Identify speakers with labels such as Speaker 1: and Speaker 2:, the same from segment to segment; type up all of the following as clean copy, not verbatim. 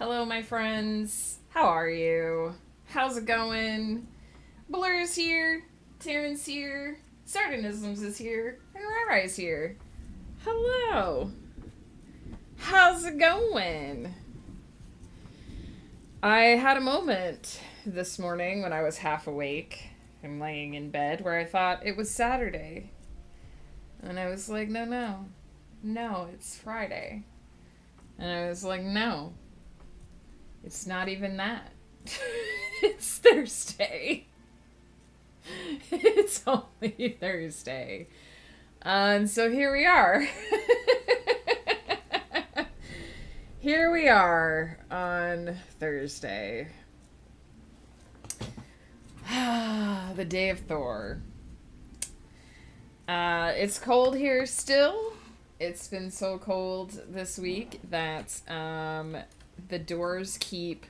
Speaker 1: Hello, my friends. How are you? How's it going? Blur's here. Terrence here. Sardonisms is here. And Rari's here. Hello. How's it going? I had a moment this morning when I was half awake and laying in bed where I thought it was Saturday. And I was like, no, no. No, it's Friday. And I was like, no, it's not even that. It's Thursday. It's only Thursday. And so here we are. Here we are on Thursday. The day of Thor. It's cold here still. It's been so cold this week that the doors keep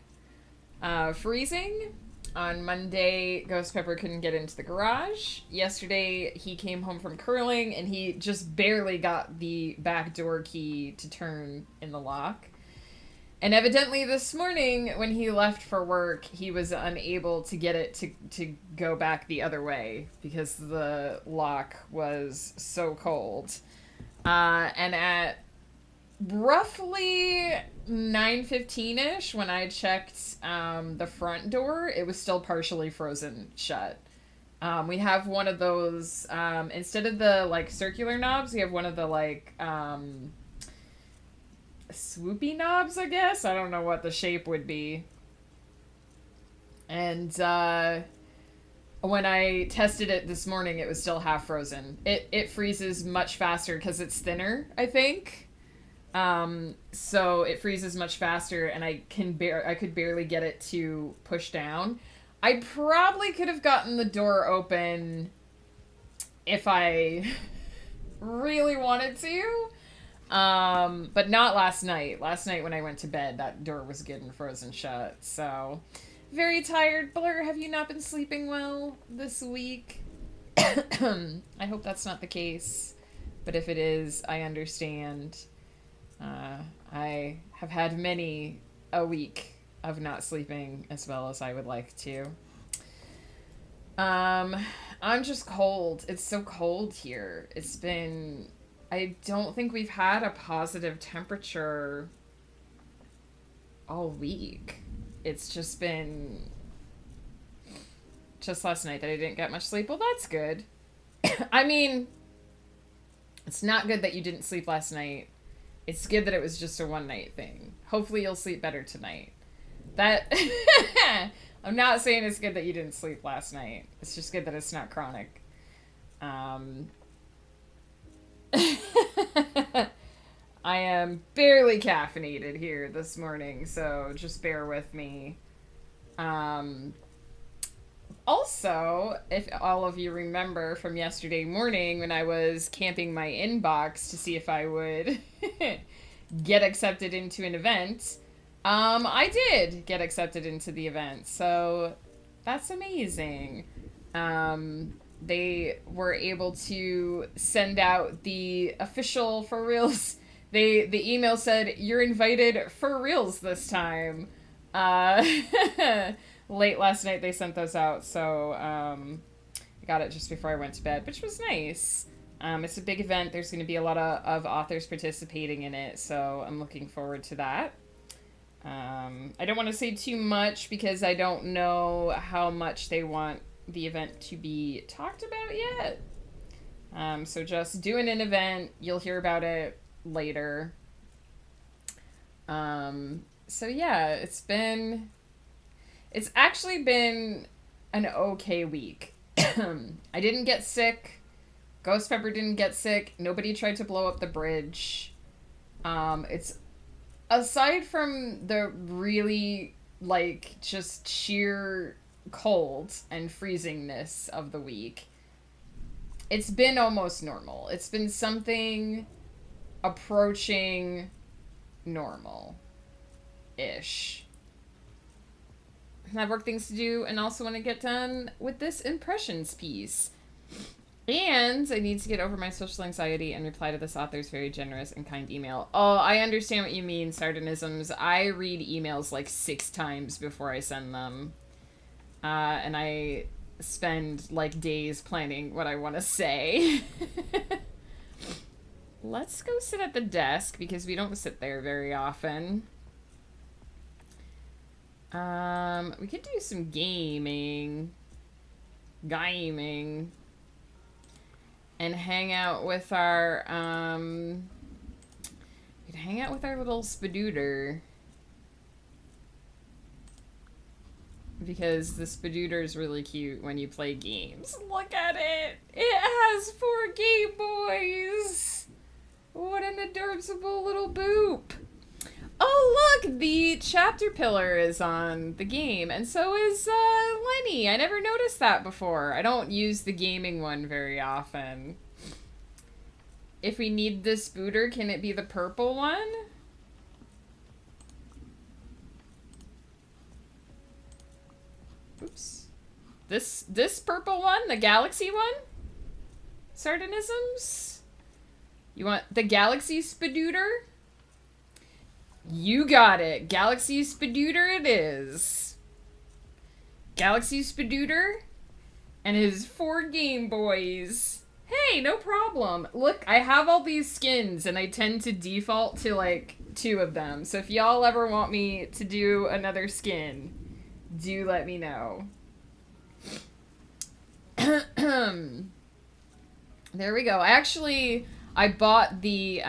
Speaker 1: freezing. On Monday, Ghost Pepper couldn't get into the garage. Yesterday, he came home from curling and he just barely got the back door key to turn in the lock. And evidently this morning, when he left for work, he was unable to get it to go back the other way because the lock was so cold. And at roughly 9:15ish, when I checked the front door, it was still partially frozen shut. We have one of those, instead of the like circular knobs, we have one of the like swoopy knobs, I guess. I don't know what the shape would be. And when I tested it this morning, it was still half frozen. It freezes much faster because it's thinner, I think. So it freezes much faster, and I could barely get it to push down. I probably could have gotten the door open if I really wanted to. But not last night. Last night when I went to bed, that door was good and frozen shut. So, very tired. Blur, have you not been sleeping well this week? I hope that's not the case. But if it is, I understand. I have had many a week of not sleeping as well as I would like to. I'm just cold. It's so cold here. I don't think we've had a positive temperature all week. It's just been just last night that I didn't get much sleep. Well, that's good. I mean, it's not good that you didn't sleep last night. It's good that it was just a one night thing. Hopefully you'll sleep better tonight. That I'm not saying it's good that you didn't sleep last night. It's just good that it's not chronic. I am barely caffeinated here this morning, so just bear with me. Also, if all of you remember from yesterday morning when I was camping my inbox to see if I would get accepted into an event, I did get accepted into the event, so that's amazing. They were able to send out the official for reals. The email said, "You're invited for reals this time." Late last night they sent those out, so I got it just before I went to bed, which was nice. It's a big event. There's going to be a lot of authors participating in it, so I'm looking forward to that. I don't want to say too much because I don't know how much they want the event to be talked about yet. So just doing an event, you'll hear about it later. So yeah, it's actually been an okay week. I didn't get sick. Ghost Pepper didn't get sick. Nobody tried to blow up the bridge. It's aside from the really like just sheer cold and freezingness of the week, it's been almost normal. It's been something approaching normal-ish. I have work things to do and also want to get done with this impressions piece. And I need to get over my social anxiety and reply to this author's very generous and kind email. Oh, I understand what you mean, sardonisms. I read emails like 6 times before I send them. And I spend like days planning what I want to say. Let's go sit at the desk because we don't sit there very often. We could do some gaming. And hang out with our, we could hang out with our little spadooter. Because the spadooter is really cute when you play games. Look at it! It has 4 Game Boys! What an adorable little boop! Oh, look! The chapter pillar is on the game, and so is Lenny. I never noticed that before. I don't use the gaming one very often. If we need this booter, can it be the purple one? Oops. This purple one? The galaxy one? Sardonisms? You want the galaxy spadooter? You got it. Galaxy Spadooter it is. Galaxy Spadooter and his 4 Game Boys. Hey, no problem. Look, I have all these skins and I tend to default to like 2 of them. So if y'all ever want me to do another skin, do let me know. There we go. I bought the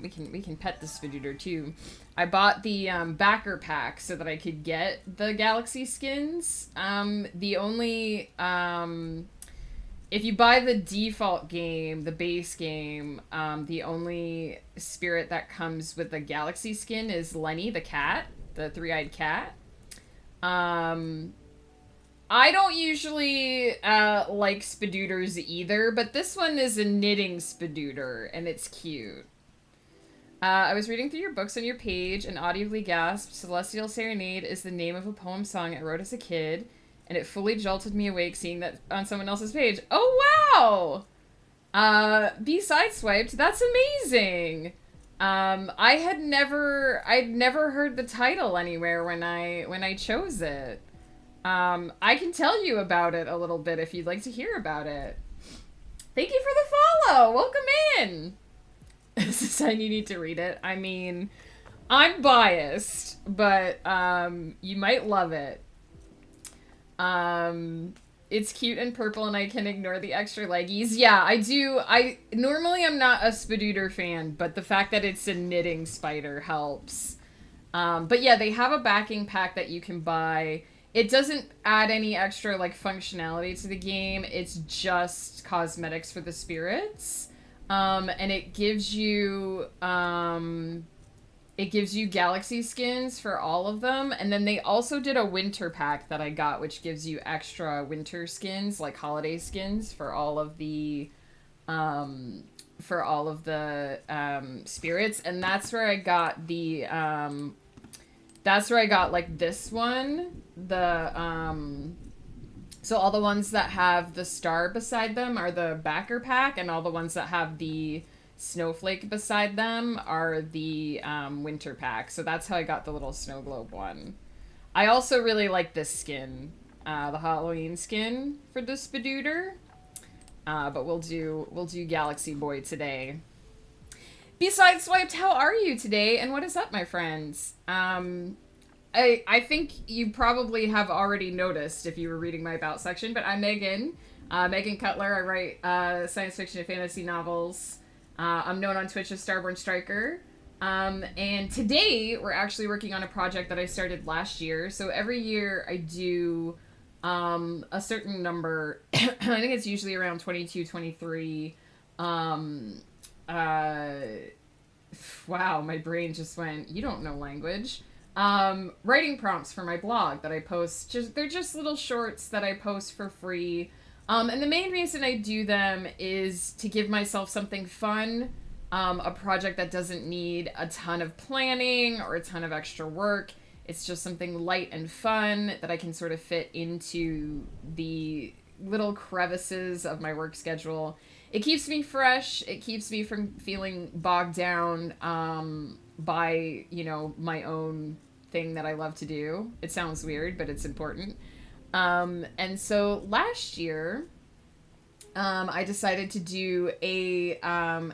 Speaker 1: we can pet the Spadooter too. I bought the backer pack so that I could get the galaxy skins. The only if you buy the default game, the base game, the only spirit that comes with the galaxy skin is Lenny the cat, the 3-eyed cat. I don't usually like spadooters either, but this one is a knitting spadooter, and it's cute. I was reading through your books on your page and audibly gasped, Celestial Serenade is the name of a poem song I wrote as a kid, and it fully jolted me awake seeing that on someone else's page. Oh, wow! B-side swiped. That's amazing! I'd never heard the title anywhere when I chose it. I can tell you about it a little bit if you'd like to hear about it. Thank you for the follow! Welcome in! This is how you need to read it. I mean, I'm biased, but, you might love it. It's cute and purple and I can ignore the extra leggies. Yeah, I do. Normally I'm not a Spadooter fan, but the fact that it's a knitting spider helps. But yeah, they have a backing pack that you can buy. It doesn't add any extra, like, functionality to the game. It's just cosmetics for the spirits. And it gives you galaxy skins for all of them, and then they also did a winter pack that I got, which gives you extra winter skins, like holiday skins for all of the spirits, and that's where I got like this one, so all the ones that have the star beside them are the backer pack, and all the ones that have the snowflake beside them are the winter pack. So that's how I got the little snow globe one. I also really like this skin, the Halloween skin for the Spadooter. But we'll do Galaxy Boy today. Besides Swiped, how are you today? And what is up, my friends? I think you probably have already noticed if you were reading my About section, but I'm Megan. Megan Cutler. I write science fiction and fantasy novels. I'm known on Twitch as Starborn Striker. And today we're actually working on a project that I started last year. So every year I do a certain number. I think it's usually around 22, 23. Wow, my brain just went, you don't know language. Writing prompts for my blog that I post. They're just little shorts that I post for free. And the main reason I do them is to give myself something fun, a project that doesn't need a ton of planning or a ton of extra work. It's just something light and fun that I can sort of fit into the little crevices of my work schedule. It keeps me fresh. It keeps me from feeling bogged down by, my own thing that I love to do. It sounds weird, but it's important. And so last year, I decided to do a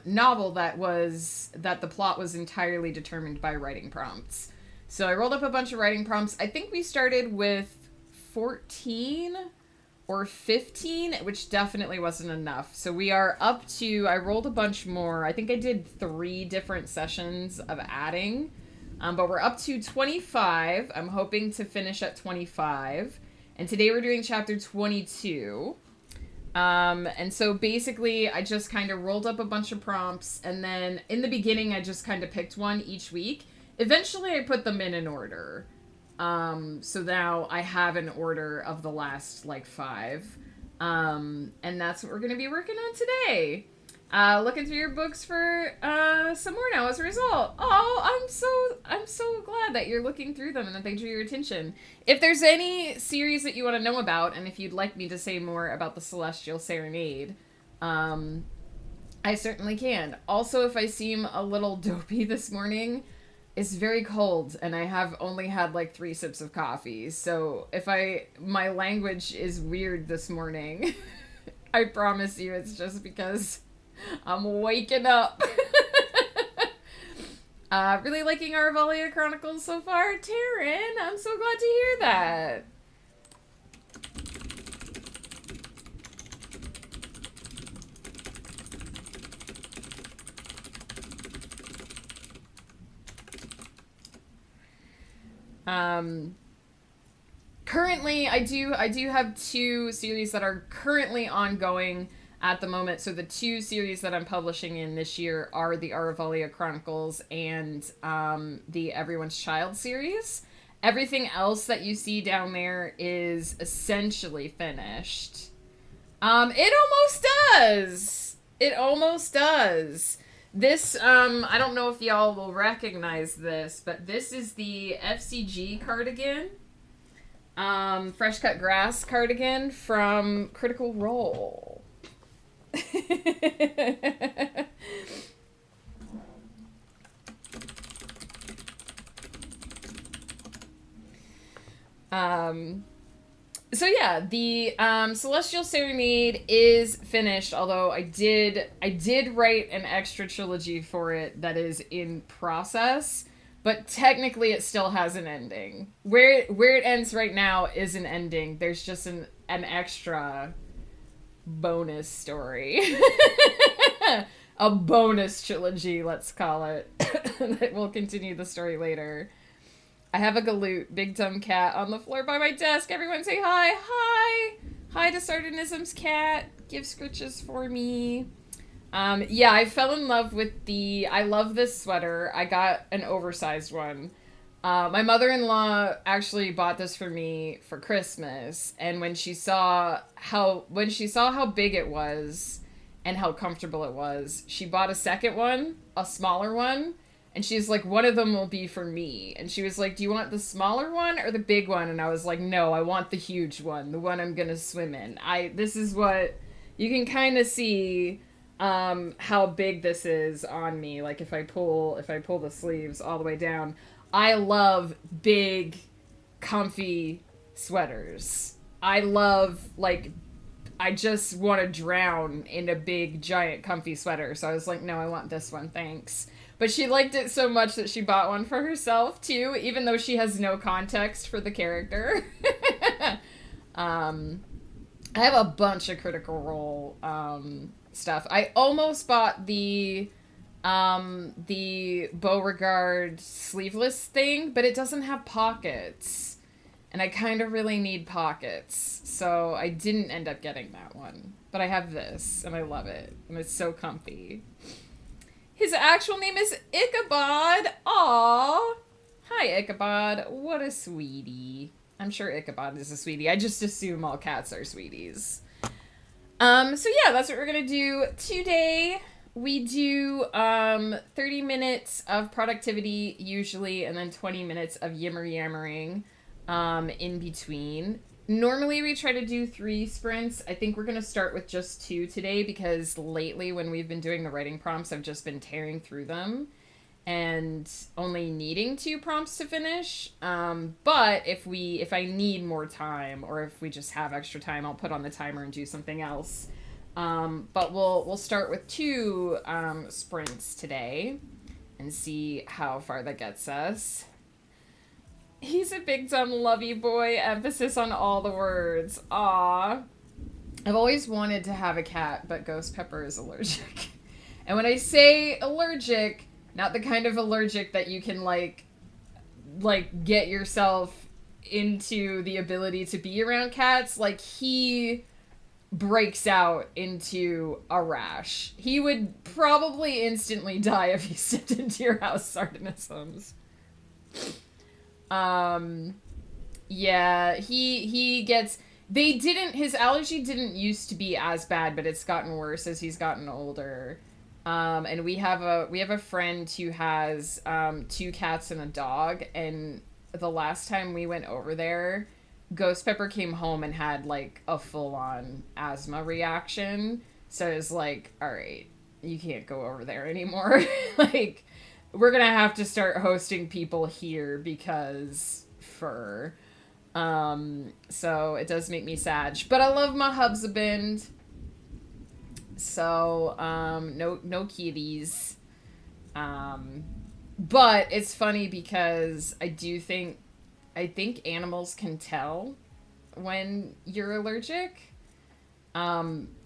Speaker 1: novel that the plot was entirely determined by writing prompts. So I rolled up a bunch of writing prompts. I think we started with 14 or 15, which definitely wasn't enough. So we are up to, I rolled a bunch more. I think I did 3 different sessions of adding, but we're up to 25. I'm hoping to finish at 25. And today we're doing chapter 22. And so basically I just kind of rolled up a bunch of prompts, and then in the beginning I just kind of picked one each week. Eventually I put them in an order. So now I have an order of the last 5. And that's what we're going to be working on today. Looking through your books for some more now as a result. Oh, I'm so glad that you're looking through them and that they drew your attention. If there's any series that you want to know about, and if you'd like me to say more about the Celestial Serenade, I certainly can. Also, if I seem a little dopey this morning, it's very cold and I have only had 3 sips of coffee. So if my language is weird this morning, I promise you it's just because I'm waking up. Really liking our Aravalia Chronicles so far, Taryn. I'm so glad to hear that. Currently, I do have 2 series that are currently ongoing at the moment. So the 2 series that I'm publishing in this year are the Aravalia Chronicles and the Everyone's Child series. Everything else that you see down there is essentially finished. It almost does. It almost does. This, I don't know if y'all will recognize this, but this is the FCG cardigan. Fresh Cut Grass cardigan from Critical Role. So yeah, the Celestial Serenade is finished, although I did write an extra trilogy for it that is in process, but technically it still has an ending. Where it ends right now is an ending. There's just an extra bonus story. A bonus trilogy, let's call it. That will continue the story later. I have a galoot, big dumb cat, on the floor by my desk. Everyone say hi. Hi. Hi to Sardonism's cat. Give scritches for me. Yeah, I fell in love with I love this sweater. I got an oversized one. My mother-in-law actually bought this for me for Christmas, and when she saw how big it was and how comfortable it was, she bought a second one, a smaller one, and she's like, one of them will be for me. And she was like, do you want the smaller one or the big one? And I was like, no, I want the huge one, the one I'm gonna swim in. This is what you can kind of see how big this is on me. If I pull the sleeves all the way down. I love big, comfy sweaters. I love, I just want to drown in a big, giant, comfy sweater. So I was like, no, I want this one, thanks. But she liked it so much that she bought one for herself, too, even though she has no context for the character. I have a bunch of Critical Role stuff. I almost bought the Beauregard sleeveless thing, but it doesn't have pockets. And I kind of really need pockets. So I didn't end up getting that one. But I have this, and I love it. And it's so comfy. His actual name is Ichabod. Aww. Hi, Ichabod. What a sweetie. I'm sure Ichabod is a sweetie. I just assume all cats are sweeties. So yeah, that's what we're gonna do today. We do 30 minutes of productivity usually, and then 20 minutes of yammer yammering in between. Normally we try to do 3 sprints. I think we're going to start with just 2 today because lately when we've been doing the writing prompts, I've just been tearing through them and only needing 2 prompts to finish. But if I need more time or if we just have extra time, I'll put on the timer and do something else. But we'll start with 2 sprints today and see how far that gets us. He's a big dumb lovey boy. Emphasis on all the words. Aww. I've always wanted to have a cat, but Ghost Pepper is allergic. And when I say allergic, not the kind of allergic that you can like get yourself into the ability to be around cats. Like, he breaks out into a rash. He would probably instantly die if he stepped into your house, Sardonisms. Yeah, he gets, his allergy didn't used to be as bad, but it's gotten worse as he's gotten older. And we have a friend who has, 2 cats and a dog, and the last time we went over there, Ghost Pepper came home and had, like, a full-on asthma reaction, so it was like, alright, you can't go over there anymore. Like, we're gonna have to start hosting people here because fur. So it does make me sad. But I love my husband. So, no kitties. But it's funny because I think animals can tell when you're allergic.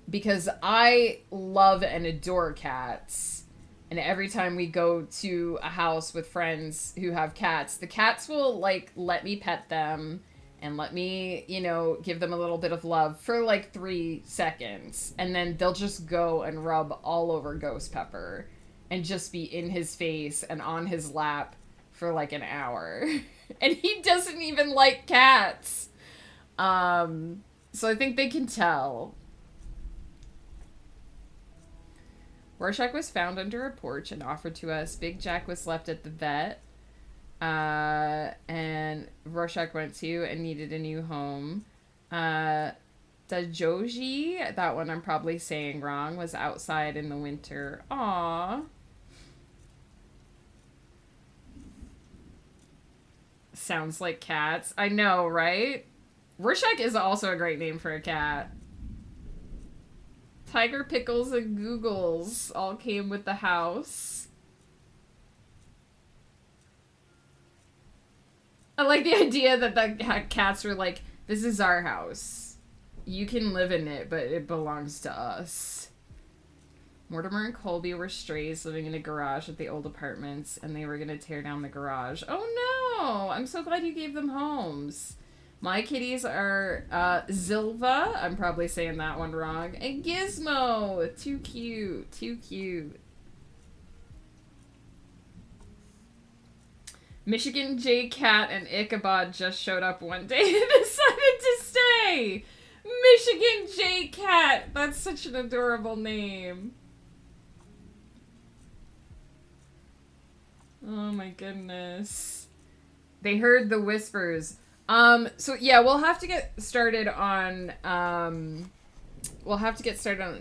Speaker 1: Because I love and adore cats. And every time we go to a house with friends who have cats, the cats will, like, let me pet them and let me, give them a little bit of love for, like, 3 seconds. And then they'll just go and rub all over Ghost Pepper and just be in his face and on his lap for, like, an hour. And he doesn't even like cats. So I think they can tell. Rorschach was found under a porch and offered to us. Big Jack was left at the vet. And Rorschach went to and needed a new home. Dajoji, that one I'm probably saying wrong, was outside in the winter. Aww. Sounds like cats. I know, right? Rorschach is also a great name for a cat. Tiger Pickles and Googles all came with the house. I like the idea that the cats were like, this is our house. You can live in it, but it belongs to us. Mortimer and Colby were strays living in a garage at the old apartments, and they were going to tear down the garage. Oh no! I'm so glad you gave them homes. My kitties are Zilva, I'm probably saying that one wrong, and Gizmo. Too cute, too cute. Michigan J Cat and Ichabod just showed up one day and decided to stay. Michigan J Cat, that's such an adorable name. Oh my goodness. They heard the whispers. So yeah, we'll have to get started on,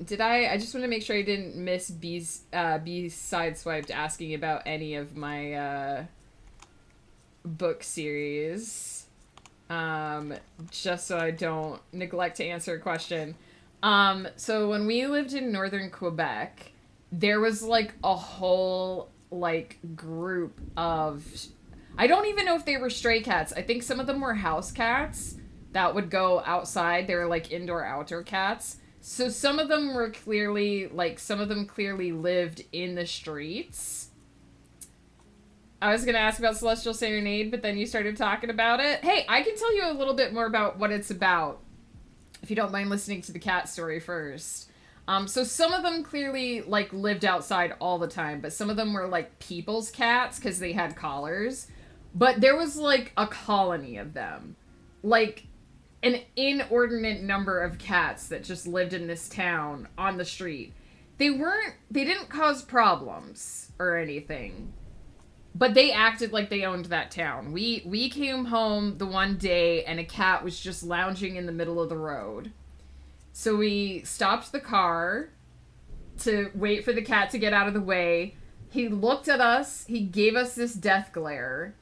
Speaker 1: did I just want to make sure I didn't miss B sideswiped asking about any of my, book series, just so I don't neglect to answer a question. So when we lived in northern Quebec, there was, like, a whole, like, group of, I don't even know if they were stray cats. I think some of them were house cats that would go outside. They were, like, indoor-outdoor cats. So some of them were clearly, like, some of them clearly lived in the streets. I was going to ask about Celestial Serenade, but then you started talking about it. Hey, I can tell you a little bit more about what it's about, if you don't mind listening to the cat story first. So some of them clearly, like, lived outside all the time, but some of them were, like, people's cats because they had collars. But there was, like, a colony of them. Like, an inordinate number of cats that just lived in this town on the street. They didn't cause problems or anything. but they acted like they owned that town. We came home the one day and a cat was just lounging in the middle of the road. So we stopped the car to wait for the cat to get out of the way. He looked at us, he gave us this death glare,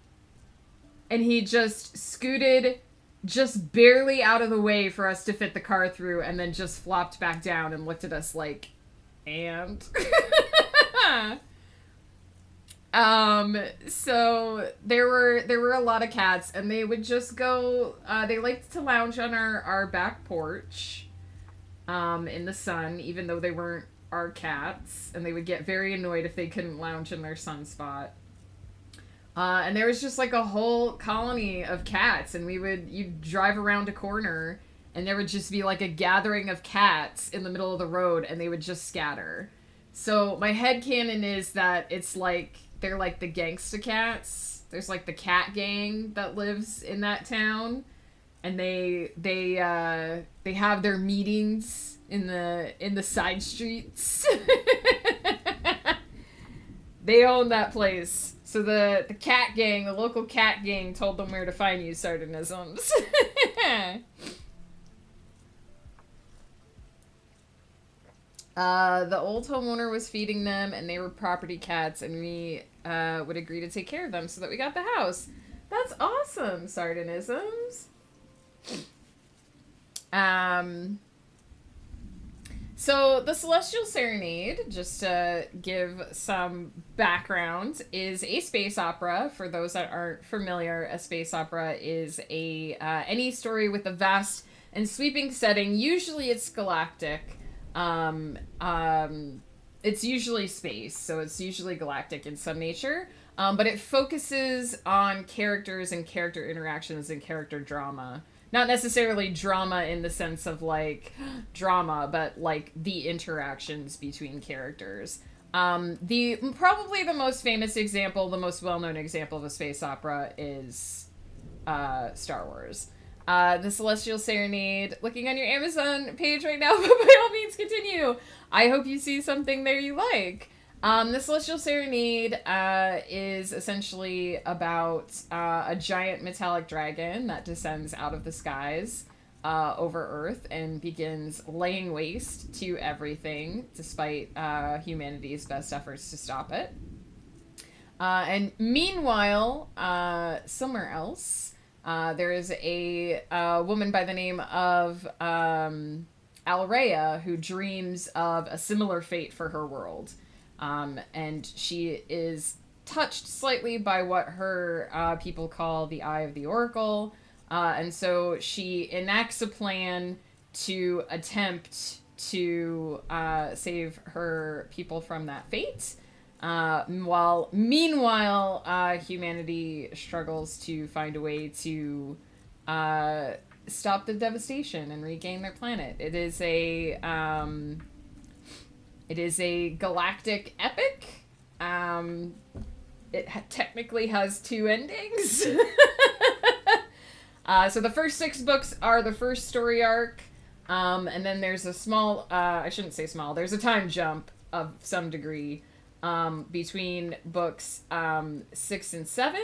Speaker 1: and he just scooted just barely out of the way for us to fit the car through, and then just flopped back down and looked at us like, and... So there were a lot of cats, and they would just go, they liked to lounge on our back porch, in the sun, even though they weren't our cats, and they would get very annoyed if they couldn't lounge in their sunspot. And there was just like a whole colony of cats, and you'd drive around a corner, and there would just be like a gathering of cats in the middle of the road, and they would just scatter. So my headcanon is that it's like, they're like the gangsta cats. There's like the cat gang that lives in that town, and they have their meetings in the side streets. They own that place. So the cat gang, the local cat gang, told them where to find you, Sardinisms. The old homeowner was feeding them, and they were property cats, and we would agree to take care of them so that we got the house. That's awesome, Sardinisms. So the Celestial Serenade, just to give some background, is a space opera. For those that aren't familiar, a space opera is any story with a vast and sweeping setting. Usually it's galactic. It's usually space, so it's usually galactic in some nature, but it focuses on characters and character interactions and character drama. Not necessarily drama in the sense of like drama, but like the interactions between characters. Probably the most famous example, the most well-known example of a space opera is Star Wars. The Celestial Serenade, looking on your Amazon page right now, but by all means continue. I hope you see something there you like. The Celestial Serenade is essentially about a giant metallic dragon that descends out of the skies over Earth and begins laying waste to everything, despite humanity's best efforts to stop it. And meanwhile, somewhere else, there is a woman by the name of Alrea who dreams of a similar fate for her world. And she is touched slightly by what her people call the Eye of the Oracle. And so she enacts a plan to attempt to save her people from that fate. Meanwhile, humanity struggles to find a way to stop the devastation and regain their planet. It is a galactic epic. It technically has 2 endings. So the first 6 books are the first story arc. And then there's a small, I shouldn't say small, there's a time jump of some degree between books 6 and 7.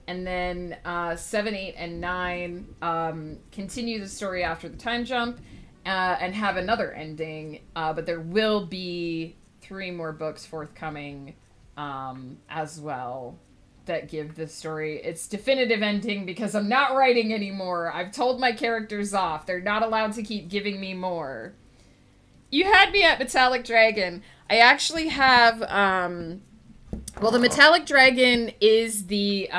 Speaker 1: And then 7, 8, and 9 continue the story after the time jump. And have another ending, but there will be 3 more books forthcoming as well that give the story its definitive ending, because I'm not writing anymore. I've told my characters off. They're not allowed to keep giving me more. You had me at Metallic Dragon. I actually have, well, the Metallic Dragon is the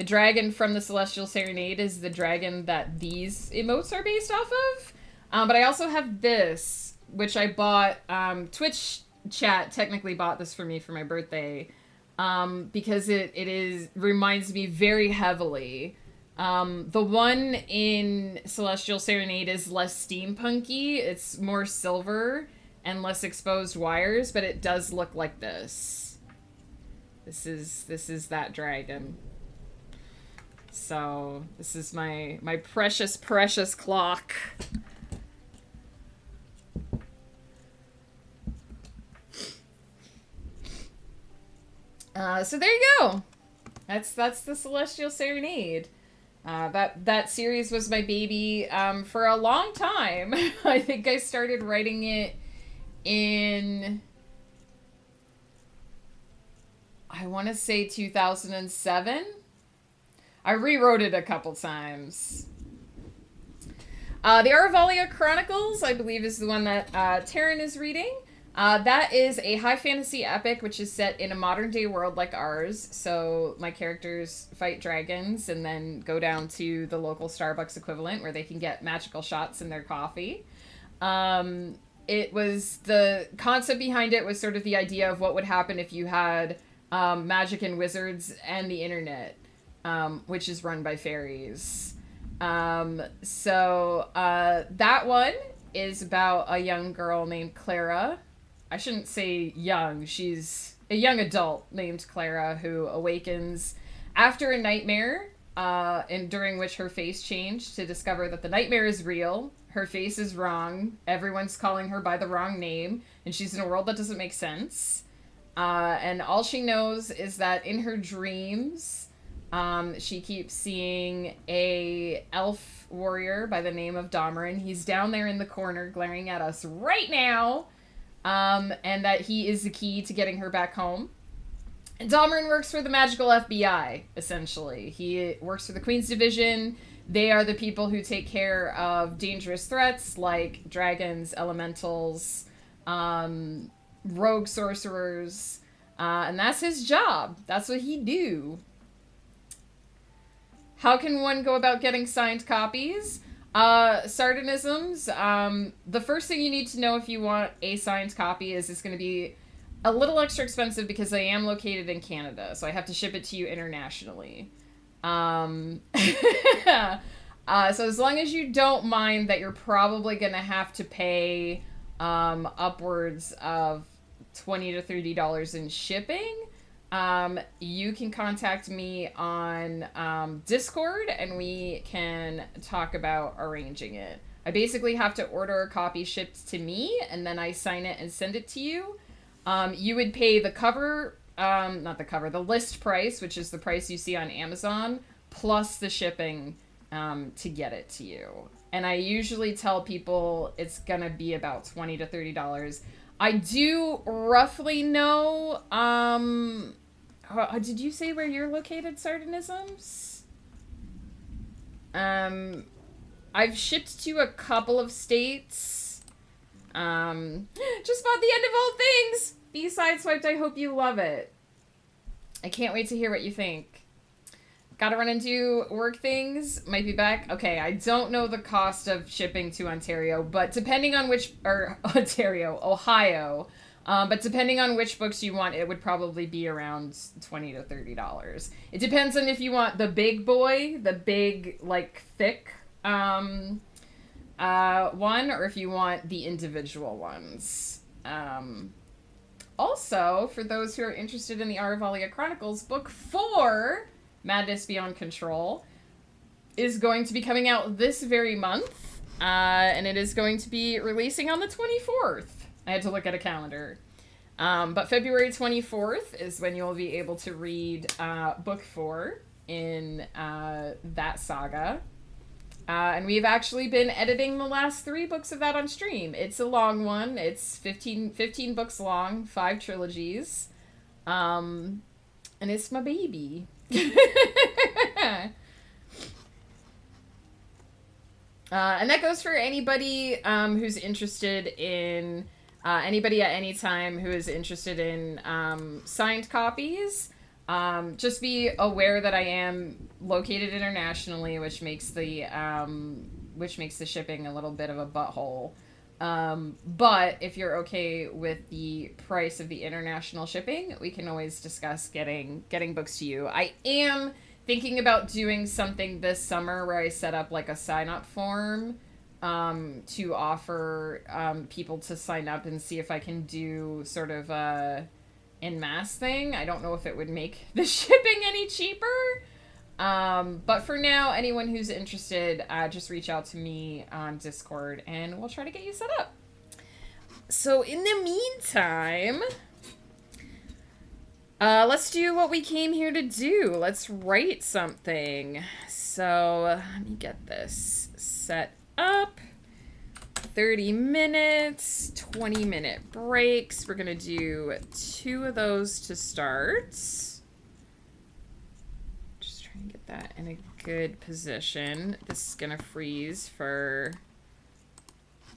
Speaker 1: dragon from the Celestial Serenade is the dragon that these emotes are based off of. But I also have this, which I bought. Twitch chat technically bought this for me for my birthday, because it reminds me very heavily. The one in Celestial Serenade is less steampunky. It's more silver and less exposed wires, but it does look like this. This is that dragon. So this is my precious clock. So there you go. That's the Celestial Serenade. That series was my baby for a long time. I think I started writing it in, I want to say 2007. I rewrote it a couple times. The Aravalia Chronicles, I believe, is the one that Taryn is reading. That is a high fantasy epic which is set in a modern day world like ours. So my characters fight dragons and then go down to the local Starbucks equivalent where they can get magical shots in their coffee. It was, the concept behind it was sort of the idea of what would happen if you had magic and wizards and the internet, which is run by fairies. That one is about a young girl named Clara. I shouldn't say young. She's a young adult named Clara who awakens after a nightmare, and during which her face changed to discover that the nightmare is real. Her face is wrong. Everyone's calling her by the wrong name, and she's in a world that doesn't make sense. And all she knows is that in her dreams, she keeps seeing a elf warrior by the name of Domerin. He's down there in the corner glaring at us right now. And that he is the key to getting her back home. And Domerin works for the magical FBI, essentially. He works for the Queen's Division. They are the people who take care of dangerous threats like dragons, elementals, rogue sorcerers. And that's his job. That's what he do. How can one go about getting signed copies? Sardonisms. The first thing you need to know if you want a signed copy is it's going to be a little extra expensive because I am located in Canada, so I have to ship it to you internationally. So as long as you don't mind that you're probably going to have to pay upwards of $20 to $30 in shipping, you can contact me on Discord and we can talk about arranging it. I basically have to order a copy shipped to me and then I sign it and send it to you. You would pay the cover, the list price, which is the price you see on Amazon, plus the shipping to get it to you. And I usually tell people it's gonna be about $20 to $30. I do roughly know, did you say where you're located, Sardonisms? I've shipped to a couple of states. Just bought The End of All Things! B-side swiped, I hope you love it. I can't wait to hear what you think. Gotta run and do work things. Might be back. Okay, I don't know the cost of shipping to Ontario, but depending on Ohio. But depending on which books you want, it would probably be around $20 to $30. It depends on if you want the big boy, the big, like, thick one, or if you want the individual ones. Also, for those who are interested in the Aravalia Chronicles, book 4, Madness Beyond Control, is going to be coming out this very month, and it is going to be releasing on the 24th. I had to look at a calendar. But February 24th is when you'll be able to read book 4 in that saga. And we've actually been editing the last 3 books of that on stream. It's a long one. It's 15 books long, 5 trilogies. And it's my baby. And that goes for anybody who's interested in, anybody at any time who is interested in signed copies. Just be aware that I am located internationally, which makes the shipping a little bit of a butthole. But if you're okay with the price of the international shipping, we can always discuss getting books to you. I am thinking about doing something this summer where I set up like a sign-up form to offer people to sign up and see if I can do sort of a en masse thing. I don't know if it would make the shipping any cheaper. But for now, anyone who's interested, just reach out to me on Discord and we'll try to get you set up. So in the meantime, Let's do what we came here to do. Let's write something. So let me get this set up. 30 minutes, 20-minute breaks. We're going to do 2 of those to start. Just trying to get that in a good position. This is going to freeze for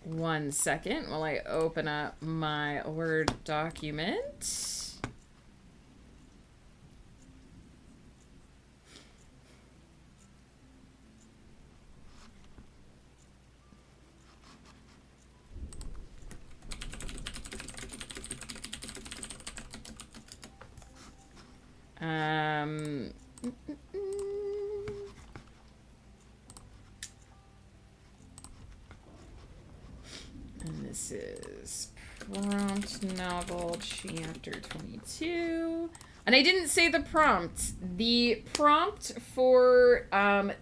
Speaker 1: 1 second while I open up my Word document. And this is prompt novel chapter 22. And I didn't say the prompt. The prompt for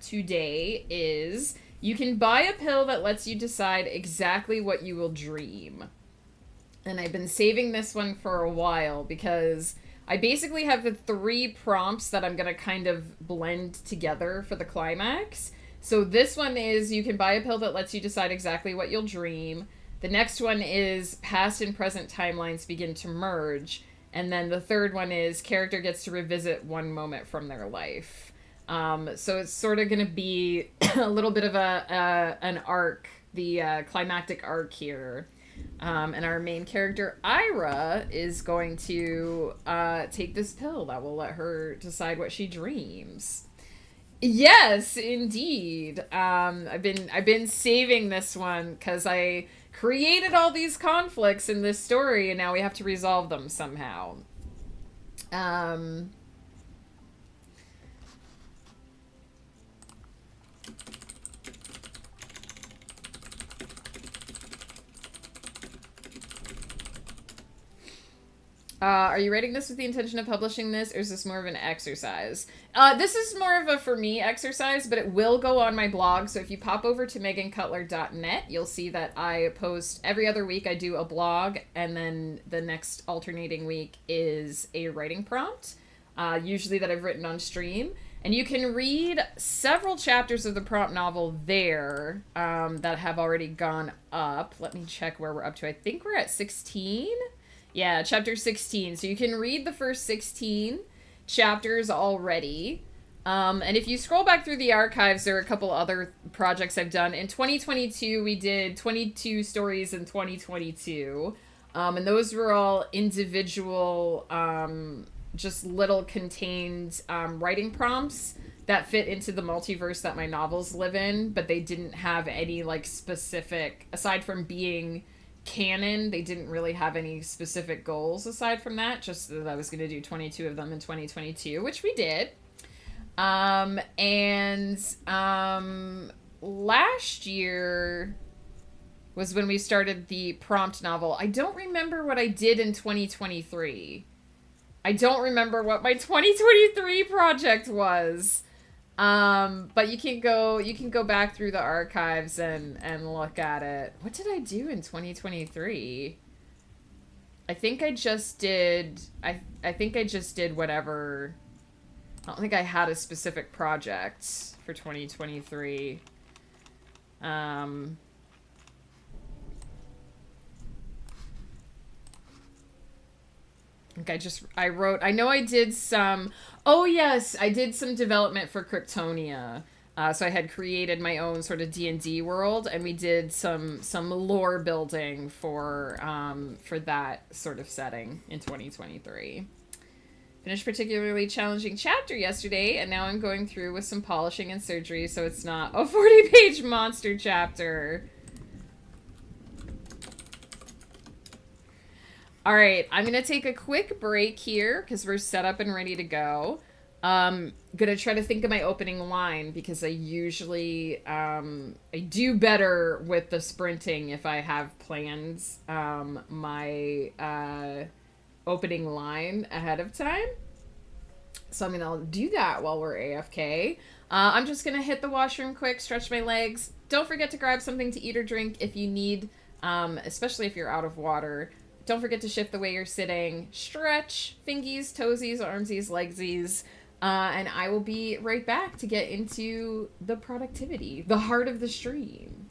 Speaker 1: today is you can buy a pill that lets you decide exactly what you will dream. And I've been saving this one for a while because I basically have the 3 prompts that I'm going to kind of blend together for the climax. So this one is you can buy a pill that lets you decide exactly what you'll dream. The next one is past and present timelines begin to merge. And then the third one is character gets to revisit one moment from their life. So it's sort of going to be a little bit of an arc, the climactic arc here. And our main character, Ira, is going to take this pill that will let her decide what she dreams. Yes, indeed. I've been saving this one because I created all these conflicts in this story, and now we have to resolve them somehow. Are you writing this with the intention of publishing this, or is this more of an exercise? This is more of a, for me, exercise, but it will go on my blog. So if you pop over to megancutler.net, you'll see that I post every other week. I do a blog, and then the next alternating week is a writing prompt, usually that I've written on stream. And you can read several chapters of the prompt novel there that have already gone up. Let me check where we're up to. I think we're at 16. Yeah, chapter 16. So you can read the first 16 chapters already. And if you scroll back through the archives, there are a couple other projects I've done. In 2022, we did 22 stories in 2022. And those were all individual, just little contained writing prompts that fit into the multiverse that my novels live in. But they didn't have any, like, specific, aside from being canon, they didn't really have any specific goals aside from that, just that I was going to do 22 of them in 2022, which we did. Last year was when we started the prompt novel. I don't remember what I did in 2023. I don't remember what my 2023 project was. But you can go back through the archives and look at it. What did I do in 2023? I think I just did whatever. I don't think I had a specific project for 2023. I know I did some, oh yes, I did some development for Kryptonia. So I had created my own sort of D&D world, and we did some lore building for that sort of setting in 2023. Finished particularly challenging chapter yesterday, and now I'm going through with some polishing and surgery, so it's not a 40-page monster chapter. All right, I'm going to take a quick break here because we're set up and ready to go. Going to try to think of my opening line because I usually, I do better with the sprinting if I have planned my opening line ahead of time. So I'm going to do that while we're AFK. I'm just going to hit the washroom quick, stretch my legs. Don't forget to grab something to eat or drink if you need, especially if you're out of water. Don't forget to shift the way you're sitting. Stretch, fingies, toesies, armsies, legsies. And I will be right back to get into the productivity, the heart of the stream.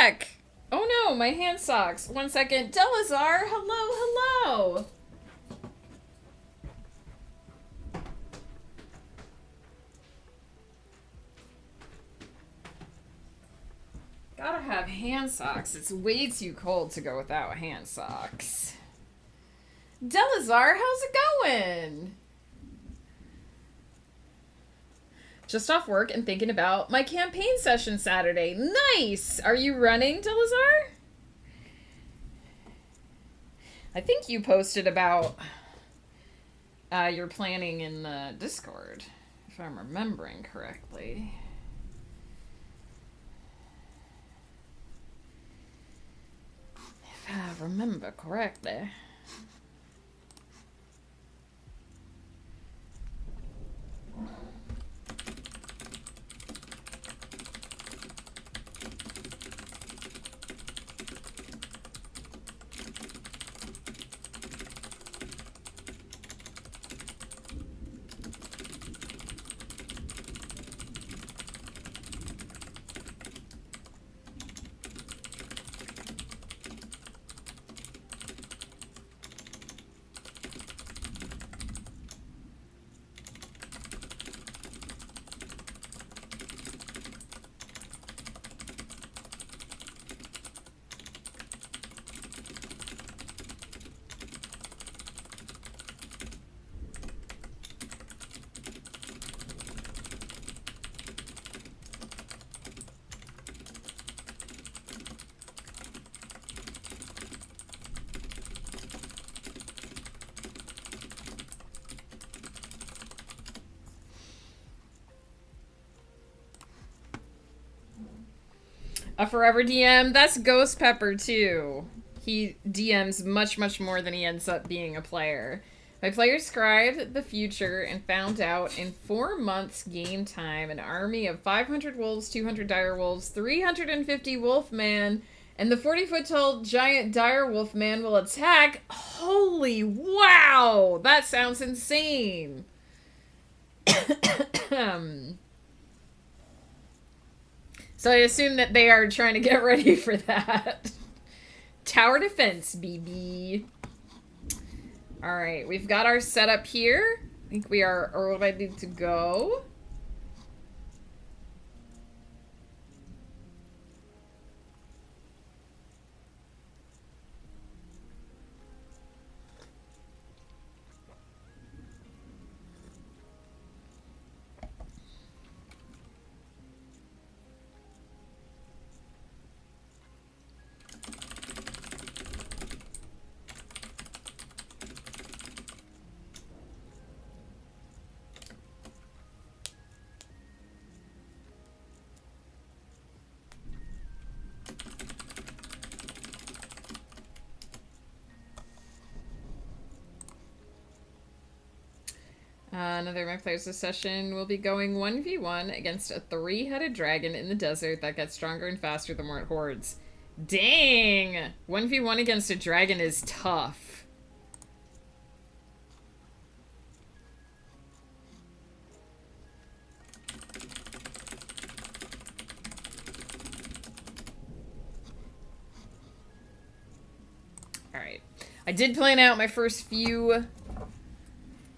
Speaker 1: back! Oh no, my hand socks. 1 second. Delazar, hello, hello! Gotta have hand socks. It's way too cold to go without hand socks. Delazar, how's it going? Just off work and thinking about my campaign session Saturday. Nice! Are you running, Delazar? I think you posted about your planning in the Discord, if I'm remembering correctly. If I remember correctly. A forever DM, that's Ghost Pepper too. He DMs much, much more than he ends up being a player. My player scribed the future and found out in 4 months game time an army of 500 wolves, 200 dire wolves, 350 wolfman, and the 40-foot tall giant dire wolfman will attack. Holy wow! That sounds insane. So I assume that they are trying to get ready for that. Tower defense, BB. Alright, we've got our setup here. I think we are ready to go. Another of my players this session will be going 1v1 against a 3-headed dragon in the desert that gets stronger and faster the more it hordes. Dang! 1v1 against a dragon is tough. Alright. I did plan out my first few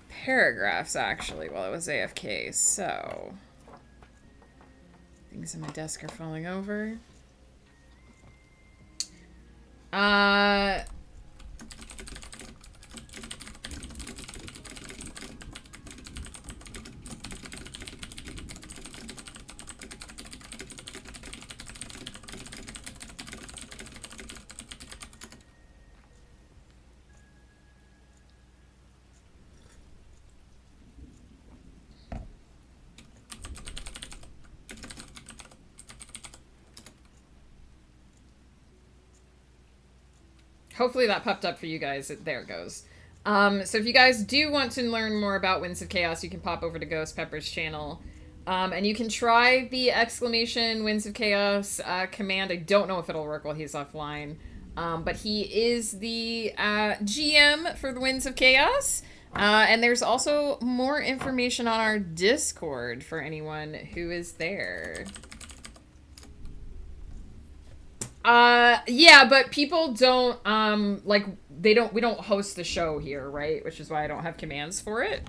Speaker 1: paragraphs actually while I was AFK, so things on my desk are falling over. Hopefully that popped up for you guys. There it goes. So if you guys do want to learn more about Winds of Chaos, you can pop over to Ghost Pepper's channel. And you can try the exclamation Winds of Chaos command. I don't know if it'll work while he's offline. But he is the GM for the Winds of Chaos. And there's also more information on our Discord for anyone who is there. Yeah, but people don't like we don't host the show here, right? Which is why I don't have commands for it.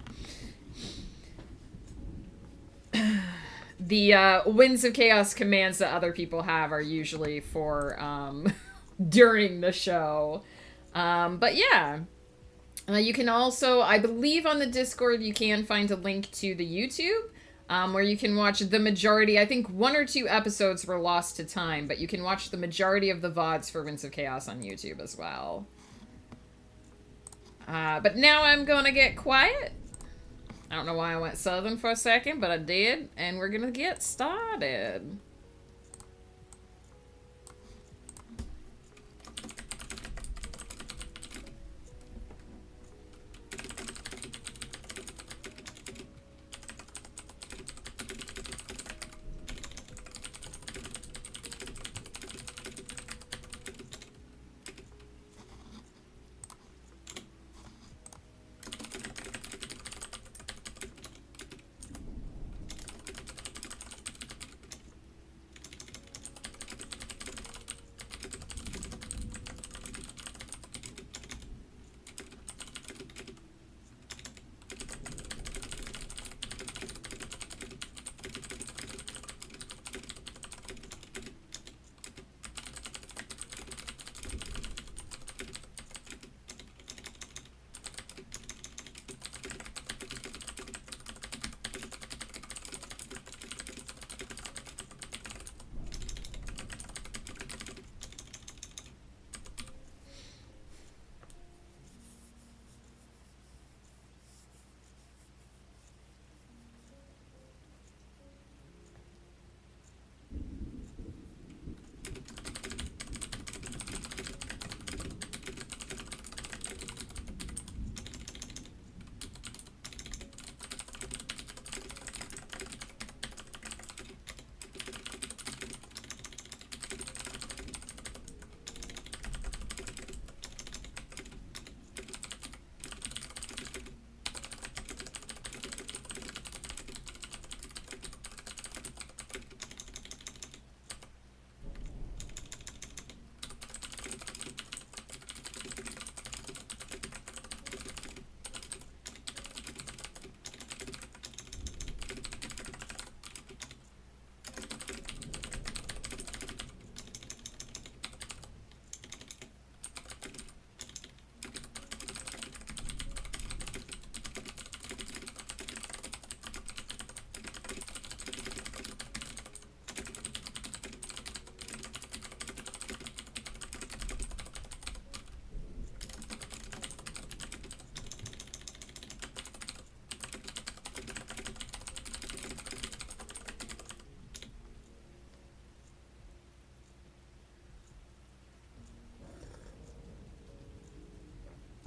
Speaker 1: The Winds of Chaos commands that other people have are usually for during the show. But yeah. You can also, I believe on the Discord, you can find a link to the YouTube where you can watch the majority. I think 1 or 2 episodes were lost to time, but you can watch the majority of the VODs for Winds of Chaos on YouTube as well. But now I'm going to get quiet. I don't know why I went southern for a second, but I did, and we're going to get started.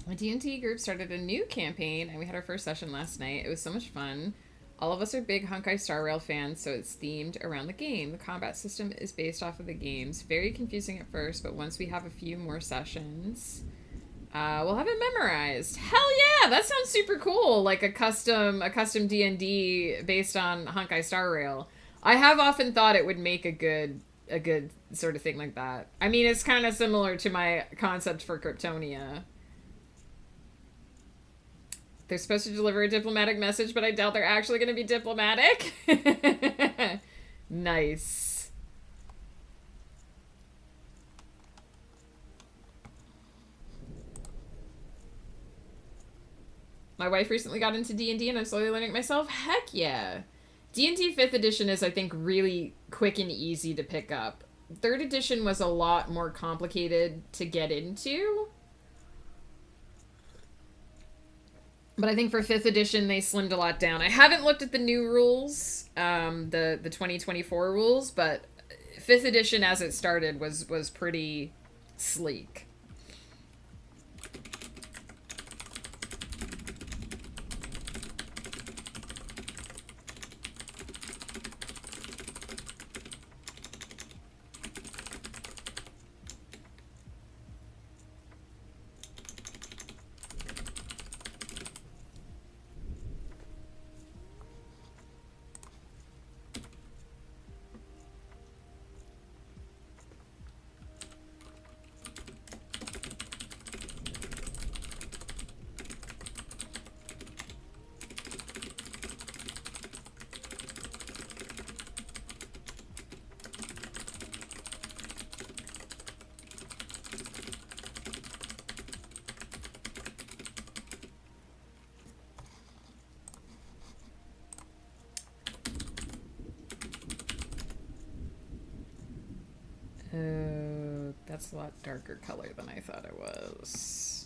Speaker 1: My D&D group started a new campaign, and we had our first session last night. It was so much fun. All of us are big Honkai Star Rail fans, so it's themed around the game. The combat system is based off of the games. Very confusing at first, but once we have a few more sessions, we'll have it memorized. Hell yeah, that sounds super cool. Like a custom D&D based on Honkai Star Rail. I have often thought it would make a good sort of thing like that. I mean, it's kind of similar to my concept for Kryptonia. They're supposed to deliver a diplomatic message, but I doubt they're actually going to be diplomatic. Nice. My wife recently got into D&D and I'm slowly learning it myself. Heck yeah. D&D 5th edition is, I think, really quick and easy to pick up. 3rd edition was a lot more complicated to get into. But I think for 5th edition, they slimmed a lot down. I haven't looked at the new rules, the 2024 rules, but 5th edition as it started was pretty sleek. That's a lot darker color than I thought it was.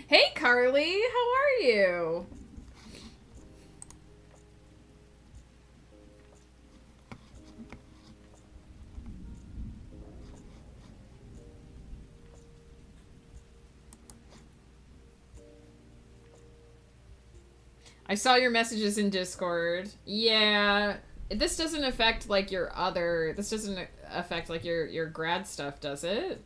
Speaker 1: Hey, Carly, how are you? I saw your messages in Discord. Yeah, this doesn't affect like your other. This doesn't affect like your grad stuff, does it?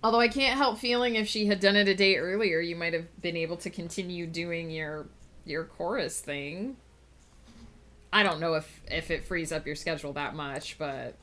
Speaker 1: Although I can't help feeling if she had done it a day earlier, you might have been able to continue doing your chorus thing. I don't know if it frees up your schedule that much, but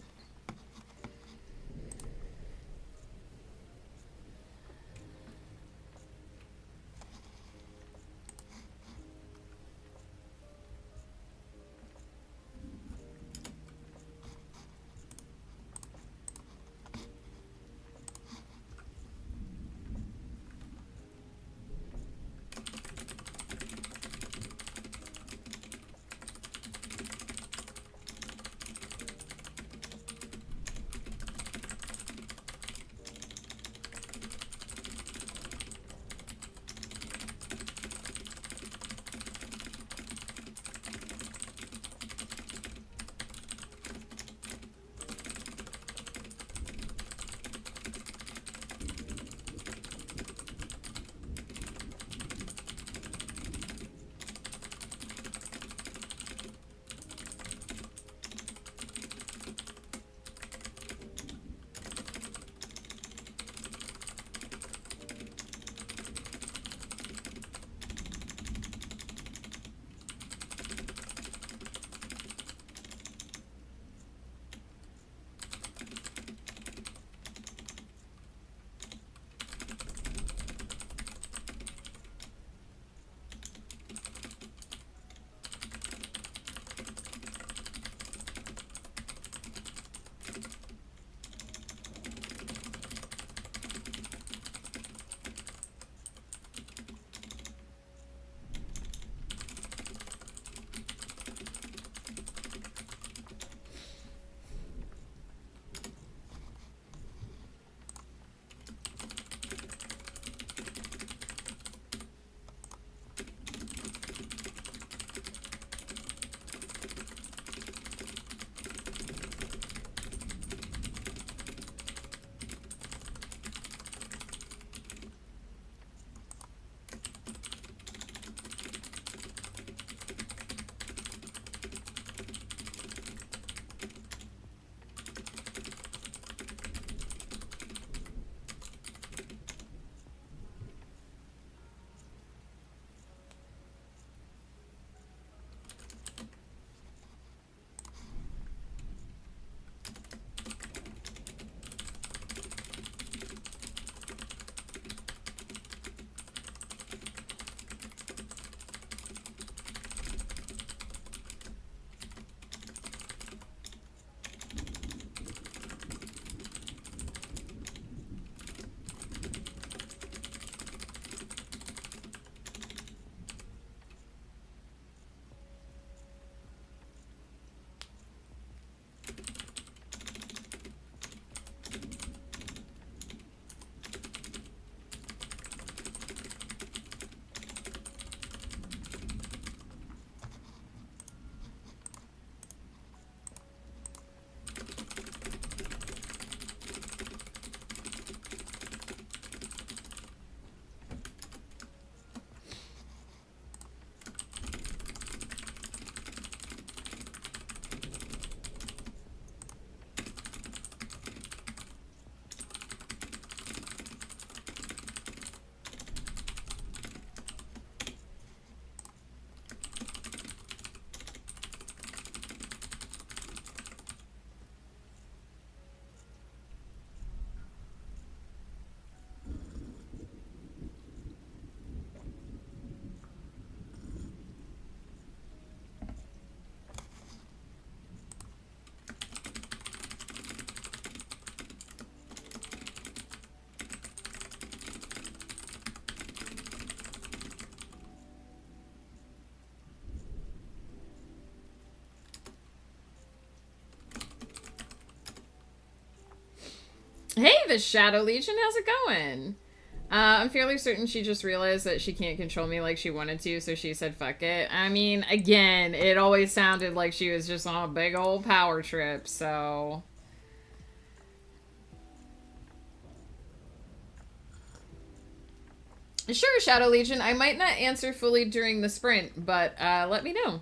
Speaker 1: the Shadow Legion. How's it going? I'm fairly certain she just realized that she can't control me like she wanted to, so she said fuck it. I mean, again, it always sounded like she was just on a big old power trip, so... Sure, Shadow Legion. I might not answer fully during the sprint, but let me know.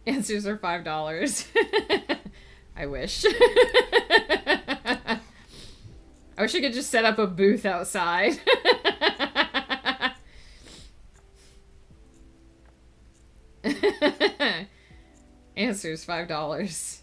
Speaker 1: Answers are $5. I wish. I wish I could just set up a booth outside. Answers $5.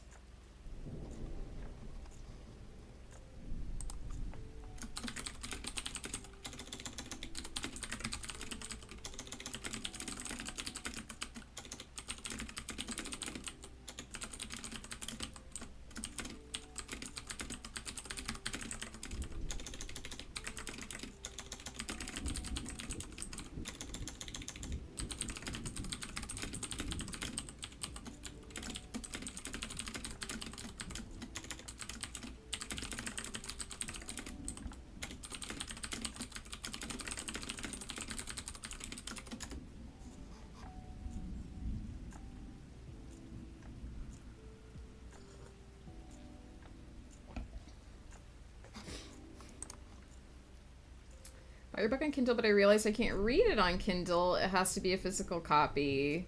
Speaker 1: Buy your book on Kindle, but I realized I can't read it on Kindle. It has to be a physical copy.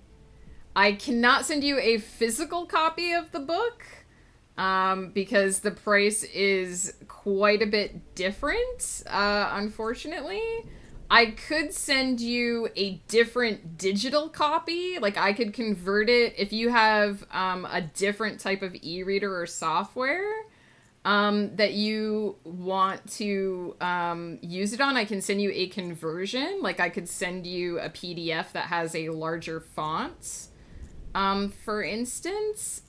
Speaker 1: I cannot send you a physical copy of the book because the price is quite a bit different, unfortunately. I could send you a different digital copy. Like, I could convert it if you have a different type of e-reader or software that you want to use it on. I can send you a conversion. Like, I could send you a PDF that has a larger font, for instance.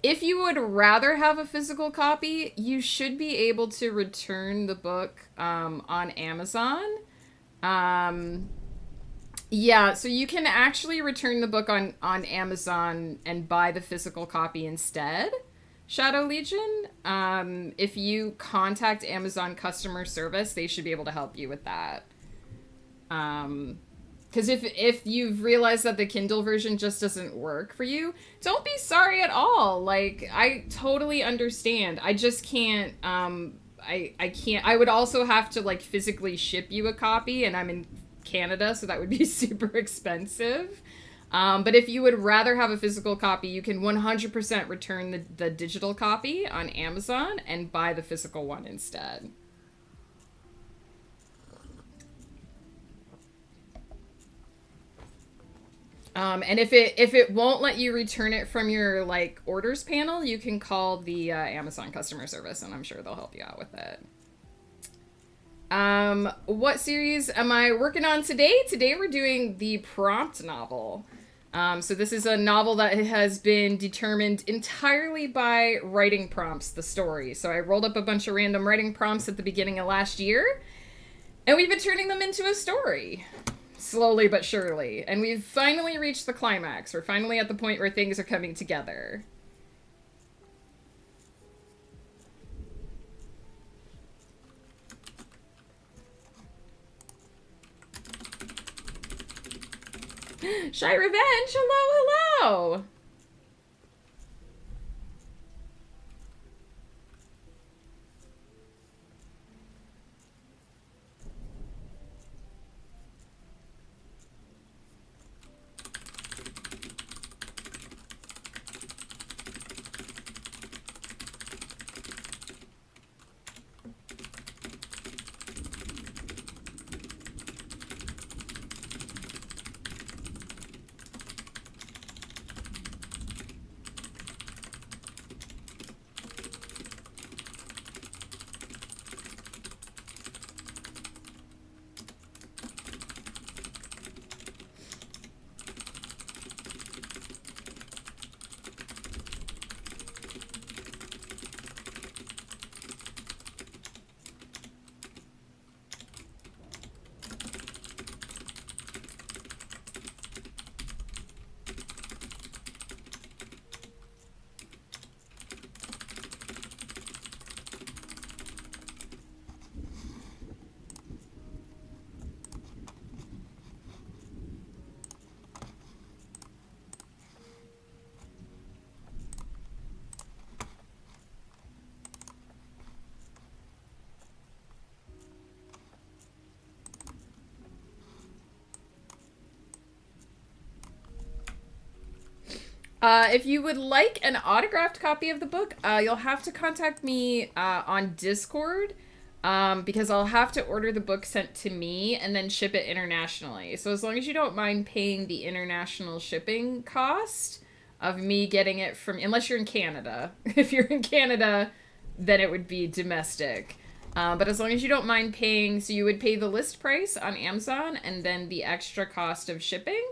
Speaker 1: If you would rather have a physical copy, you should be able to return the book on Amazon. Yeah, so you can actually return the book on Amazon and buy the physical copy instead. Shadow Legion, if you contact Amazon customer service, they should be able to help you with that. Because if you've realized that the Kindle version just doesn't work for you, don't be sorry at all. Like, I totally understand. I just can't, I can't. I would also have to, like, physically ship you a copy, and I'm in Canada, so that would be super expensive. But if you would rather have a physical copy, you can 100% return the digital copy on Amazon and buy the physical one instead. And if it won't let you return it from your, like, orders panel, you can call the Amazon customer service, and I'm sure they'll help you out with it. What series am I working on today? Today we're doing the prompt novel. So this is a novel that has been determined entirely by writing prompts, the story. So I rolled up a bunch of random writing prompts at the beginning of last year, and we've been turning them into a story. Slowly but surely. And we've finally reached the climax. We're finally at the point where things are coming together. Shy Revenge, hello, hello! If you would like an autographed copy of the book, you'll have to contact me on Discord, because I'll have to order the book sent to me and then ship it internationally. So as long as you don't mind paying the international shipping cost of me getting it from, unless you're in Canada. If you're in Canada, then it would be domestic. But as long as you don't mind paying, so you would pay the list price on Amazon and then the extra cost of shipping.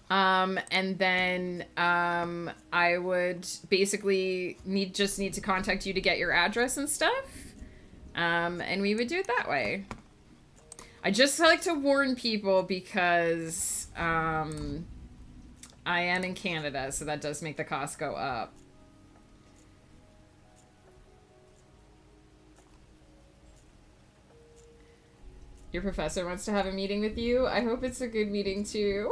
Speaker 1: And then I would basically need to contact you to get your address and stuff. And we would do it that way. I just like to warn people because I am in Canada, so that does make the cost go up. Your professor wants to have a meeting with you. I hope it's a good meeting too.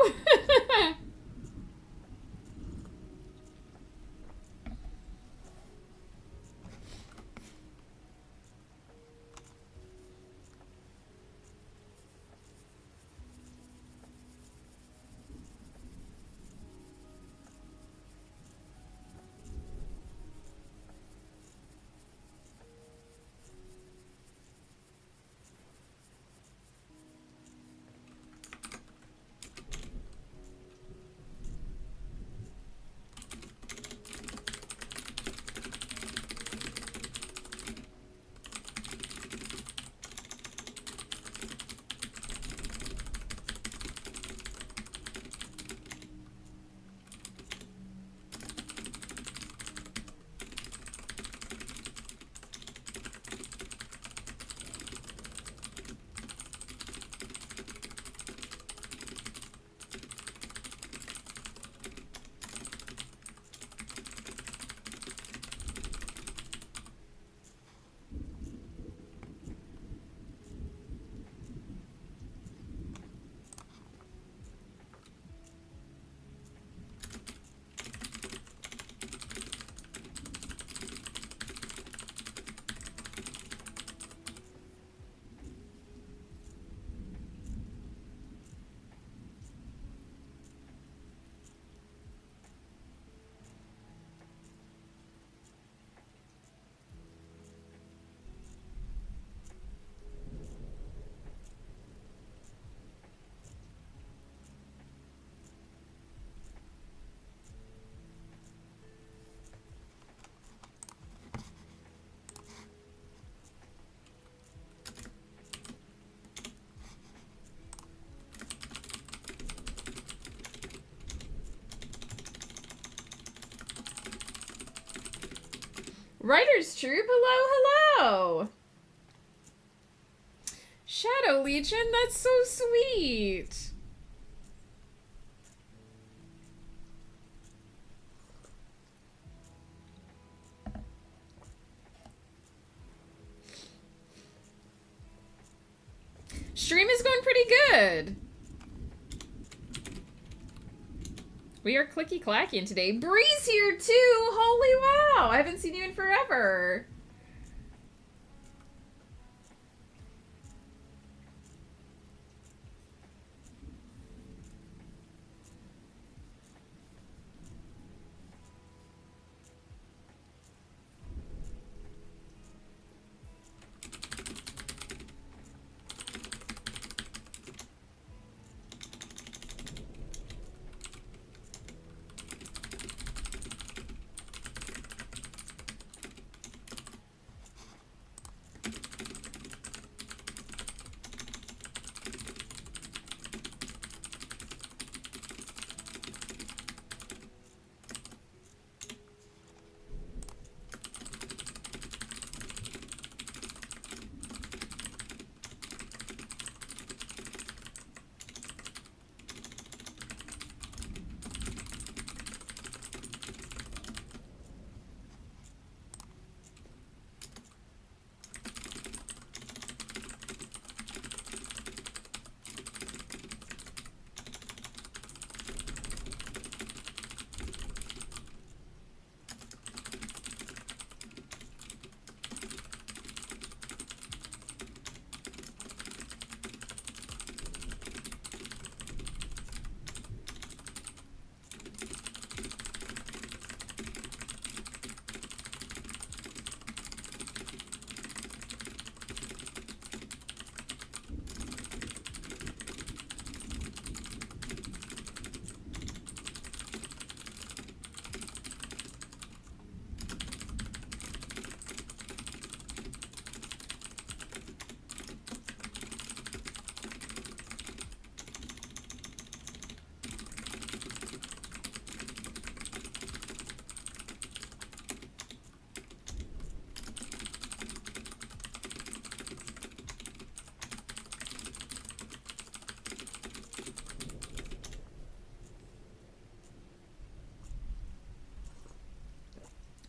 Speaker 1: Writer's Troop, hello. Shadow Legion, that's so sweet. Stream is going pretty good. We are clicky clacking today. Bree's here too. Holy wow. I haven't seen you in forever.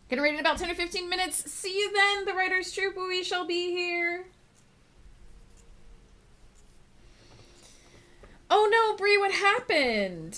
Speaker 1: Gonna read in about 10 or 15 minutes. See you then, the Writer's Troop. We shall be here. Oh no, Bree, what happened?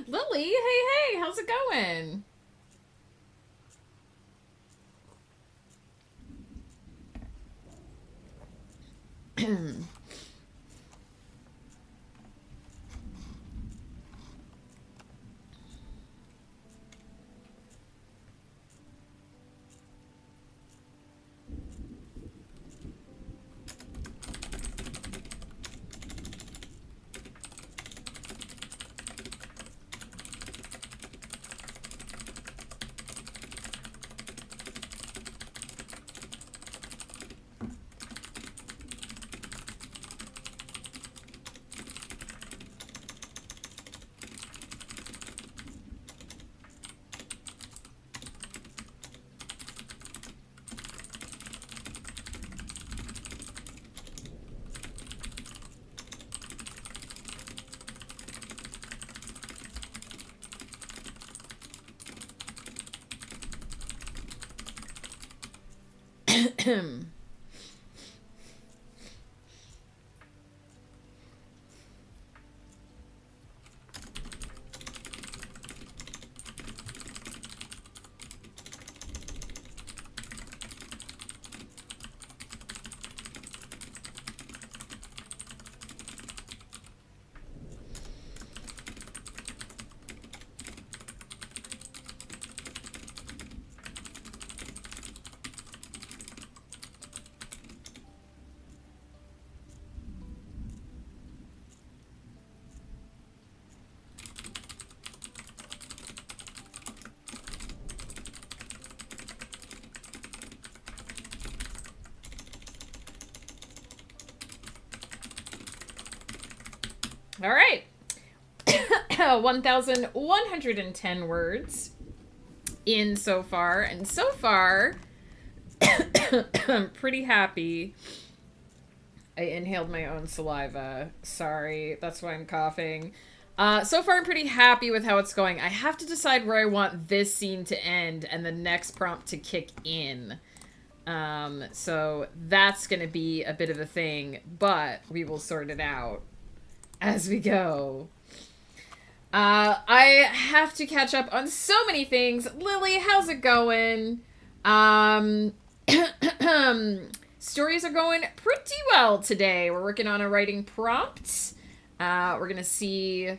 Speaker 1: Lily, hey, how's it going? All right. 1,110 words in so far. And so far, I'm pretty happy. I inhaled my own saliva. Sorry, that's why I'm coughing. So far, I'm pretty happy with how it's going. I have to decide where I want this scene to end and the next prompt to kick in. So that's going to be a bit of a thing, but we will sort it out as we go. I have to catch up on so many things. Lily, how's it going? Stories are going pretty well today. We're working on a writing prompt. We're gonna see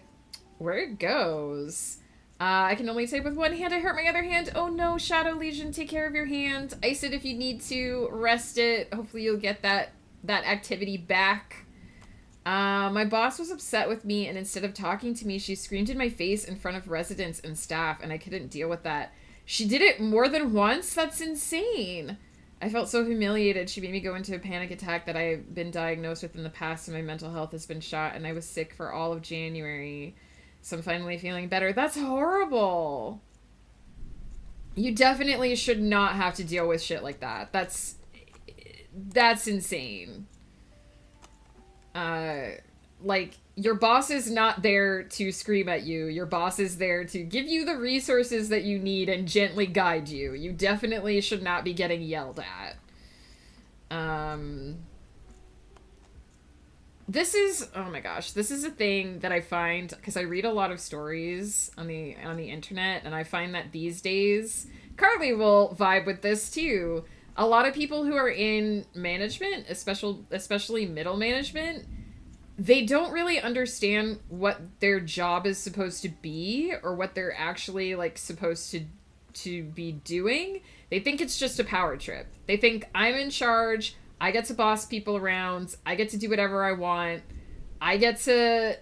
Speaker 1: where it goes. I can only type with one hand. I hurt my other hand. Oh no, Shadow Legion, take care of your hand. Ice it if you need to. Rest it. Hopefully you'll get that activity back. My boss was upset with me, and instead of talking to me, she screamed in my face in front of residents and staff, and I couldn't deal with that. She did it more than once? That's insane. I felt so humiliated. She made me go into a panic attack that I've been diagnosed with in the past, and my mental health has been shot, and I was sick for all of January. So I'm finally feeling better. That's horrible. You definitely should not have to deal with shit like that. That's insane. Like, your boss is not there to scream at you. Your boss is there to give you the resources that you need and gently guide you. You definitely should not be getting yelled at. This is, oh my gosh, this is a thing that I find, because I read a lot of stories on the internet, and I find that these days, Carly will vibe with this too. A lot of people who are in management, especially middle management, they don't really understand what their job is supposed to be or what they're actually like supposed to be doing. They think it's just a power trip. They think I'm in charge. I get to boss people around. I get to do whatever I want. I get to,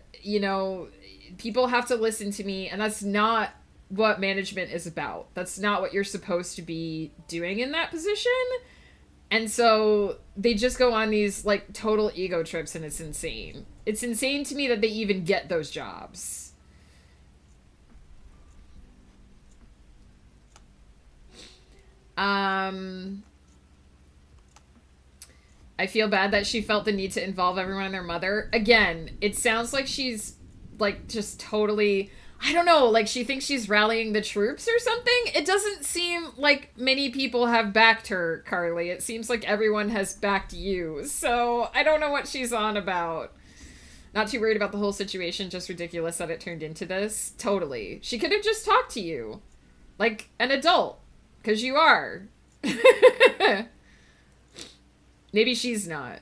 Speaker 1: people have to listen to me, and that's not what management is about. That's not what you're supposed to be doing in that position. And so they just go on these like total ego trips, and it's insane. It's insane to me that they even get those jobs. I feel bad that she felt the need to involve everyone and their mother. Again, it sounds like she's like just totally, I don't know, like she thinks she's rallying the troops or something. It doesn't seem like many people have backed her, Carly. It seems like everyone has backed you. So I don't know what she's on about. Not too worried about the whole situation, just ridiculous that it turned into this. Totally. She could have just talked to you. Like an adult. Because you are. Maybe she's not.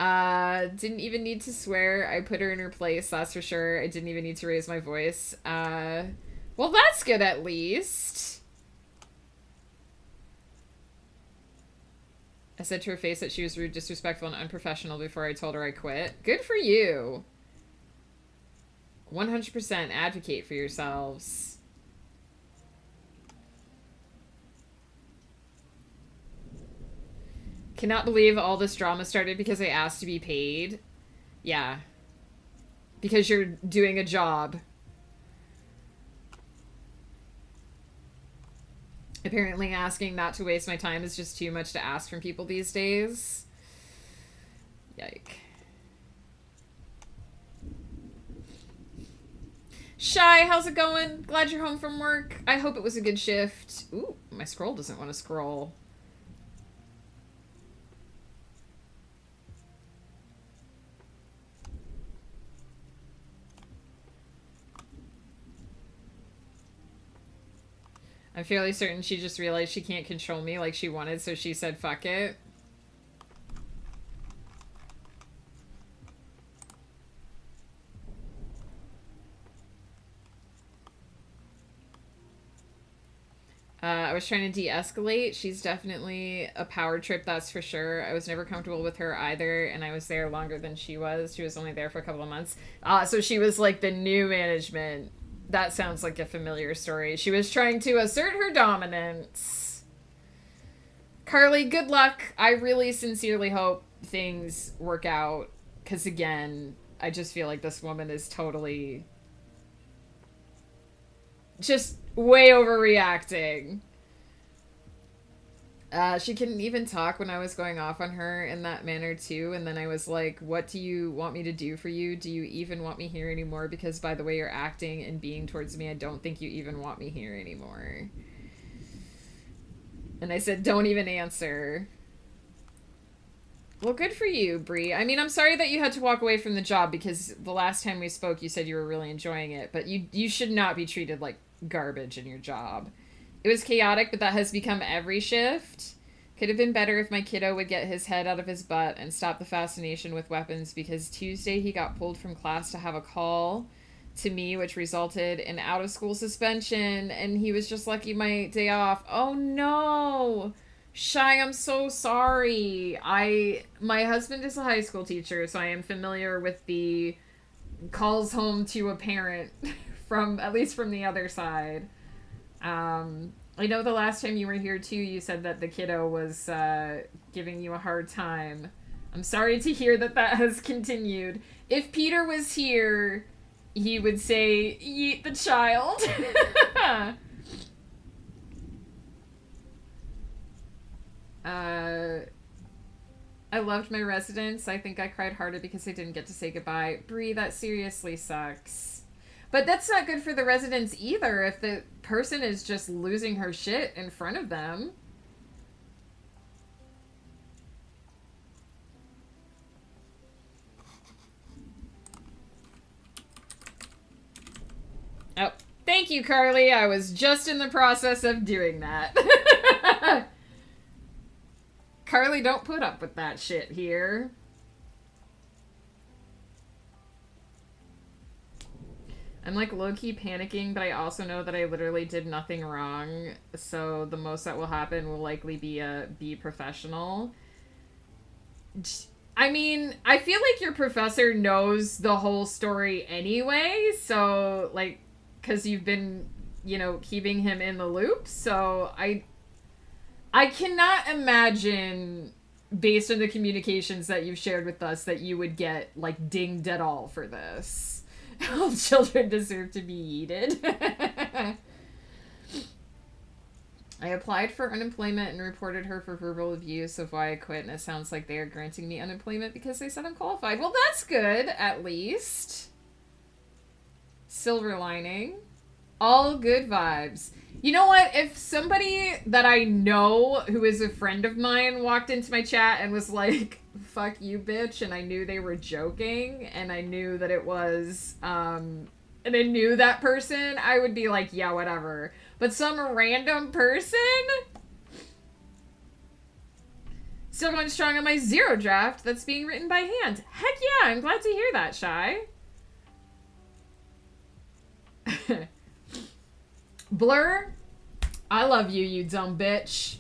Speaker 1: Didn't even need to swear. I put her in her place, that's for sure. I didn't even need to raise my voice. Well, that's good at least. I said to her face that she was rude, disrespectful, and unprofessional before I told her I quit. Good for you. 100% advocate for yourselves. Cannot believe all this drama started because I asked to be paid. Yeah. Because you're doing a job. Apparently asking not to waste my time is just too much to ask from people these days. Yike. Shy, how's it going? Glad you're home from work. I hope it was a good shift. Ooh, my scroll doesn't want to scroll. I'm fairly certain she just realized she can't control me like she wanted, so she said, fuck it. I was trying to de-escalate. She's definitely a power trip, that's for sure. I was never comfortable with her either, and I was there longer than she was. She was only there for a couple of months. So she was like the new management. That sounds like a familiar story. She was trying to assert her dominance. Carly, good luck. I really sincerely hope things work out. Because again, I just feel like this woman is totally just way overreacting. She couldn't even talk when I was going off on her in that manner too, and then I was like, what do you want me to do for you? Do you even want me here anymore? Because by the way you're acting and being towards me, I don't think you even want me here anymore. And I said, don't even answer. Well, good for you, Bree. I mean, I'm sorry that you had to walk away from the job, because the last time we spoke you said you were really enjoying it, but you should not be treated like garbage in your job. It was chaotic, but that has become every shift. Could have been better if my kiddo would get his head out of his butt and stop the fascination with weapons, because Tuesday he got pulled from class to have a call to me, which resulted in out-of-school suspension, and he was just lucky my day off. Oh no! Shy, I'm so sorry. My husband is a high school teacher, so I am familiar with the calls home to a parent from, at least from the other side. I know the last time you were here too, you said that the kiddo was giving you a hard time. I'm sorry to hear that that has continued. If Peter was here, he would say, "Yeet the child." I loved my residents. I think I cried harder because I didn't get to say goodbye. Bree, that seriously sucks. But that's not good for the residents either if the person is just losing her shit in front of them. Oh, thank you, Carly. I was just in the process of doing that. Carly, don't put up with that shit here. I'm like low-key panicking, but I also know that I literally did nothing wrong, so the most that will happen will likely be professional. I mean, I feel like your professor knows the whole story anyway, so, like, because you've been, you know, keeping him in the loop, so I cannot imagine, based on the communications that you've shared with us, that you would get, like, dinged at all for this. All children deserve to be yeeted. I applied for unemployment and reported her for verbal abuse of why I quit, and it sounds like they are granting me unemployment because they said I'm qualified. Well, that's good, at least. Silver lining. All good vibes. You know what? If somebody that I know who is a friend of mine walked into my chat and was like, fuck you, bitch, and I knew they were joking, and I knew that it was, and I knew that person, I would be like, yeah, whatever. But some random person? Still going strong on my 0 draft that's being written by hand. Heck yeah, I'm glad to hear that, Shy. Blur, I love you, you dumb bitch.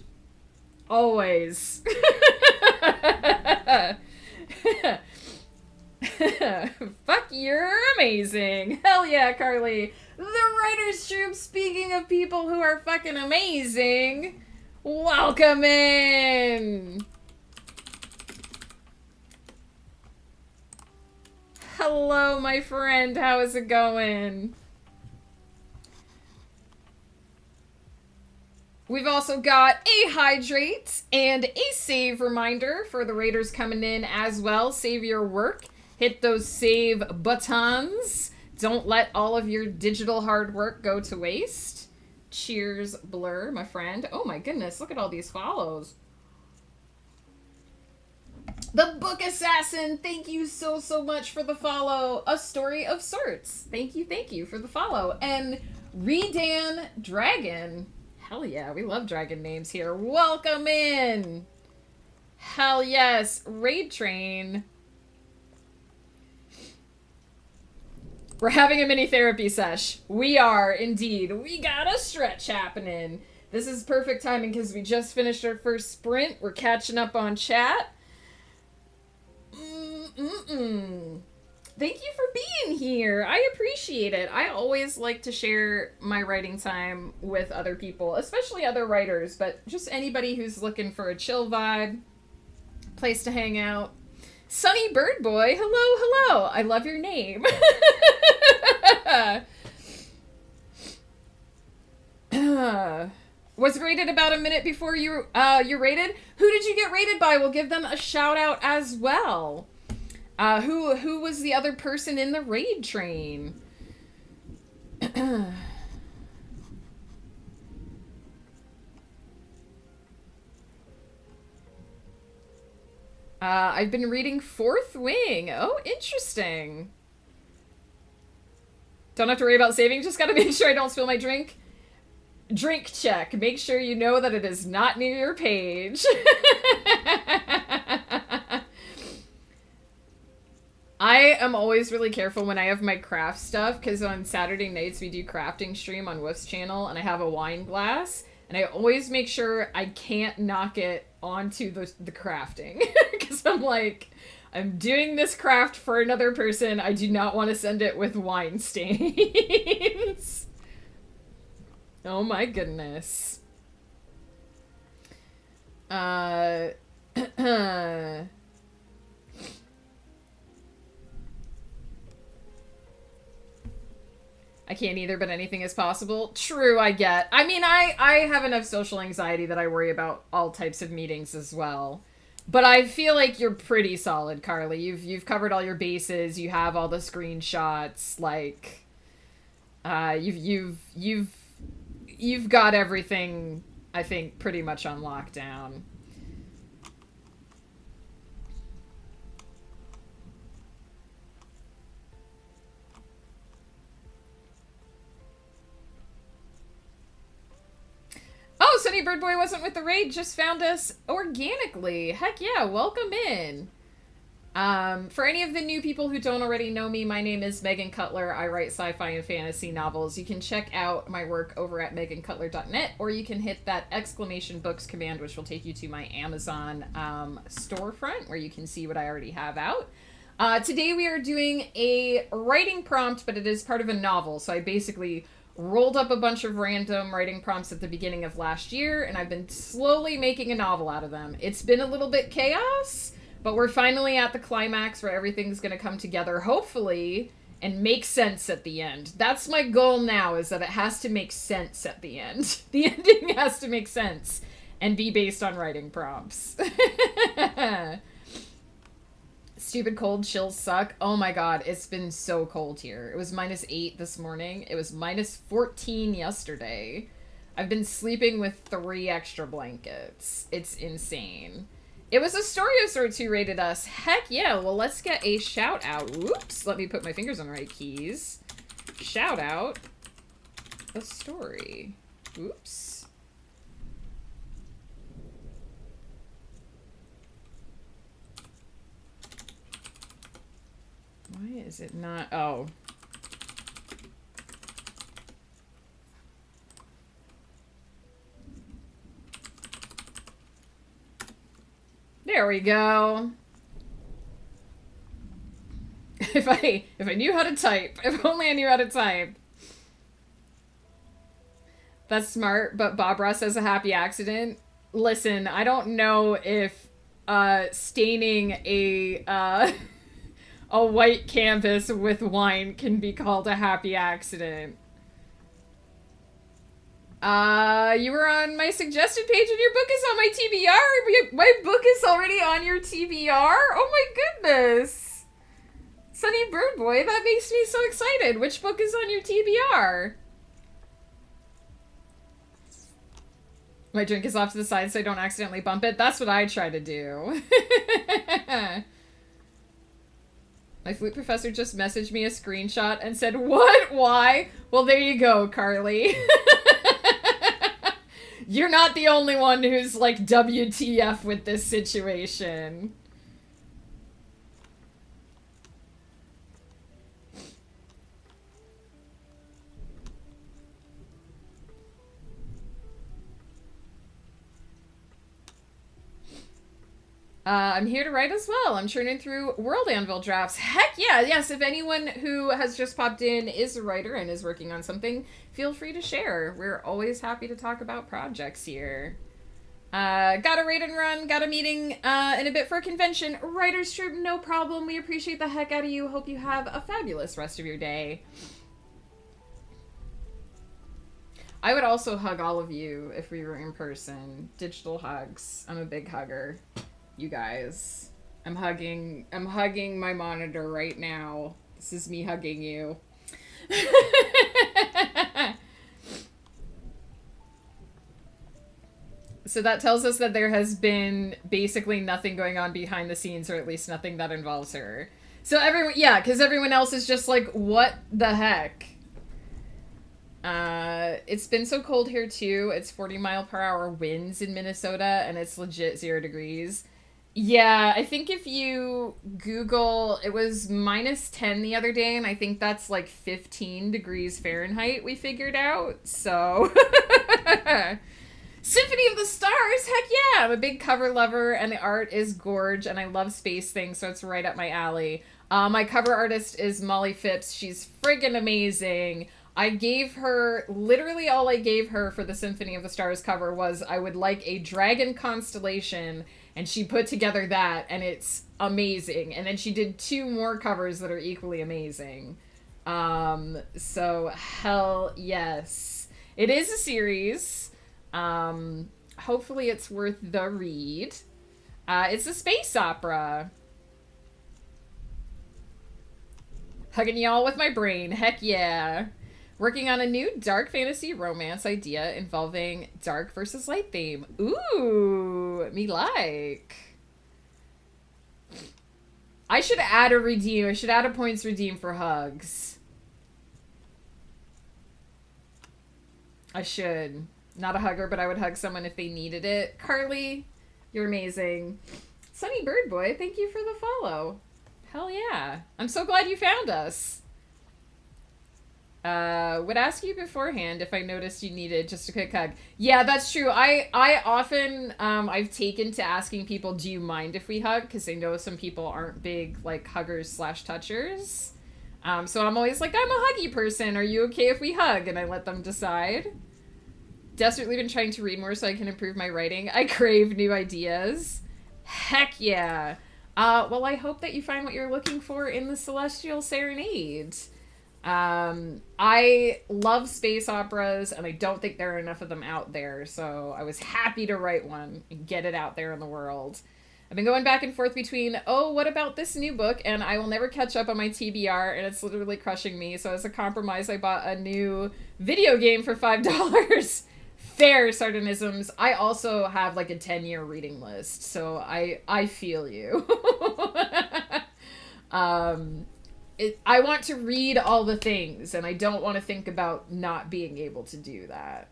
Speaker 1: Always. Fuck, you're amazing. Hell yeah, Carly. The Writers Troop, speaking of people who are fucking amazing, welcome in. Hello, my friend. How is it going? We've also got a hydrate and a save reminder for the raiders coming in as well. Save your work. Hit those save buttons. Don't let all of your digital hard work go to waste. Cheers, Blur, my friend. Oh my goodness, look at all these follows. The Book Assassin, thank you so much for the follow. A Story of Sorts. Thank you for the follow. And Redan Dragon. Hell yeah, we love dragon names here. Welcome in. Hell yes. Raid Train. We're having a mini therapy sesh. We are, indeed. We got a stretch happening. This is perfect timing because we just finished our first sprint. We're catching up on chat. Thank you for being here. I appreciate it. I always like to share my writing time with other people, especially other writers, but just anybody who's looking for a chill vibe, place to hang out. Sunny Bird Boy, hello, hello. I love your name. Was rated about a minute before you're rated. Who did you get rated by? We'll give them a shout out as well. Who was the other person in the raid train? I've been reading Fourth Wing. Oh, interesting. Don't have to worry about saving, just gotta make sure I don't spill my drink. Drink check. Make sure you know that it is not near your page. I am always really careful when I have my craft stuff, because on Saturday nights we do crafting stream on Woof's channel, and I have a wine glass, and I always make sure I can't knock it onto the crafting. Because I'm like, I'm doing this craft for another person. I do not want to send it with wine stains. Oh my goodness. I can't either, but anything is possible. True, I get. I mean, I have enough social anxiety that I worry about all types of meetings as well. But I feel like you're pretty solid, Carly. You've covered all your bases. You have all the screenshots. Like, you've got everything, I think, pretty much on lockdown. Oh, Sunny Bird Boy wasn't with the raid, just found us organically. Heck yeah, welcome in. For any of the new people who don't already know me, my name is Megan Cutler. I write sci-fi and fantasy novels. You can check out my work over at megancutler.net, or you can hit that exclamation books command, which will take you to my Amazon storefront, where you can see what I already have out. Today we are doing a writing prompt, but it is part of a novel, so I basically rolled up a bunch of random writing prompts at the beginning of last year, and I've been slowly making a novel out of them. It's been a little bit chaos, but we're finally at the climax where everything's going to come together, hopefully, and make sense at the end. That's my goal now, is that it has to make sense at the end. The ending has to make sense and be based on writing prompts. Stupid cold chills suck. Oh my god, it's been so cold here. It was -8 this morning. It was -14 yesterday. I've been sleeping with 3 extra blankets. It's insane. It was Astoria Sorts who rated us. Heck yeah, well let's get a shout out. Whoops, let me put my fingers on the right keys. Shout out a story. Oops. Why is it not? Oh. There we go. If I knew how to type. If only I knew how to type. That's smart, but Bob Ross has a happy accident. Listen, I don't know if staining a white canvas with wine can be called a happy accident. You were on my suggested page and your book is on my TBR. My book is already on your TBR? Oh my goodness. Sunny Bird Boy, that makes me so excited. Which book is on your TBR? My drink is off to the side so I don't accidentally bump it. That's what I try to do. My flute professor just messaged me a screenshot and said, "What? Why?" Well, there you go, Carly. You're not the only one who's like WTF with this situation. I'm here to write as well. I'm churning through World Anvil drafts. Heck yeah, yes, if anyone who has just popped in is a writer and is working on something, feel free to share. We're always happy to talk about projects here. Got a raid and run, got a meeting in a bit for a convention. Writer's Troop, no problem. We appreciate the heck out of you. Hope you have a fabulous rest of your day. I would also hug all of you if we were in person. Digital hugs. I'm a big hugger. You guys. I'm hugging my monitor right now. This is me hugging you. So that tells us that there has been basically nothing going on behind the scenes, or at least nothing that involves her. So everyone, yeah, because everyone else is just like, what the heck? It's been so cold here too. It's 40-mile-per-hour winds in Minnesota, and it's legit 0 degrees. Yeah, I think if you Google, it was -10 the other day, and I think that's like 15 degrees Fahrenheit we figured out, so... Symphony of the Stars, heck yeah! I'm a big cover lover, and the art is gorge, and I love space things, so it's right up my alley. My cover artist is Molly Phipps. She's friggin' amazing. I gave her, literally all I gave her for the Symphony of the Stars cover was I would like a dragon constellation, and she put together that, and it's amazing. And then she did 2 more covers that are equally amazing. So hell yes. It is a series. Hopefully it's worth the read. It's a space opera. Hugging y'all with my brain. Heck yeah. Working on a new dark fantasy romance idea involving dark versus light theme. Ooh, me like. I should add a redeem. I should add a points redeem for hugs. I should. Not a hugger, but I would hug someone if they needed it. Carly, you're amazing. Sunny Bird Boy, thank you for the follow. Hell yeah. I'm so glad you found us. Would ask you beforehand if I noticed you needed just a quick hug. Yeah, that's true. I often, I've taken to asking people, do you mind if we hug? Because I know some people aren't big, like, huggers/touchers. So I'm always like, I'm a huggy person. Are you okay if we hug? And I let them decide. Desperately been trying to read more so I can improve my writing. I crave new ideas. Heck yeah. Well, I hope that you find what you're looking for in the Celestial Serenade. I love space operas, and I don't think there are enough of them out there, so I was happy to write one and get it out there in the world. I've been going back and forth between, oh, what about this new book, and I will never catch up on my TBR, and it's literally crushing me, so as a compromise, I bought a new video game for $5. Fair, Sardonisms. I also have like a 10-year reading list, so I feel you. I want to read all the things, and I don't want to think about not being able to do that.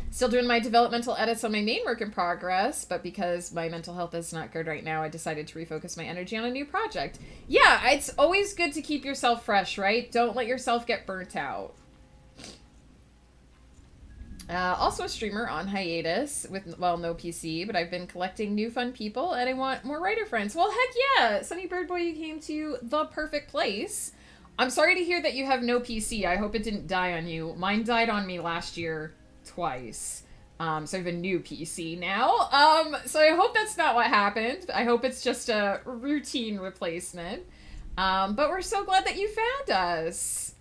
Speaker 1: Still doing my developmental edits on my main work in progress, but because my mental health is not good right now, I decided to refocus my energy on a new project. Yeah, it's always good to keep yourself fresh, right? Don't let yourself get burnt out. Also a streamer on hiatus with, well, no PC, but I've been collecting new fun people, and I want more writer friends. Well, heck yeah! Sunny Bird Boy, you came to the perfect place. I'm sorry to hear that you have no PC. I hope it didn't die on you. Mine died on me last year twice. So I have a new PC now. So I hope that's not what happened. I hope it's just a routine replacement. But we're so glad that you found us.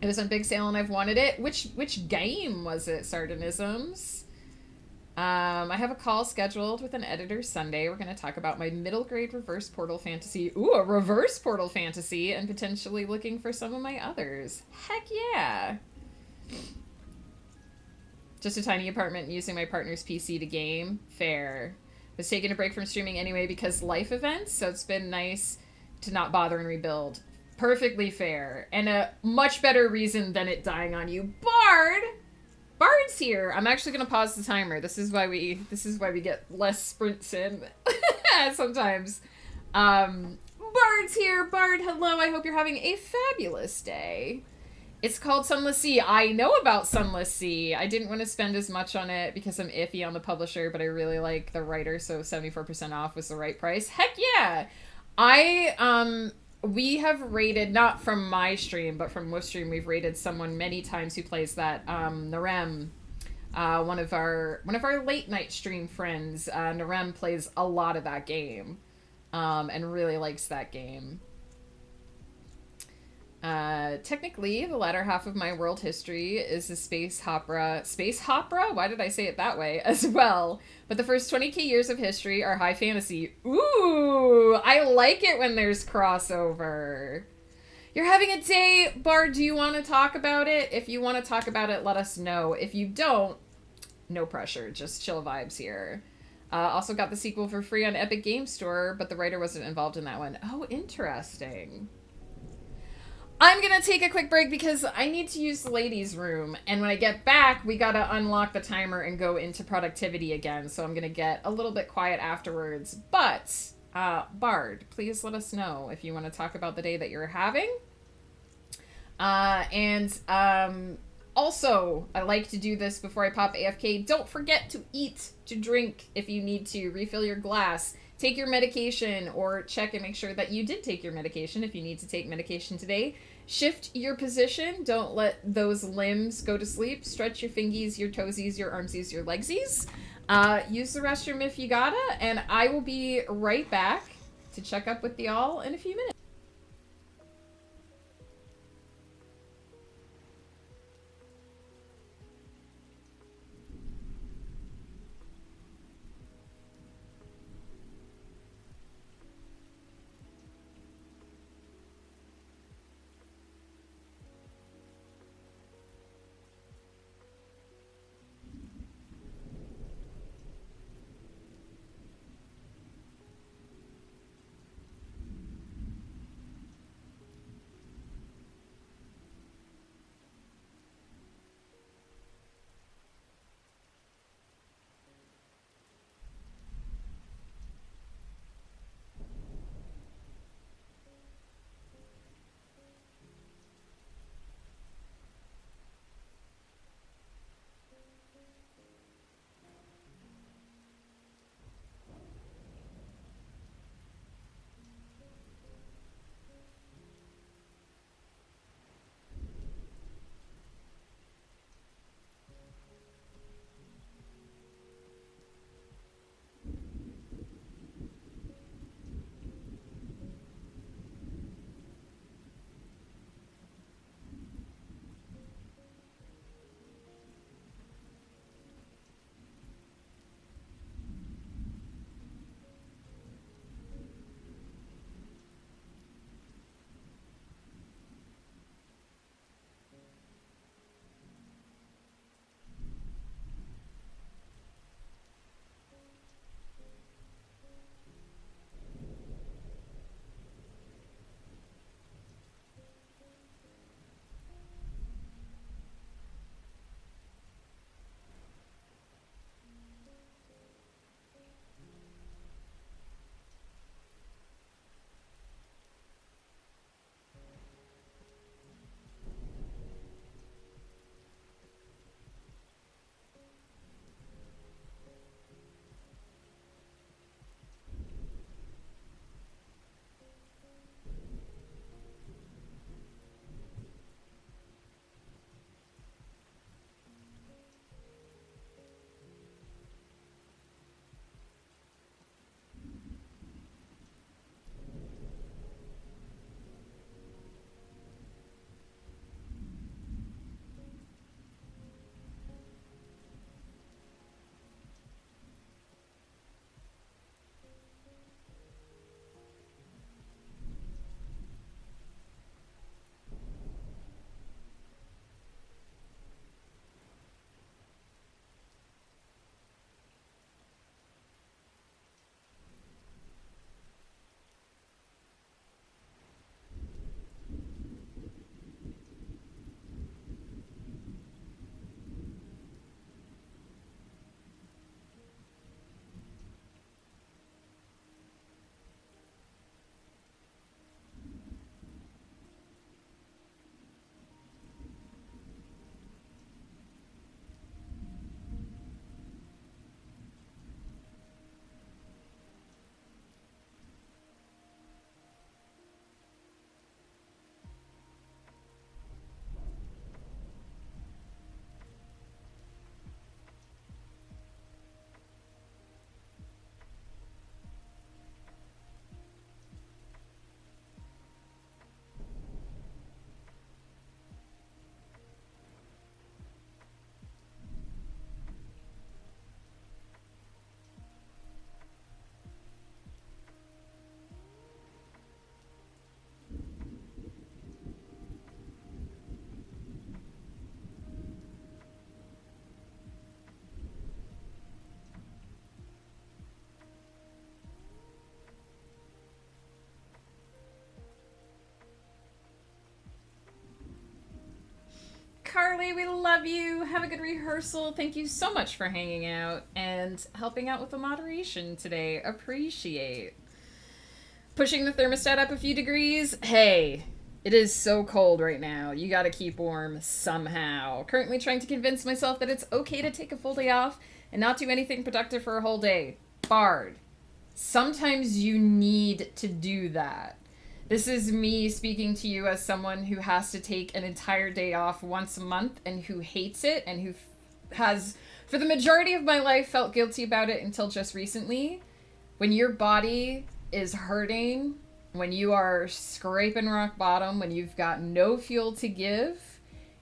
Speaker 1: It was on big sale and I've wanted it. Which game was it, Sardonisms? I have a call scheduled with an editor Sunday. We're going to talk about my middle grade reverse portal fantasy. Ooh, a reverse portal fantasy, and potentially looking for some of my others. Heck yeah. Just a tiny apartment using my partner's PC to game. Fair. Was taking a break from streaming anyway because life events, so it's been nice to not bother and rebuild. Perfectly fair. And a much better reason than it dying on you. Bard! Bard's here! I'm actually gonna pause the timer. This is why we get less sprints in sometimes. Bard's here! Bard, hello, I hope you're having a fabulous day. It's called Sunless Sea. I know about Sunless Sea. I didn't want to spend as much on it because I'm iffy on the publisher, but I really like the writer, so 74% off was the right price. Heck yeah! We have rated, not from my stream, but from Wolf's stream, we've rated someone many times who plays that, Narem, One of our late night stream friends, Narem, plays a lot of that game, and really likes that game. Technically, the latter half of my world history is a space opera. Space opera? Why did I say it that way? As well. But the first 20k years of history are high fantasy. Ooh! I like it when there's crossover. You're having a day, Bard. Do you want to talk about it? If you want to talk about it, let us know. If you don't, no pressure. Just chill vibes here. Also got the sequel for free on Epic Game Store, but the writer wasn't involved in that one. Oh, interesting. I'm gonna take a quick break because I need to use the ladies' room, and when I get back, we gotta unlock the timer and go into productivity again, so I'm gonna get a little bit quiet afterwards. But, Bard, please let us know if you want to talk about the day that you're having. Also, I like to do this before I pop AFK. Don't forget to eat, to drink if you need to. Refill your glass. Take your medication, or check and make sure that you did take your medication if you need to take medication today. Shift your position. Don't let those limbs go to sleep. Stretch your fingies, your toesies, your armsies, your legsies. Use the restroom if you gotta, and I will be right back to check up with y'all in a few minutes. Chloe, we love you. Have a good rehearsal. Thank you so much for hanging out and helping out with the moderation today. Appreciate. Pushing the thermostat up a few degrees. Hey, it is so cold right now. You gotta keep warm somehow. Currently trying to convince myself that it's okay to take a full day off and not do anything productive for a whole day. Bard. Sometimes you need to do that. This is me speaking to you as someone who has to take an entire day off once a month and who hates it and who has, for the majority of my life, felt guilty about it until just recently. When your body is hurting, when you are scraping rock bottom, when you've got no fuel to give,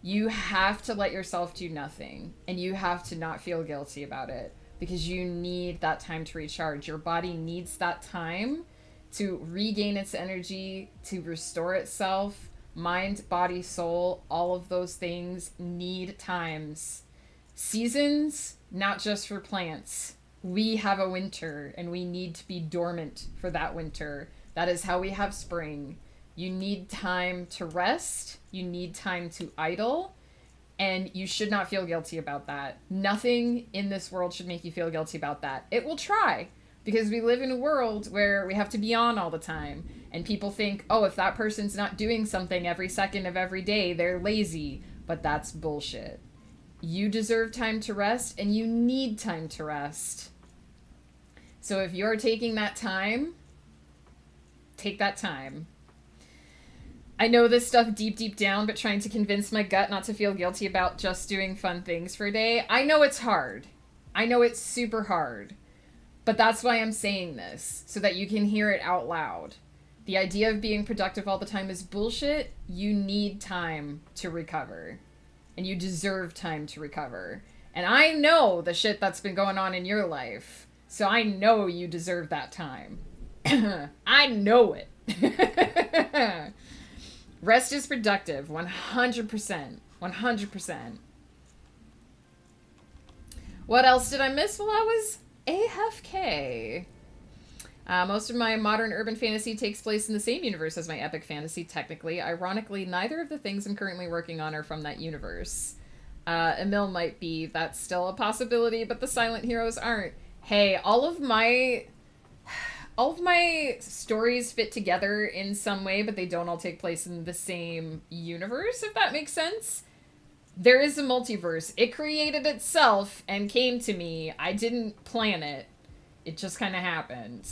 Speaker 1: you have to let yourself do nothing. And you have to not feel guilty about it because you need that time to recharge. Your body needs that time to regain its energy, to restore itself. Mind, body, soul, all of those things need times. Seasons, not just for plants. We have a winter and we need to be dormant for that winter. That is how we have spring. You need time to rest. You need time to idle. And you should not feel guilty about that. Nothing in this world should make you feel guilty about that. It will try. Because we live in a world where we have to be on all the time. And people think, oh, if that person's not doing something every second of every day, they're lazy. But that's bullshit. You deserve time to rest, and you need time to rest. So if you're taking that time, take that time. I know this stuff deep down, but trying to convince my gut not to feel guilty about just doing fun things for a day. I know it's hard. I know it's super hard. But that's why I'm saying this, so that you can hear it out loud. The idea of being productive all the time is bullshit. You need time to recover. And you deserve time to recover. And I know the shit that's been going on in your life. So I know you deserve that time. I know it. Rest is productive. 100%. 100%. What else did I miss while I was AFK? Most of my modern urban fantasy takes place in the same universe as my epic fantasy, technically. Ironically, neither of the things I'm currently working on are from that universe. Emil might be. That's still a possibility, but the silent heroes aren't. Hey, all of my stories fit together in some way, but they don't all take place in the same universe, if that makes sense. There is a multiverse. It created itself and came to me. I didn't plan it. It just kind of happened.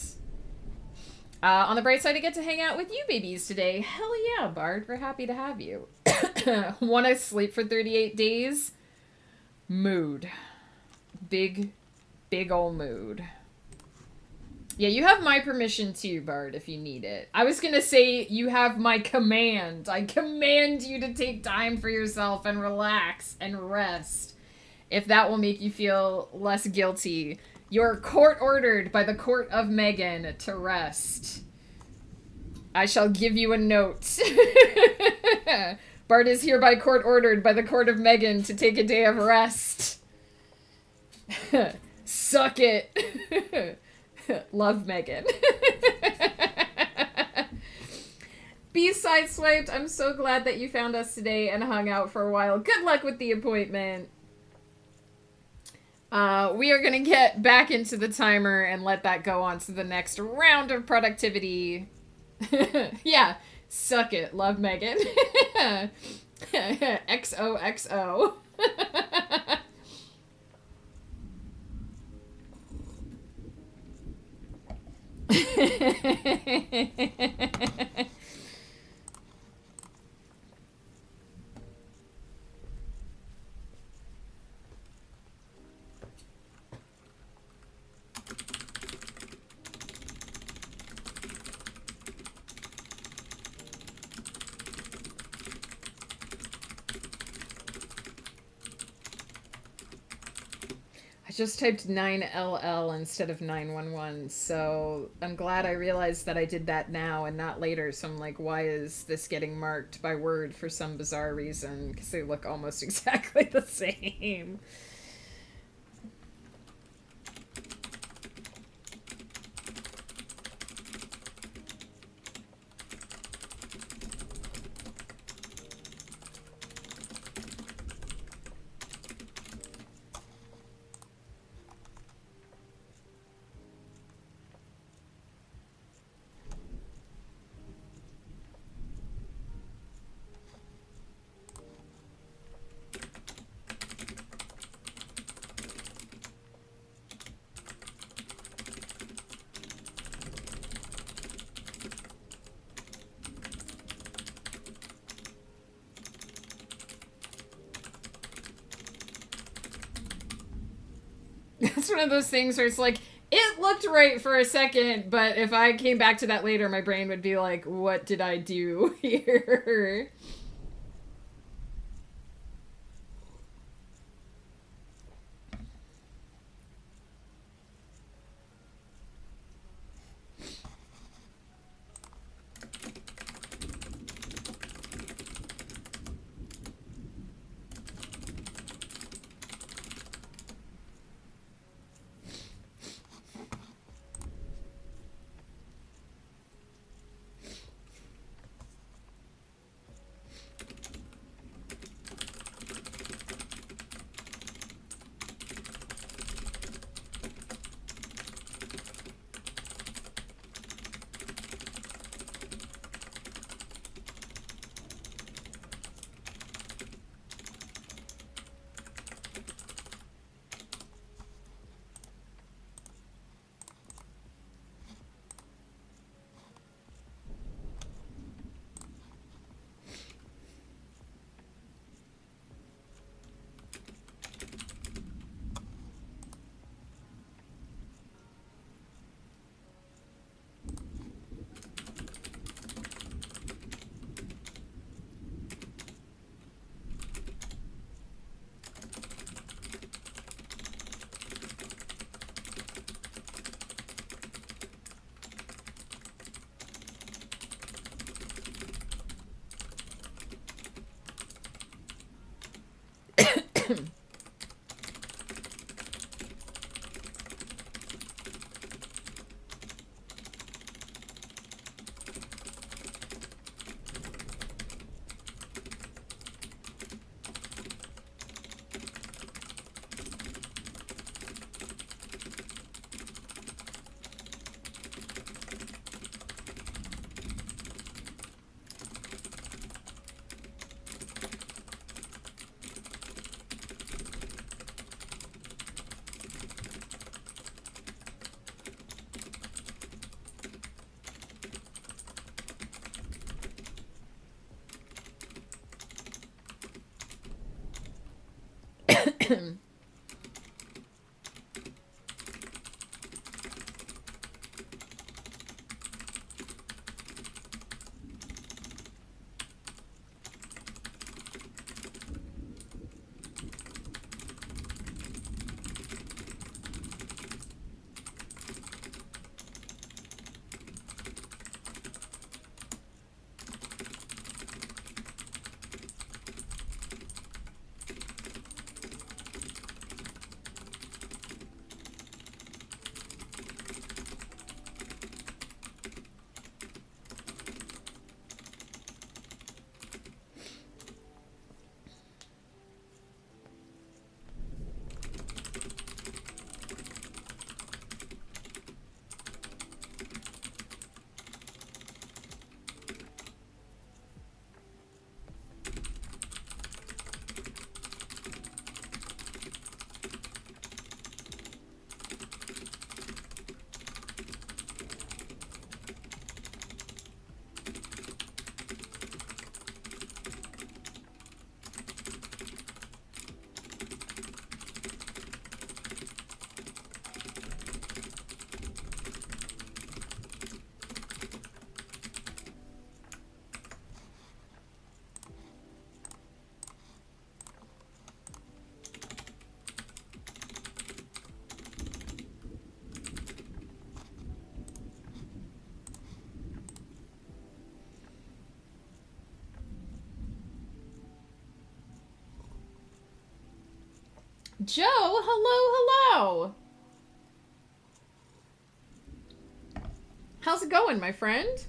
Speaker 1: On the bright side, I get to hang out with you babies today. Hell yeah, Bard. We're happy to have you. Want to sleep for 38 days? Mood. Big ol' mood. Yeah, you have my permission too, Bard, if you need it. I was gonna say you have my command. I command you to take time for yourself and relax and rest. If that will make you feel less guilty. You're court-ordered by the court of Megan to rest. I shall give you a note. Bard is hereby court-ordered by the court of Megan to take a day of rest. Suck it. Love, Megan. B-side swiped. I'm so glad that you found us today and hung out for a while. Good luck with the appointment. We are going to get back into the timer and let that go on to the next round of productivity. Yeah. Suck it. Love, Megan. XOXO. I just typed 9LL instead of 911, so I'm glad I realized that I did that now and not later, so I'm like, why is this getting marked by word for some bizarre reason? Because they look almost exactly the same. It's one of those things where it's like, it looked right for a second, but if I came back to that later, my brain would be like, what did I do here? Joe, hello, hello. How's it going, my friend?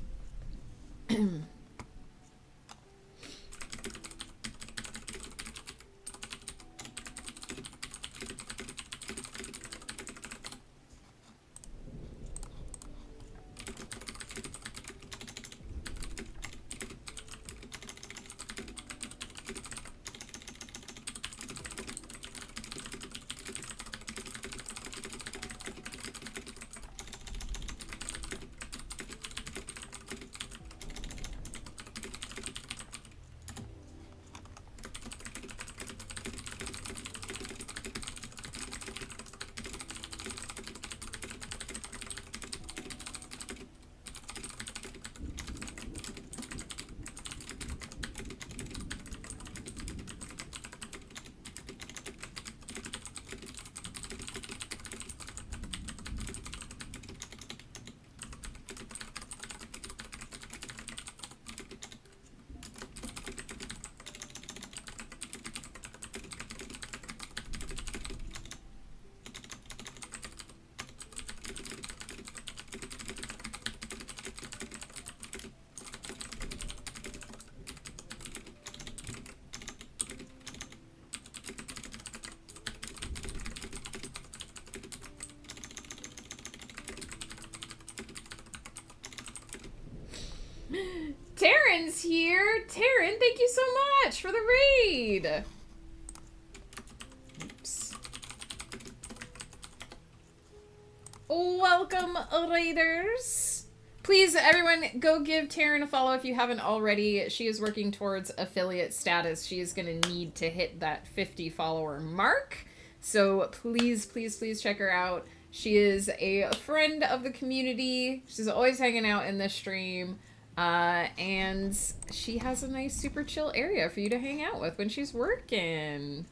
Speaker 1: here. Taryn, thank you so much for the raid. Oops. Welcome, raiders. Please, everyone, go give Taryn a follow if you haven't already. She is working towards affiliate status. She is going to need to hit that 50 follower mark. So please, please, please check her out. She is a friend of the community. She's always hanging out in this stream. And she has a nice, super chill area for you to hang out with when she's working.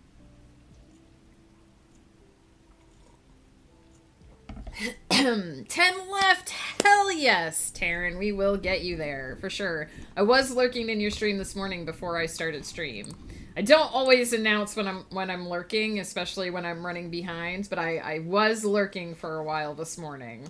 Speaker 1: $10 left. Hell yes, Taryn. We will get you there for sure. I was lurking in your stream this morning before I started stream. I don't always announce when I'm lurking, especially when I'm running behind, but I was lurking for a while this morning.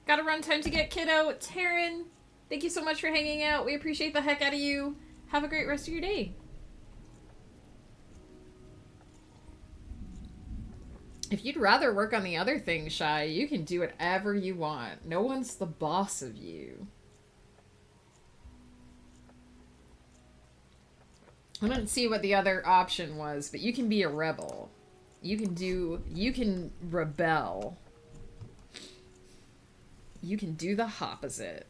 Speaker 1: Got a run, time to get kiddo. Taryn, thank you so much for hanging out. We appreciate the heck out of you. Have a great rest of your day. If you'd rather work on the other thing, Shy, you can do whatever you want. No one's the boss of you. I didn't see what the other option was, but you can be a rebel. You can rebel. You can do the opposite.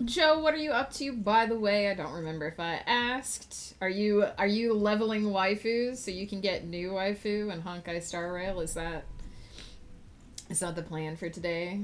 Speaker 1: Joe, what are you up to? By the way, I don't remember if I asked. Are you leveling waifus so you can get new waifu and Honkai Star Rail? Is that the plan for today?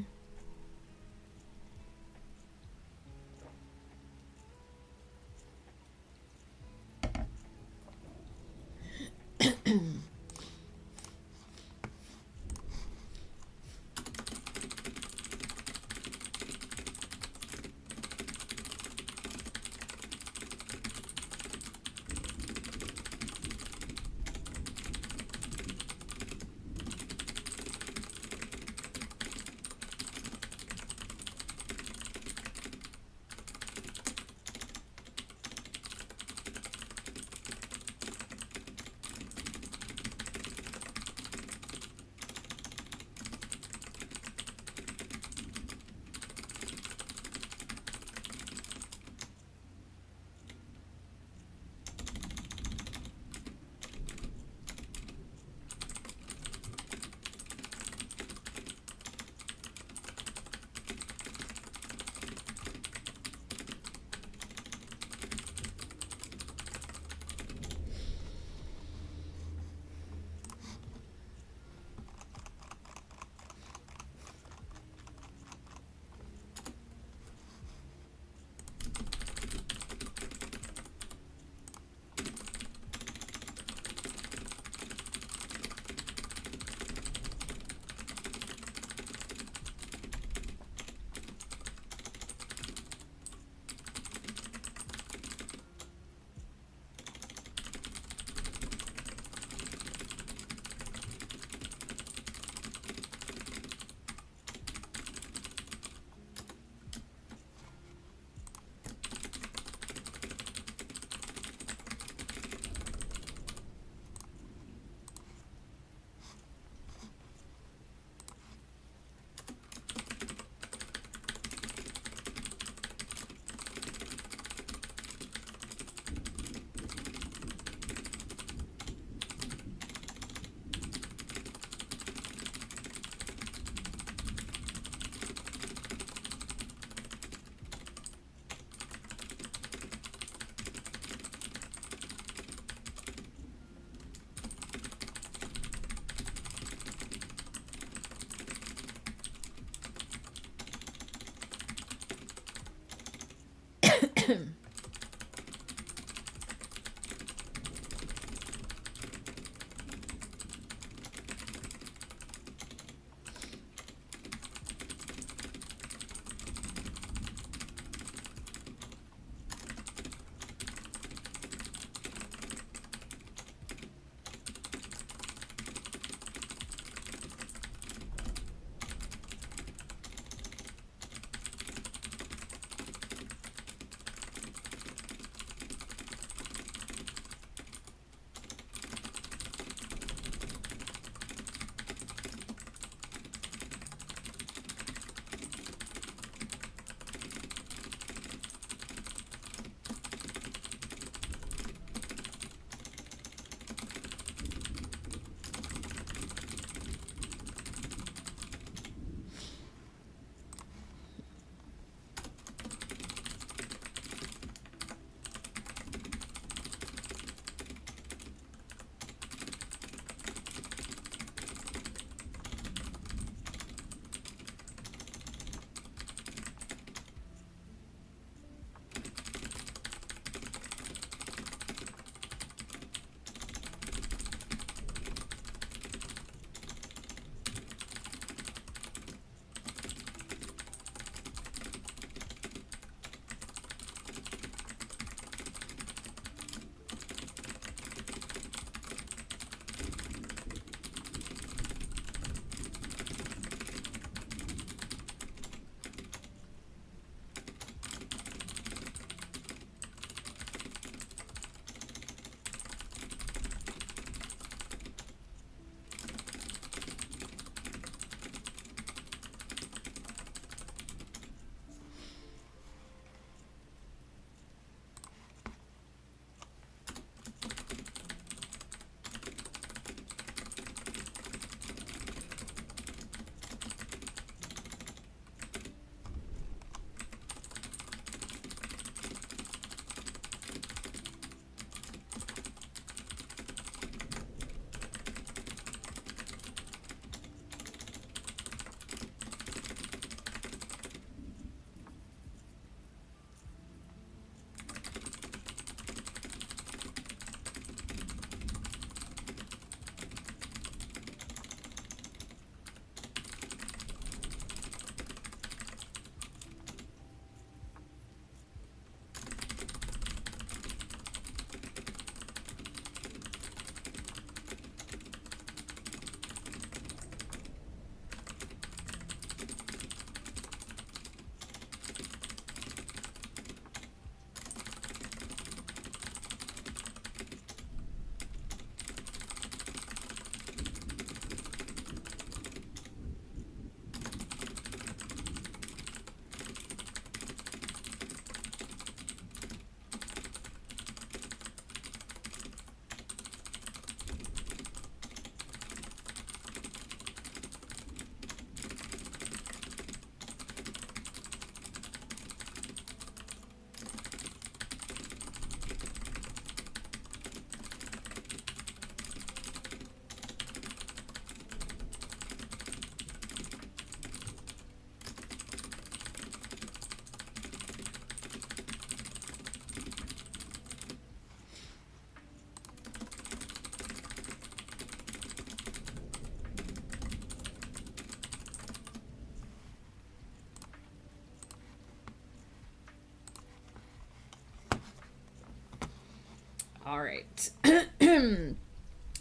Speaker 1: All right.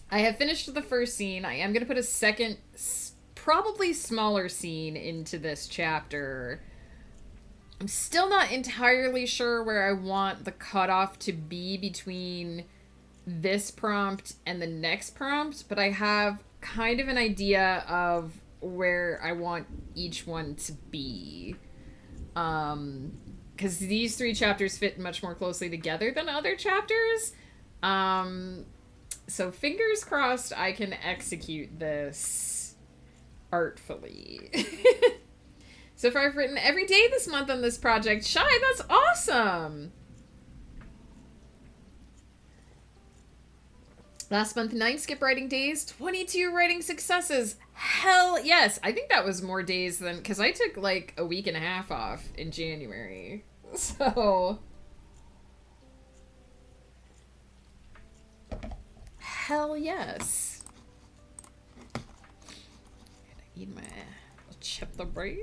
Speaker 1: I have finished the first scene. I am going to put a second, probably smaller scene into this chapter. I'm still not entirely sure where I want the cutoff to be between this prompt and the next prompt, but I have kind of an idea of where I want each one to be. Because these three chapters fit much more closely together than other chapters. So fingers crossed I can execute this artfully. So far I've written every day this month on this project. Shy, that's awesome! Last month, 9 skip writing days, 22 writing successes. Hell yes! I think that was more days than... Because I took like a week and a half off in January. So... Hell yes. And I need my chip the break.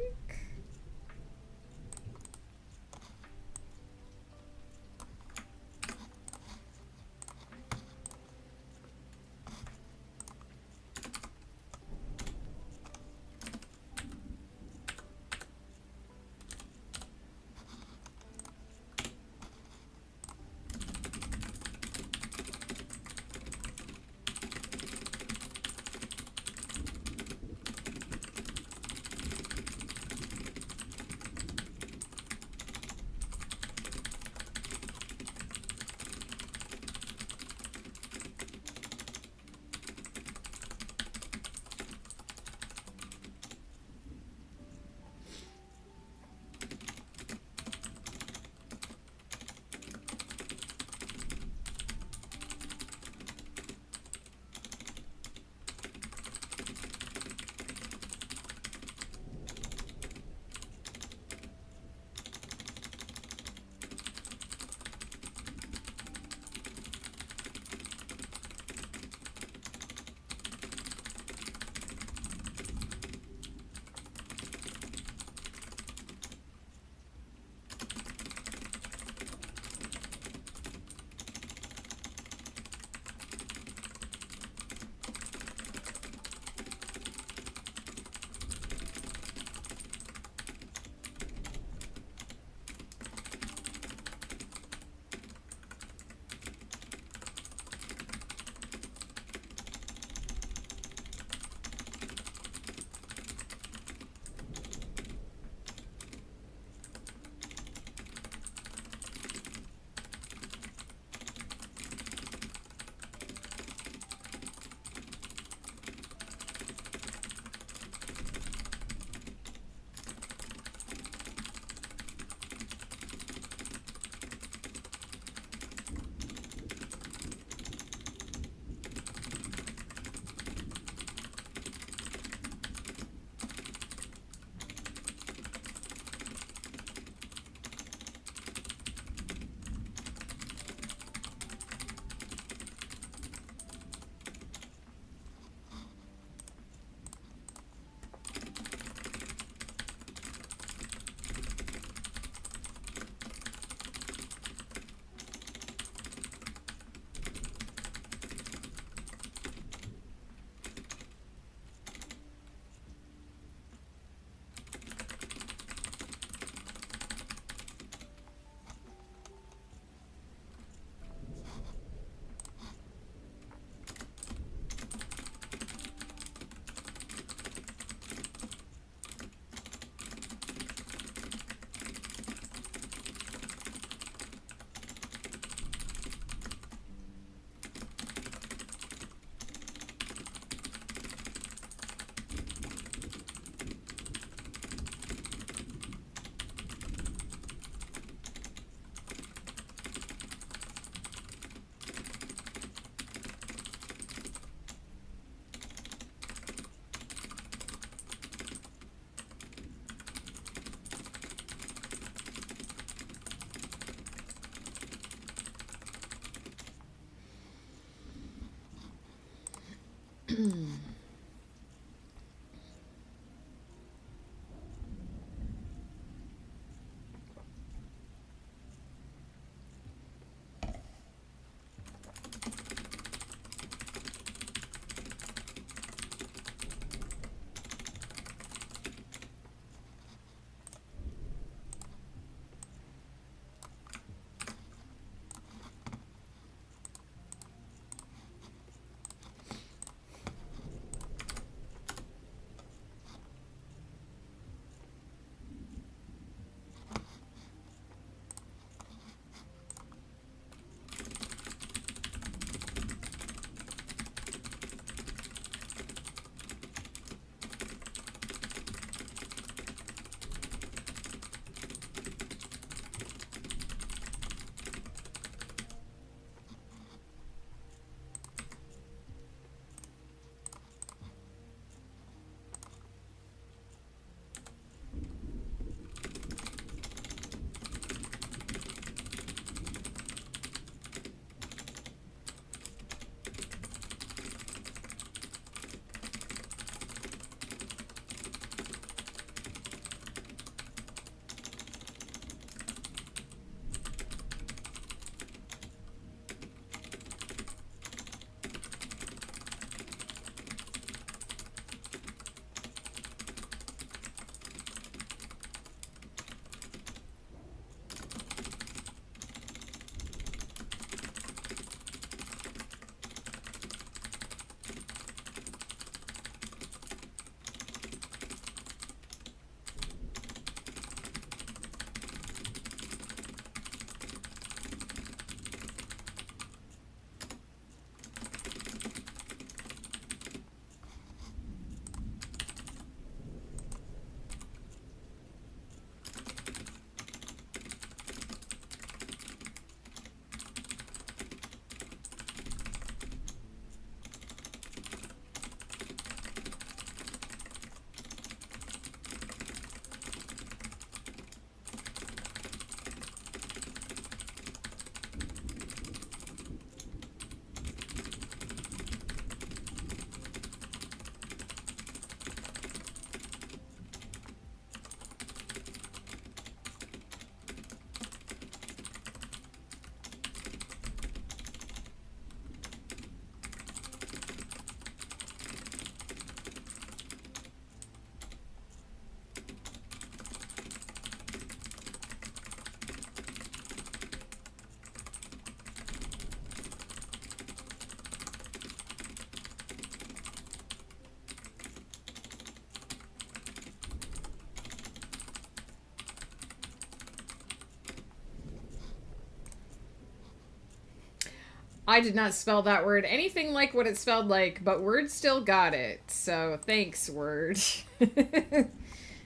Speaker 1: I did not spell that word anything like what it spelled like, but Word still got it. So thanks, Word.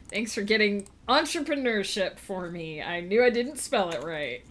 Speaker 1: Thanks for getting entrepreneurship for me. I knew I didn't spell it right.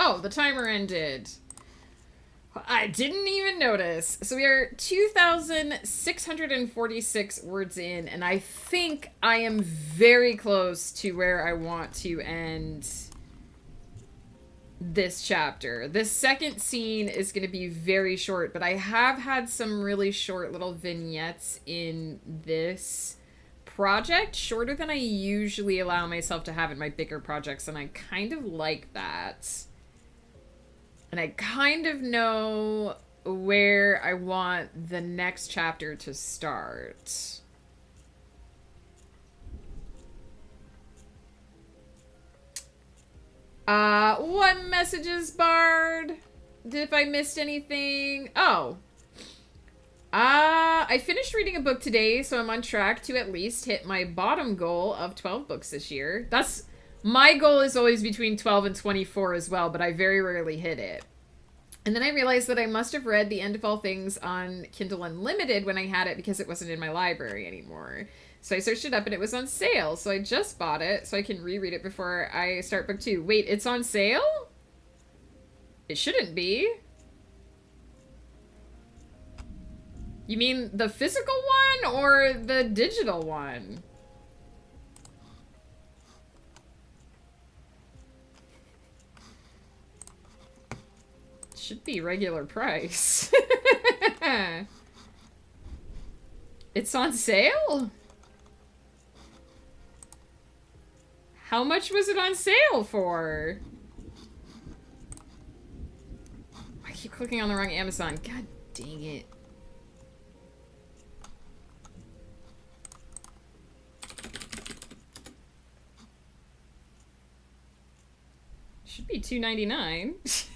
Speaker 1: Oh, the timer ended. I didn't even notice. So we are 2,646 words in, and I think I am very close to where I want to end this chapter. This second scene is going to be very short, but I have had some really short little vignettes in this project, shorter than I usually allow myself to have in my bigger projects, and I kind of like that. And I kind of know where I want the next chapter to start. What messages, Bard? If I missed anything? Oh. I finished reading a book today, so I'm on track to at least hit my bottom goal of 12 books this year. My goal is always between 12 and 24 as well, but I very rarely hit it. And then I realized that I must have read The End of All Things on Kindle Unlimited when I had it because it wasn't in my library anymore. So I searched it up and it was on sale. So I just bought it so I can reread it before I start book 2. Wait, it's on sale? It shouldn't be. You mean the physical one or the digital one? Should be regular price. It's on sale? How much was it on sale for? I keep clicking on the wrong Amazon. God dang it. Should be $2.99.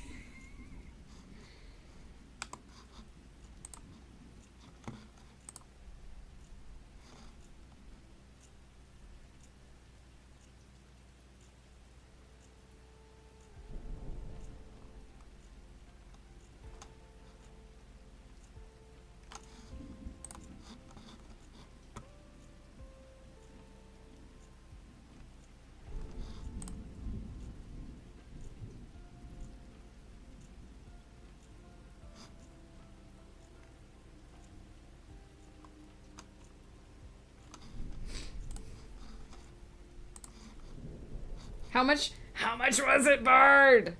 Speaker 1: How much was it, Bard?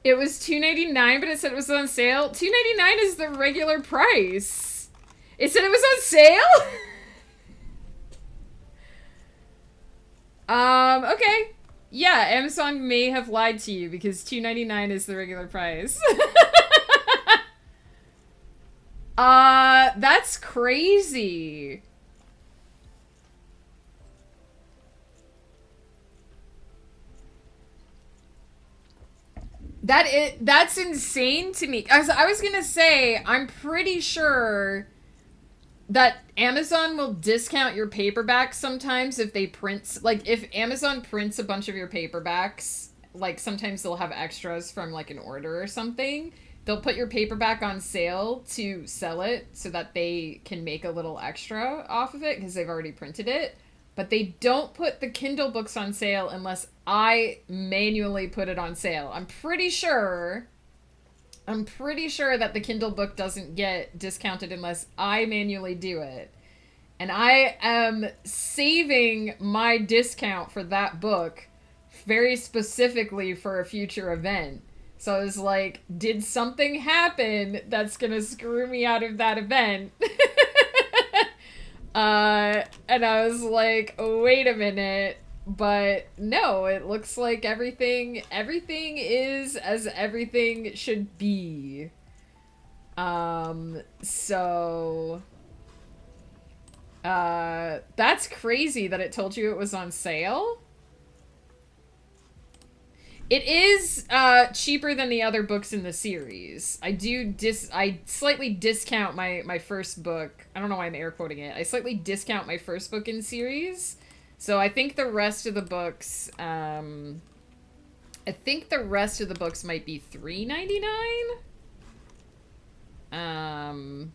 Speaker 1: It was $2.99, but it said it was on sale. $2.99 is the regular price. It said it was on sale? Okay. Yeah, Amazon may have lied to you because $2.99 is the regular price. That's crazy. That's insane to me. I was gonna say, I'm pretty sure that Amazon will discount your paperbacks sometimes if they print, like, if Amazon prints a bunch of your paperbacks, like, sometimes they'll have extras from, like, an order or something. They'll put your paperback on sale to sell it so that they can make a little extra off of it because they've already printed it. But they don't put the Kindle books on sale unless I manually put it on sale. I'm pretty sure that the Kindle book doesn't get discounted unless I manually do it. And I am saving my discount for that book very specifically for a future event. So I was like, did something happen that's gonna screw me out of that event? And I was like, wait a minute. But no, it looks like everything is as everything should be. So that's crazy that it told you it was on sale. It is cheaper than the other books in the series. I slightly discount my first book. I don't know why I'm air quoting it. I slightly discount my first book in series. So I think the rest of the books might be $3.99.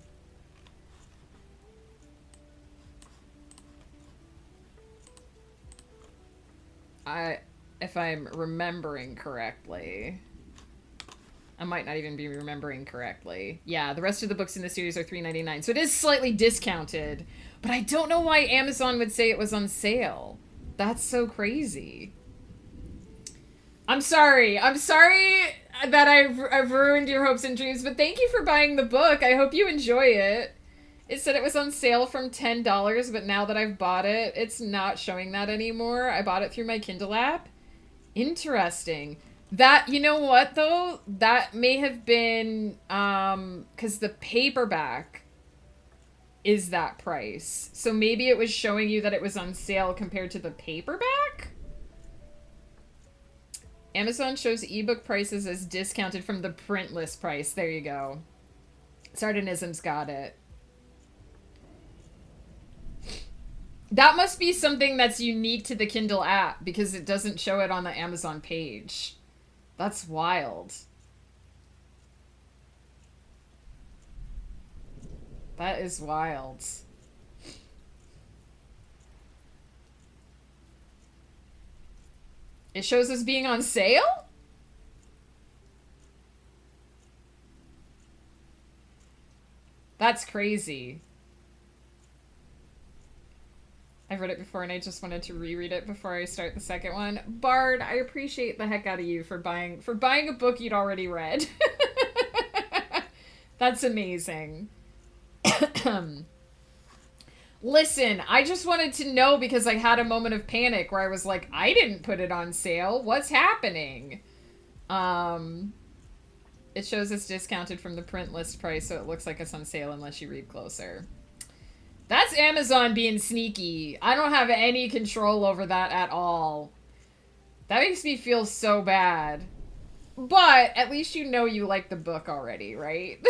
Speaker 1: If I'm remembering correctly. I might not even be remembering correctly. Yeah, the rest of the books in the series are $3.99. So it is slightly discounted. But I don't know why Amazon would say it was on sale. That's so crazy. I'm sorry. I'm sorry that I've ruined your hopes and dreams, but thank you for buying the book. I hope you enjoy it. It said it was on sale from $10, but now that I've bought it, it's not showing that anymore. I bought it through my Kindle app. Interesting. That, you know what, though? That may have been, because the paperback is that price. So maybe it was showing you that it was on sale compared to the paperback? Amazon shows ebook prices as discounted from the print list price. There you go. Sardonism's got it. That must be something that's unique to the Kindle app because it doesn't show it on the Amazon page. That's wild. That is wild. It shows as being on sale? That's crazy. I've read it before and I just wanted to reread it before I start the second one. Bard, I appreciate the heck out of you for buying a book you'd already read. That's amazing. Listen, I just wanted to know because I had a moment of panic where I was like, I didn't put it on sale. What's happening? It shows it's discounted from the print list price, so it looks like it's on sale unless you read closer. That's Amazon being sneaky. I don't have any control over that at all. That makes me feel so bad. But at least you know you like the book already, right?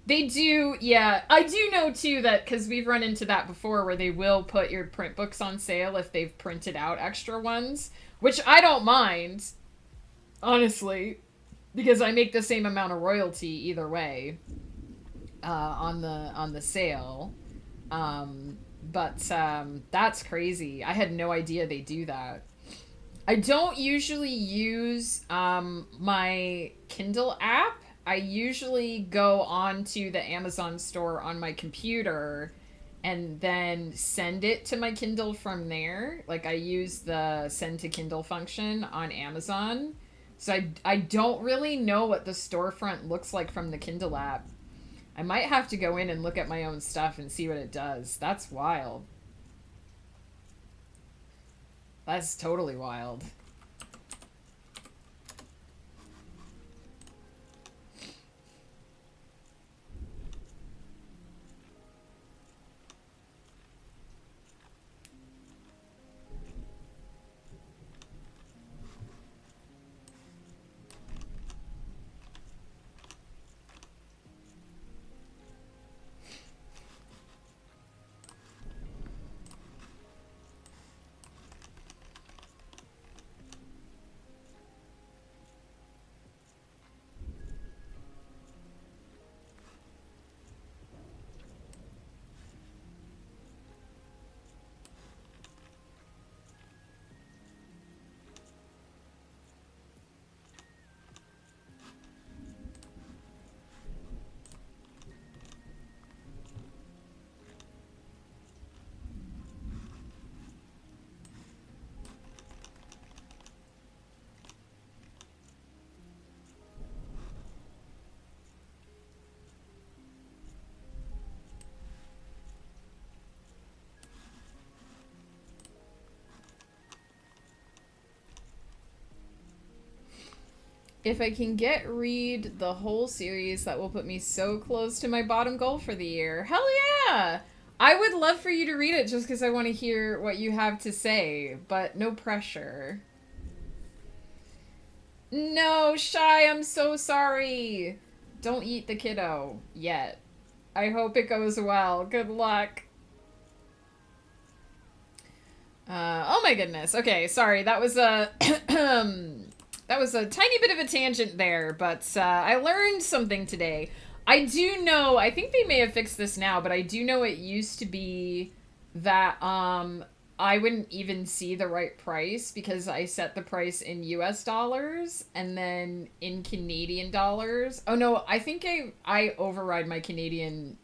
Speaker 1: They do, yeah. I do know, too, that because we've run into that before where they will put your print books on sale if they've printed out extra ones, which I don't mind, honestly, because I make the same amount of royalty either way on the sale. That's crazy. I had no idea they do that. I don't usually use my Kindle app. I usually go onto the Amazon store on my computer and then send it to my Kindle from there. Like I use the send to Kindle function on Amazon. So I don't really know what the storefront looks like from the Kindle app. I might have to go in and look at my own stuff and see what it does. That's wild. That's totally wild. If I can read the whole series, that will put me so close to my bottom goal for the year. Hell yeah! I would love for you to read it just because I want to hear what you have to say, but no pressure. No, Shy, I'm so sorry. Don't eat the kiddo yet. I hope it goes well. Good luck. Oh my goodness. Okay, sorry. That was a that was a tiny bit of a tangent there, but I learned something today. I do know, I think they may have fixed this now, but I do know it used to be that I wouldn't even see the right price because I set the price in US dollars and then in Canadian dollars. Oh no, I think I override my Canadian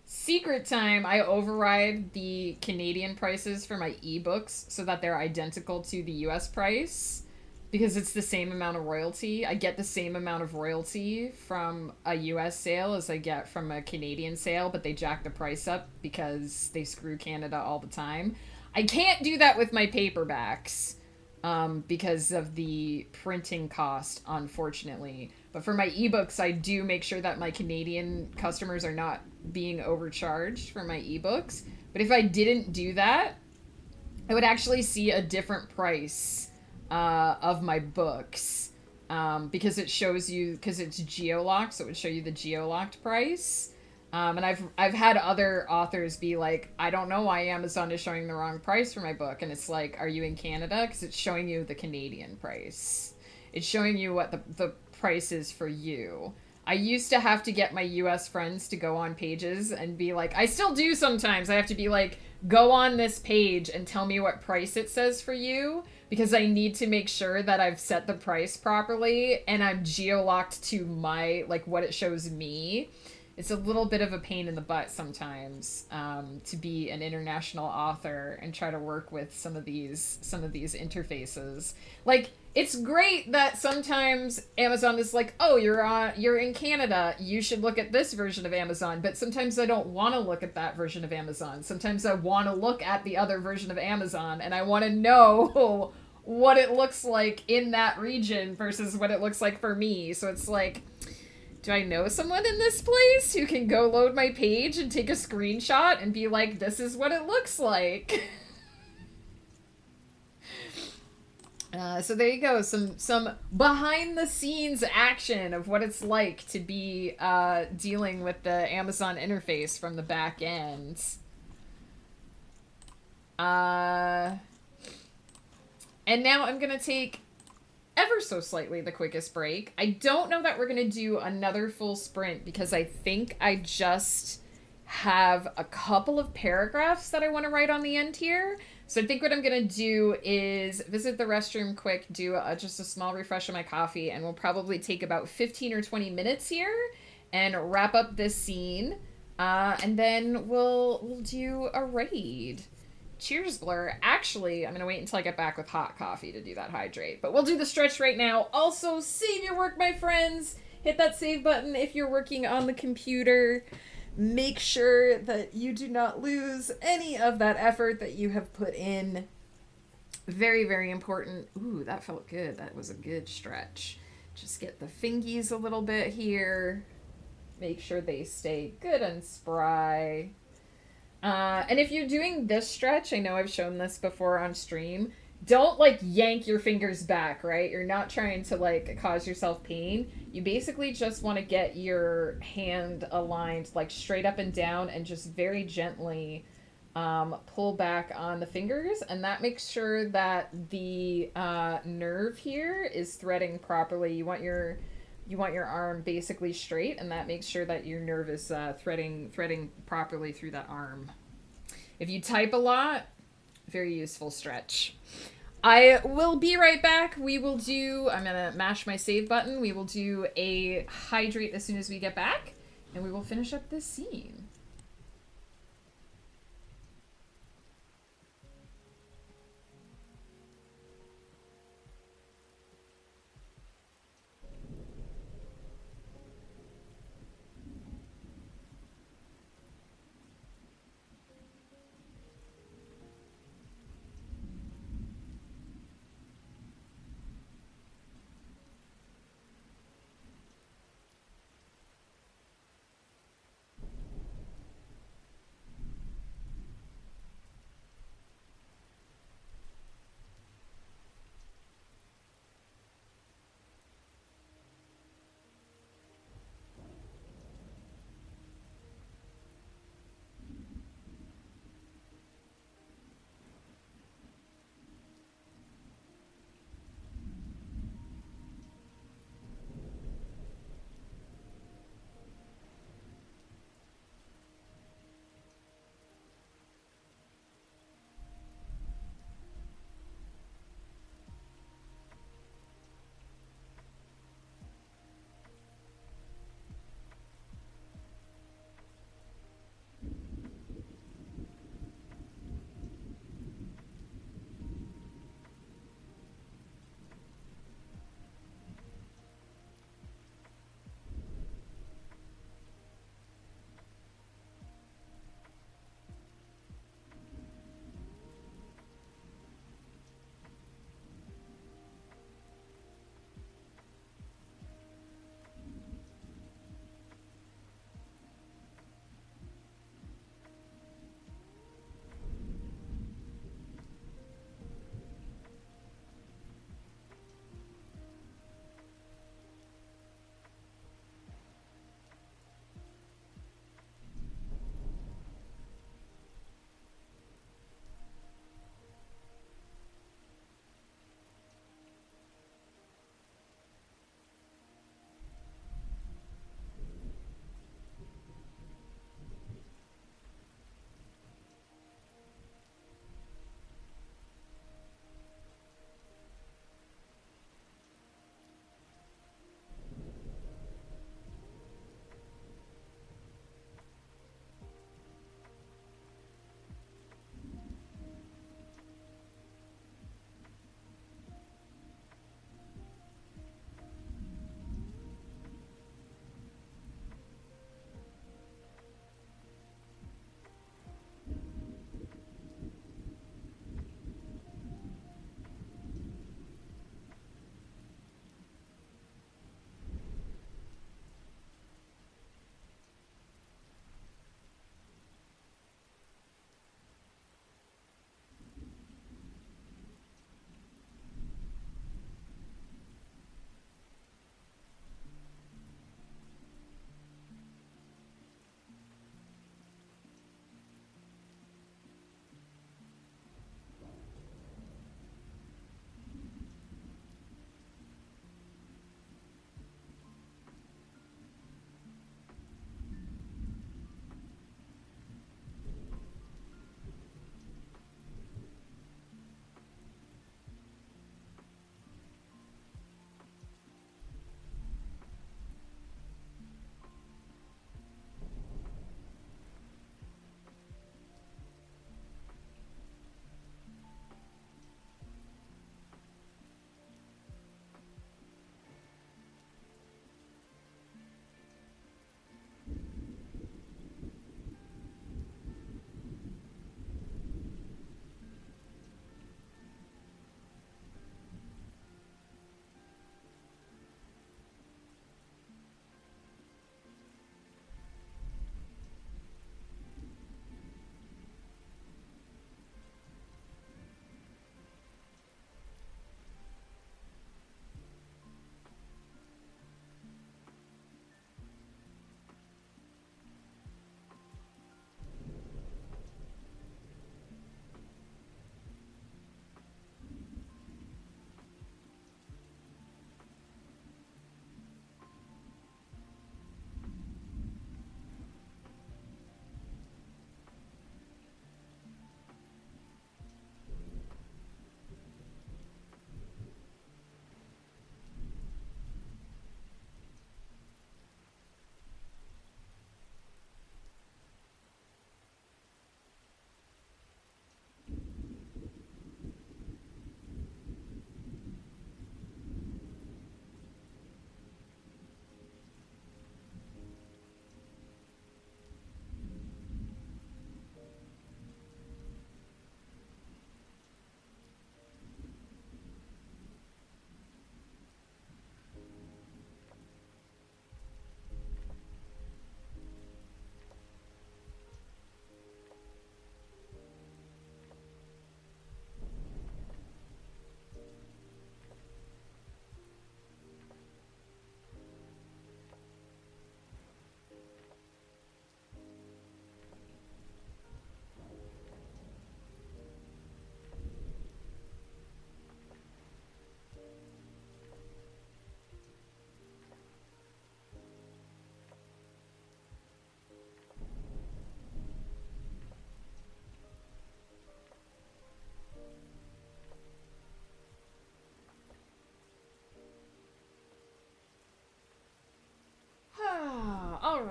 Speaker 1: secret time. I override the Canadian prices for my ebooks so that they're identical to the US price because it's the same amount of royalty. I get the same amount of royalty from a US sale as I get from a Canadian sale, but they jack the price up because they screw Canada all the time. I can't do that with my paperbacks because of the printing cost, unfortunately. But for my ebooks, I do make sure that my Canadian customers are not being overcharged for my ebooks. But if I didn't do that, I would actually see a different price of my books because it shows you, because it's geo-locked, so it would show you the geo-locked price. And I've had other authors be like, I don't know why Amazon is showing the wrong price for my book. And it's like, are you in Canada? Because it's showing you the Canadian price. It's showing you what the price is for you. I used to have to get my US friends to go on pages and be like, I still do sometimes. I have to be like, go on this page and tell me what price it says for you, because I need to make sure that I've set the price properly and I'm geo-locked to my, like, what it shows me. It's a little bit of a pain in the butt sometimes to be an international author and try to work with some of these interfaces. Like, it's great that sometimes Amazon is like, oh, you're in Canada, you should look at this version of Amazon. But sometimes I don't want to look at that version of Amazon. Sometimes I want to look at the other version of Amazon and I want to know what it looks like in that region versus what it looks like for me. So it's like, do I know someone in this place who can go load my page and take a screenshot and be like, this is what it looks like? So there you go. Some behind the scenes action of what it's like to be dealing with the Amazon interface from the back end. And now I'm going to take ever so slightly the quickest break. I don't know that we're going to do another full sprint because I think I just have a couple of paragraphs that I want to write on the end here. So I think what I'm going to do is visit the restroom quick, do just a small refresh of my coffee, and we'll probably take about 15 or 20 minutes here and wrap up this scene. And then we'll do a raid. Cheers, Blur. Actually, I'm going to wait until I get back with hot coffee to do that hydrate. But we'll do the stretch right now. Also, save your work, my friends. Hit that save button if you're working on the computer. Make sure that you do not lose any of that effort that you have put in. Very, very important. Ooh, that felt good. That was a good stretch. Just get the fingies a little bit here. Make sure they stay good and spry. And if you're doing this stretch, I know I've shown this before on stream, don't like yank your fingers back, right? You're not trying to like cause yourself pain. You basically just want to get your hand aligned like straight up and down and just very gently pull back on the fingers, and that makes sure that the nerve here is threading properly. You want your arm basically straight, and that makes sure that your nerve is threading properly through that arm. If you type a lot, very useful stretch. I will be right back. I'm going to mash my save button. We will do a hydrate as soon as we get back, and we will finish up this scene.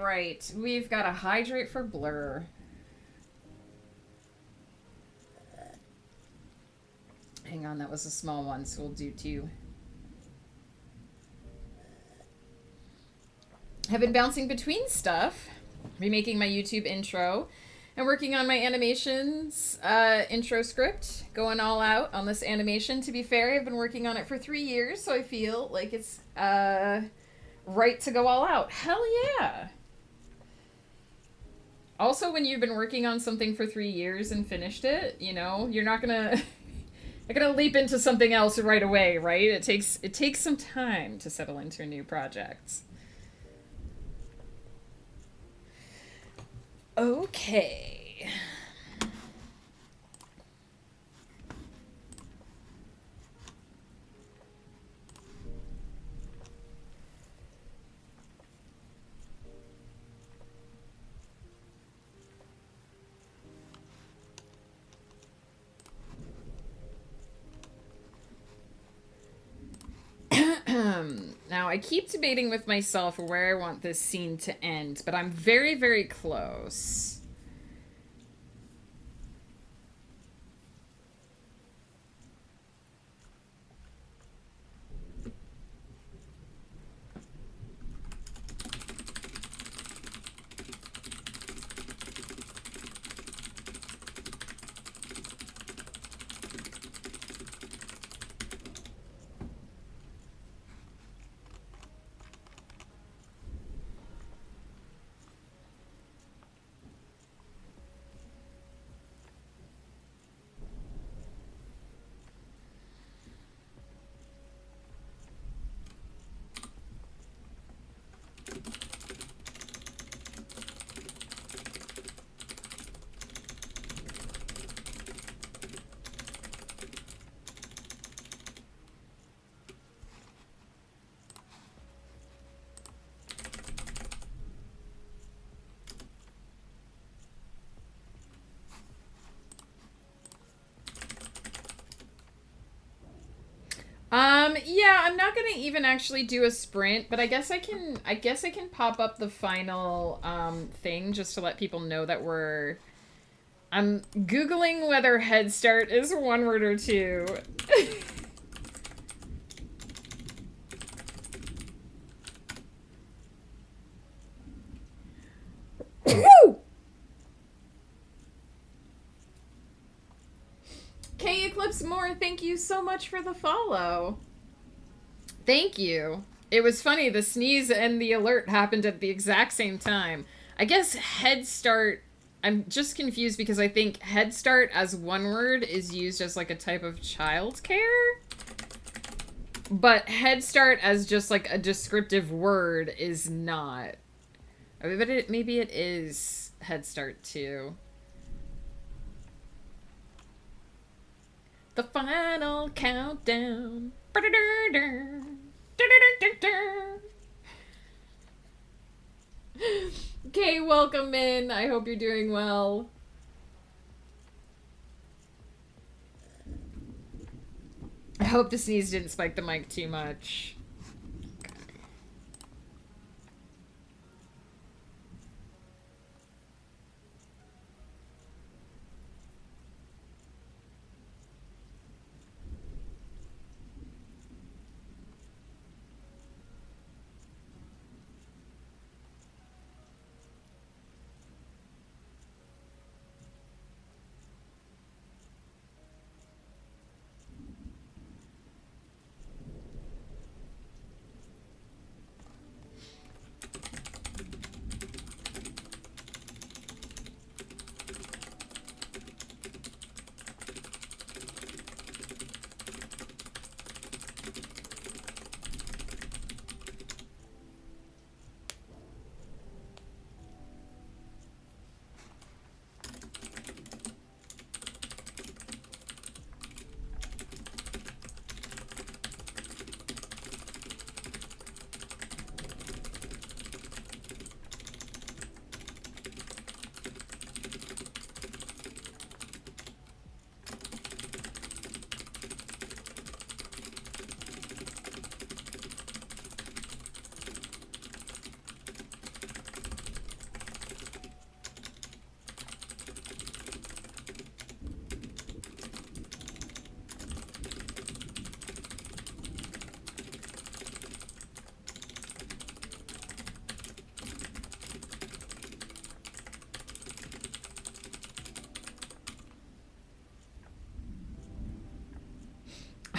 Speaker 1: right. We've got a hydrate for blur. Hang on, that was a small one, so we'll do two. Have been bouncing between stuff, remaking my YouTube intro, and working on my animations intro script, going all out on this animation. To be fair, I've been working on it for 3 years, so I feel like it's right to go all out. Hell yeah! Also, when you've been working on something for 3 years and finished it, you know, you're not gonna leap into something else right away, right? It takes some time to settle into a new project. Okay. Now, I keep debating with myself where I want this scene to end, but I'm very, very close. Yeah, I'm not gonna even actually do a sprint, but I guess I can pop up the final thing just to let people know that I'm Googling whether Head Start is one word or two. K Eclipse More, thank you so much for the follow. Thank you. It was funny, the sneeze and the alert happened at the exact same time. I guess Head Start, I'm just confused because I think Head Start as one word is used as like a type of child care. But Head Start as just like a descriptive word is not. I mean, but maybe it is Head Start too. The final countdown. Okay, welcome in. I hope you're doing well. I hope the sneeze didn't spike the mic too much.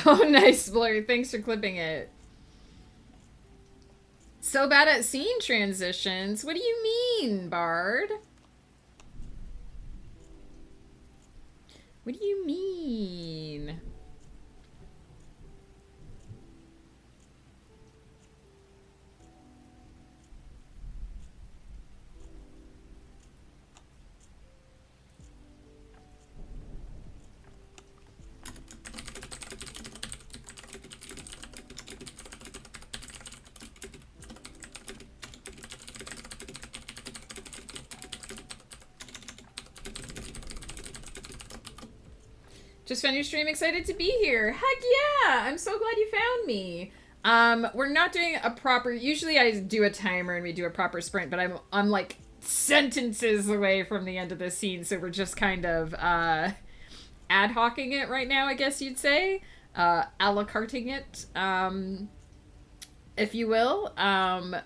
Speaker 1: Oh, nice, Blur. Thanks for clipping it. So bad at scene transitions. What do you mean, Bard? What do you mean? Just found your stream. Excited to be here. Heck yeah! I'm so glad you found me. We're not doing a proper. Usually, I do a timer and we do a proper sprint, but I'm like sentences away from the end of the scene, so we're just kind of ad hocing it right now. I guess you'd say, a la carting it, if you will. Yeah,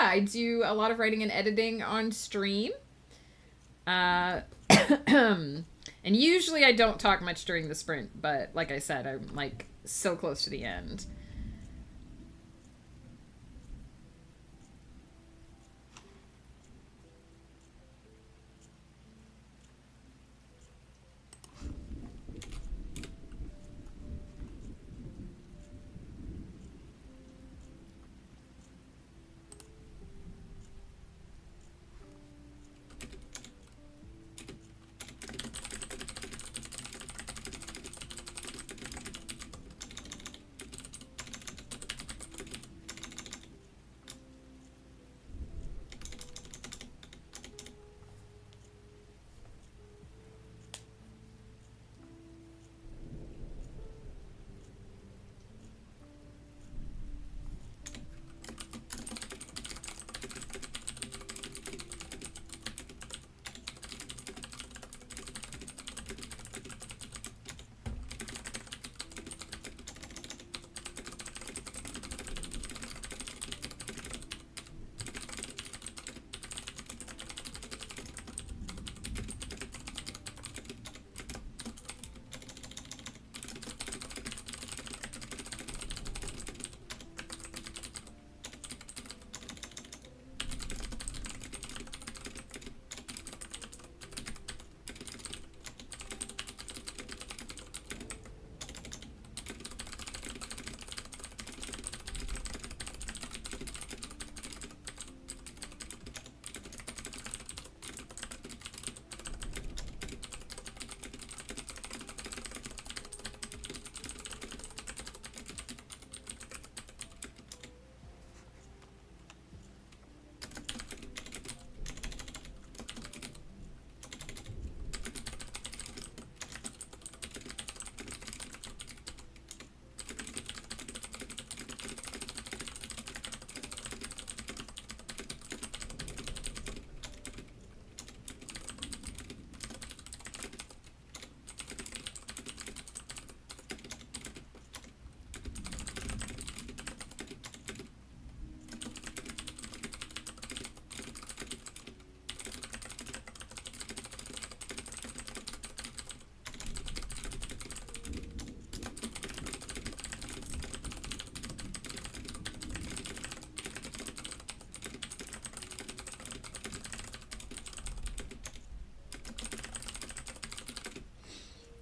Speaker 1: I do a lot of writing and editing on stream. And usually I don't talk much during the sprint, but like I said, I'm like so close to the end.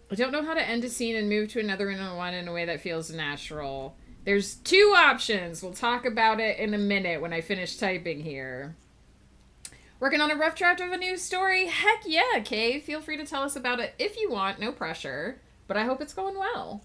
Speaker 1: I don't know how to end a scene and move to another one in a way that feels natural. There's two options. We'll talk about it in a minute when I finish typing here. Working on a rough draft of a new story? Heck yeah, Kay. Feel free to tell us about it if you want. No pressure. But I hope it's going well.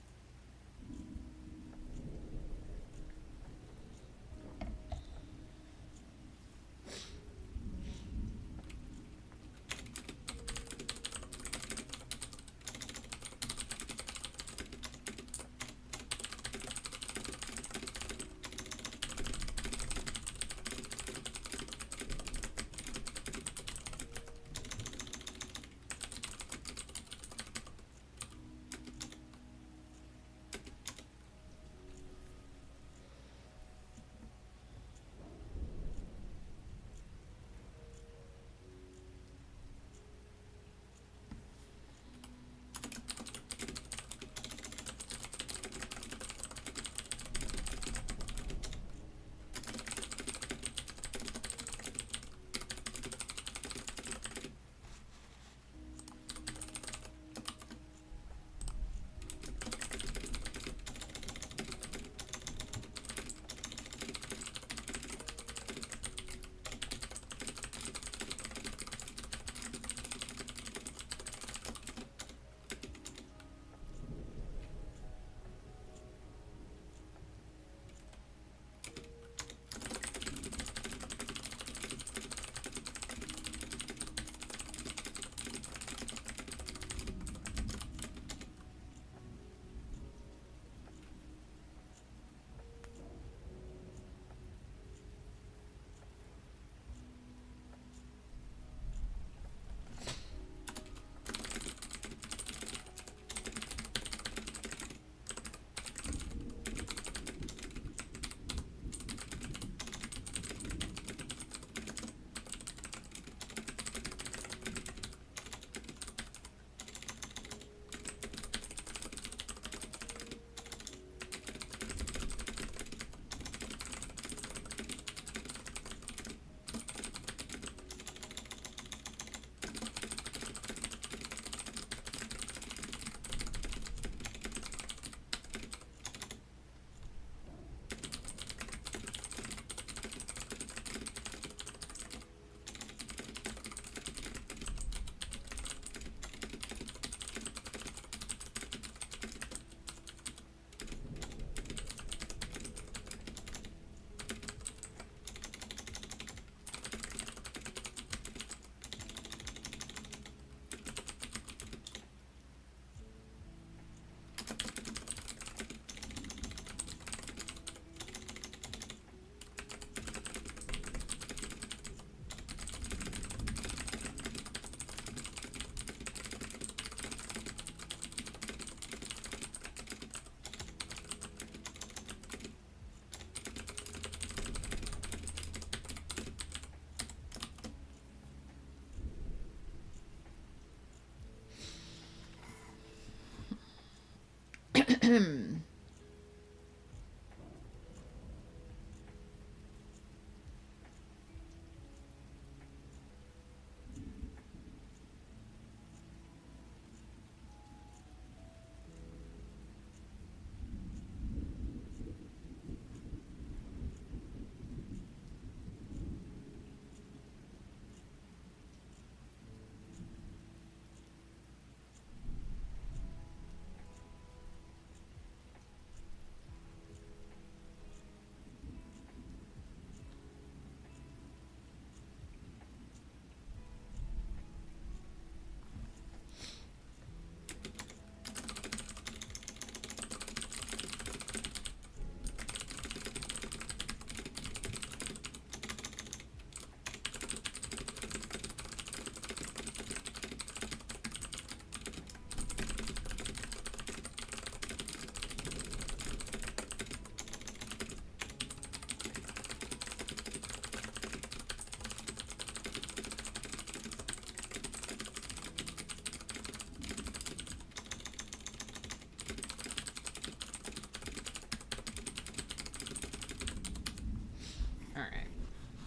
Speaker 1: All right.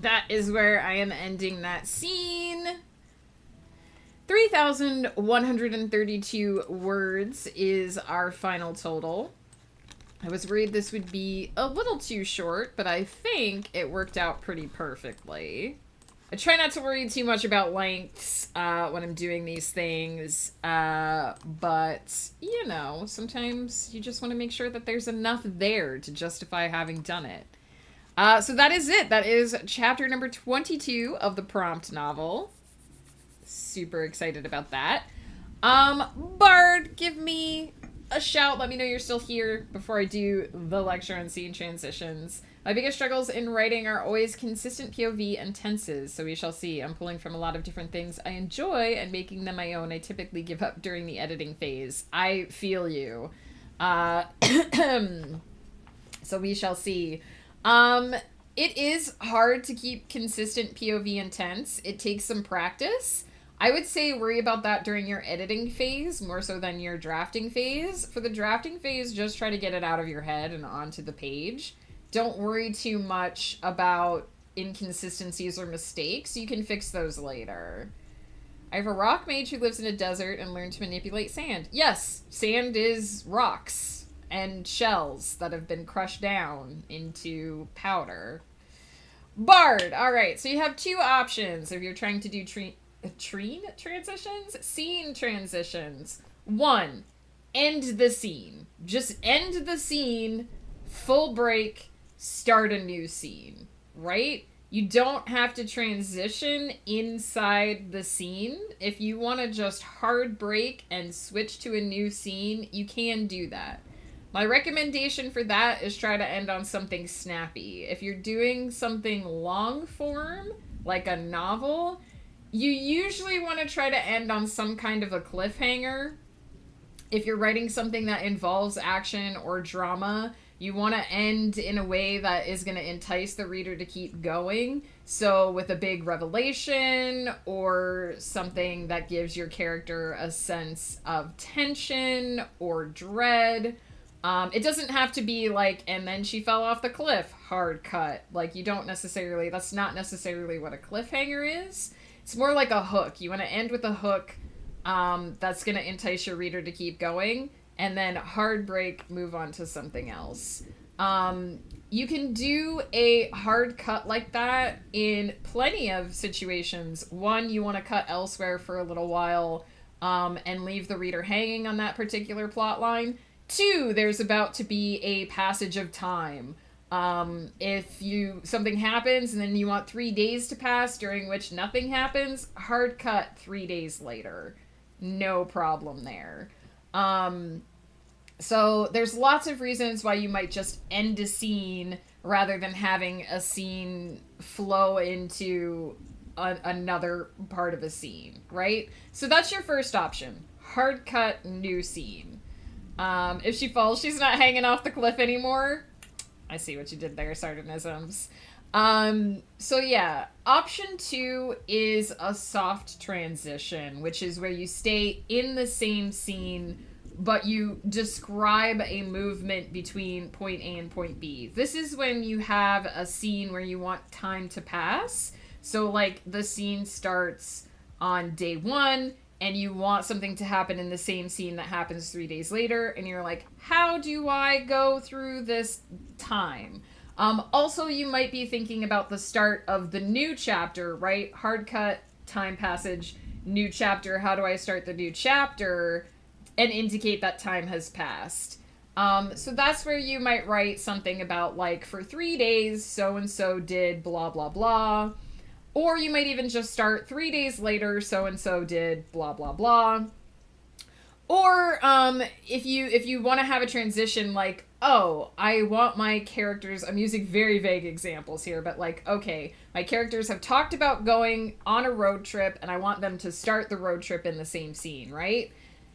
Speaker 1: That is where I am ending that scene. 3,132 words is our final total. I was worried this would be a little too short, but I think it worked out pretty perfectly. I try not to worry too much about lengths when I'm doing these things, but, you know, sometimes you just want to make sure that there's enough there to justify having done it. So that is it. That is chapter number 22 of the prompt novel. Super excited about that. Bard, give me a shout. Let me know you're still here before I do the lecture on scene transitions. My biggest struggles in writing are always consistent POV and tenses, so we shall see. I'm pulling from a lot of different things I enjoy and making them my own. I typically give up during the editing phase. I feel you. So we shall see. It is hard to keep consistent POV and tense. It takes some practice. I would say worry about that during your editing phase more so than your drafting phase. For the drafting phase, just try to get it out of your head and onto the page. Don't worry too much about inconsistencies or mistakes. You can fix those later. I have a rock mage who lives in a desert and learned to manipulate sand. Yes, sand is rocks and shells that have been crushed down into powder. Bard! Alright, so you have two options if you're trying to do scene transitions. One, end the scene. Just end the scene, full break, start a new scene, right? You don't have to transition inside the scene. If you want to just hard break and switch to a new scene, you can do that. My recommendation for that is try to end on something snappy. If you're doing something long form, like a novel, you usually want to try to end on some kind of a cliffhanger. If you're writing something that involves action or drama, you want to end in a way that is going to entice the reader to keep going. So with a big revelation or something that gives your character a sense of tension or dread. It doesn't have to be like, and then she fell off the cliff, hard cut. Like, you don't necessarily, that's not necessarily what a cliffhanger is. It's more like a hook. You want to end with a hook that's going to entice your reader to keep going, and then hard break, move on to something else. You can do a hard cut like that in plenty of situations. One, you want to cut elsewhere for a little while and leave the reader hanging on that particular plot line. Two, there's about to be a passage of time. If something happens and then you want 3 days to pass during which nothing happens, hard cut 3 days later. No problem there. So there's lots of reasons why you might just end a scene rather than having a scene flow into another part of a scene, right? So that's your first option. Hard cut, new scene. If she falls, she's not hanging off the cliff anymore. I see what you did there, sardonisms. So yeah, option 2 is a soft transition, which is where you stay in the same scene but you describe a movement between point A and point B. This is when you have a scene where you want time to pass. So, like, the scene starts on day one, and you want something to happen in the same scene that happens 3 days later, and you're like, how do I go through this time? Also, you might be thinking about the start of the new chapter, right? Hard cut, time passage, new chapter. How do I start the new chapter and indicate that time has passed? So that's where you might write something about, like, for 3 days, so and so did blah, blah, blah. Or you might even just start 3 days later, so and so did blah, blah, blah. Or if you want to have a transition, like, oh, I want my characters, I'm using very vague examples here, but like, okay, my characters have talked about going on a road trip, and I want them to start the road trip in the same scene, right?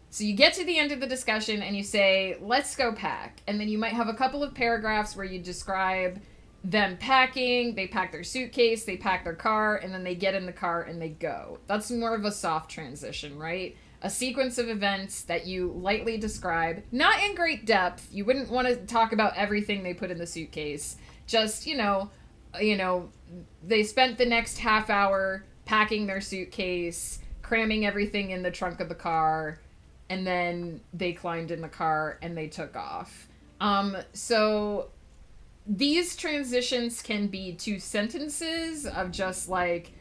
Speaker 1: So you get to the end of the discussion and you say, let's go pack. And then you might have a couple of paragraphs where you describe them packing, they pack their suitcase, they pack their car, and then they get in the car and they go. That's more of a soft transition, right? A sequence of events that you lightly describe, not in great depth. You wouldn't want to talk about everything they put in the suitcase. Just, they spent the next half hour packing their suitcase, cramming everything in the trunk of the car, and then they climbed in the car and they took off. So these transitions can be 2 sentences of just like,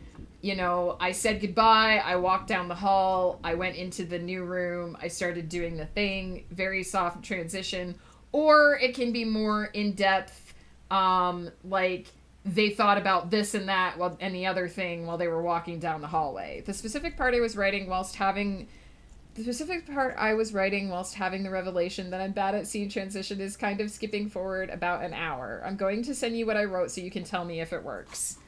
Speaker 1: I said goodbye, I walked down the hall, I went into the new room, I started doing the thing, very soft transition. Or it can be more in-depth, like they thought about this and that and the other thing while they were walking down the hallway. The specific part I was writing whilst having the revelation that I'm bad at scene transition is kind of skipping forward about an hour. I'm going to send you what I wrote so you can tell me if it works.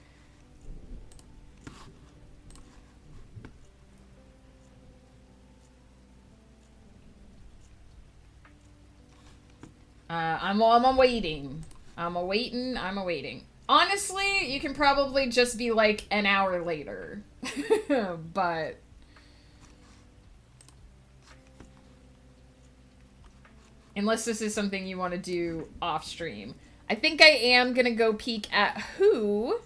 Speaker 1: I'm waiting. I'm awaiting. Honestly, you can probably just be like an hour later. But unless this is something you want to do off stream. I think I am going to go peek at who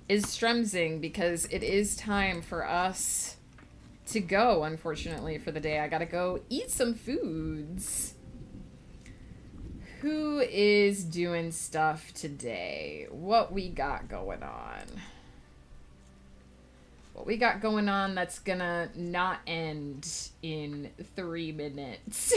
Speaker 1: is Stremzing, because it is time for us to go, unfortunately, for the day. I gotta go eat some foods. Who is doing stuff today? What we got going on? What we got going on that's gonna not end in 3 minutes.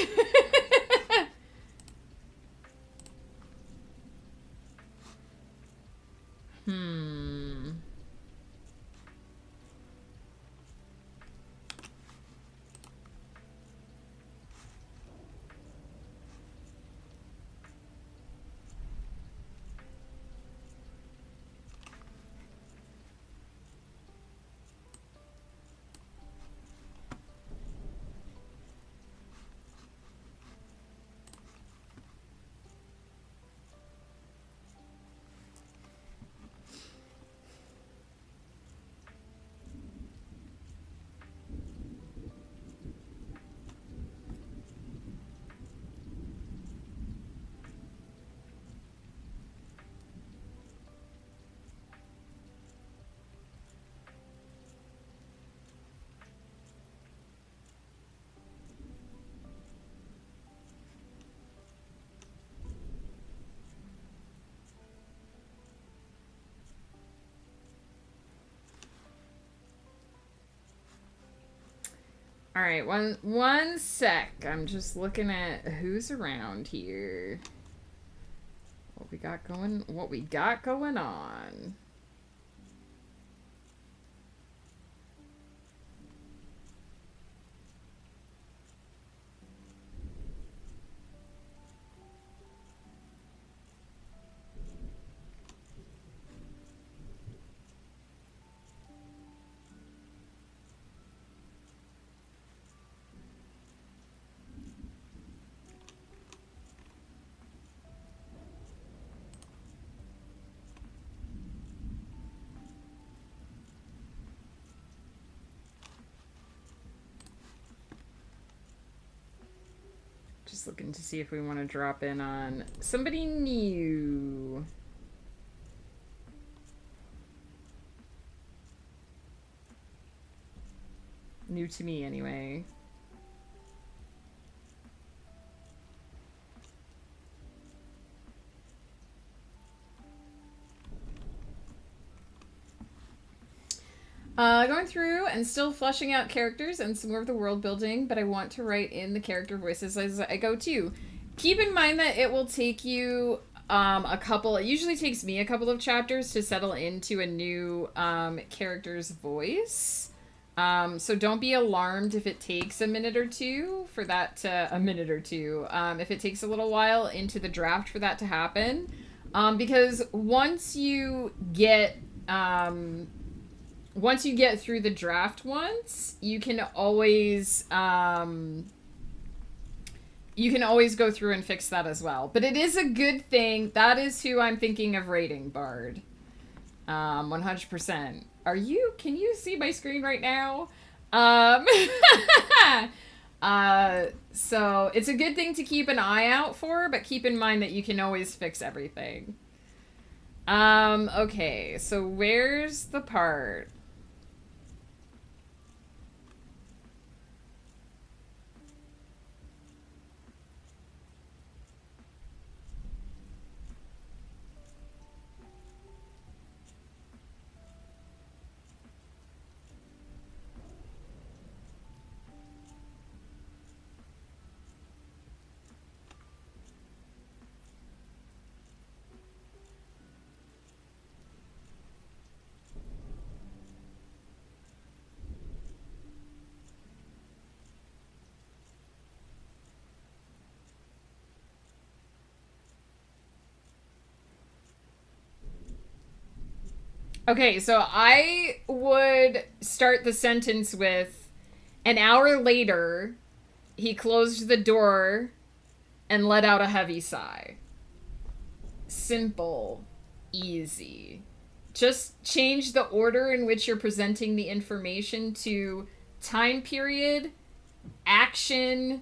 Speaker 1: All right, one sec. I'm just looking at who's around here. What we got going on. Just looking to see if we want to drop in on somebody new. New to me, anyway. Going through and still fleshing out characters and some more of the world building, but I want to write in the character voices as I go too. Keep in mind that it will take you it usually takes me a couple of chapters to settle into a new character's voice. So don't be alarmed if it takes a minute or two for that to, if it takes a little while into the draft for that to happen. Because once you get through the draft once, you can always go through and fix that as well. But it is a good thing. That is who I'm thinking of rating, Bard. 100%. Can you see my screen right now? So it's a good thing to keep an eye out for, but keep in mind that you can always fix everything. Okay, so where's the part? Okay, so I would start the sentence with, an hour later, he closed the door and let out a heavy sigh. Simple. Easy. Just change the order in which you're presenting the information to time period, action,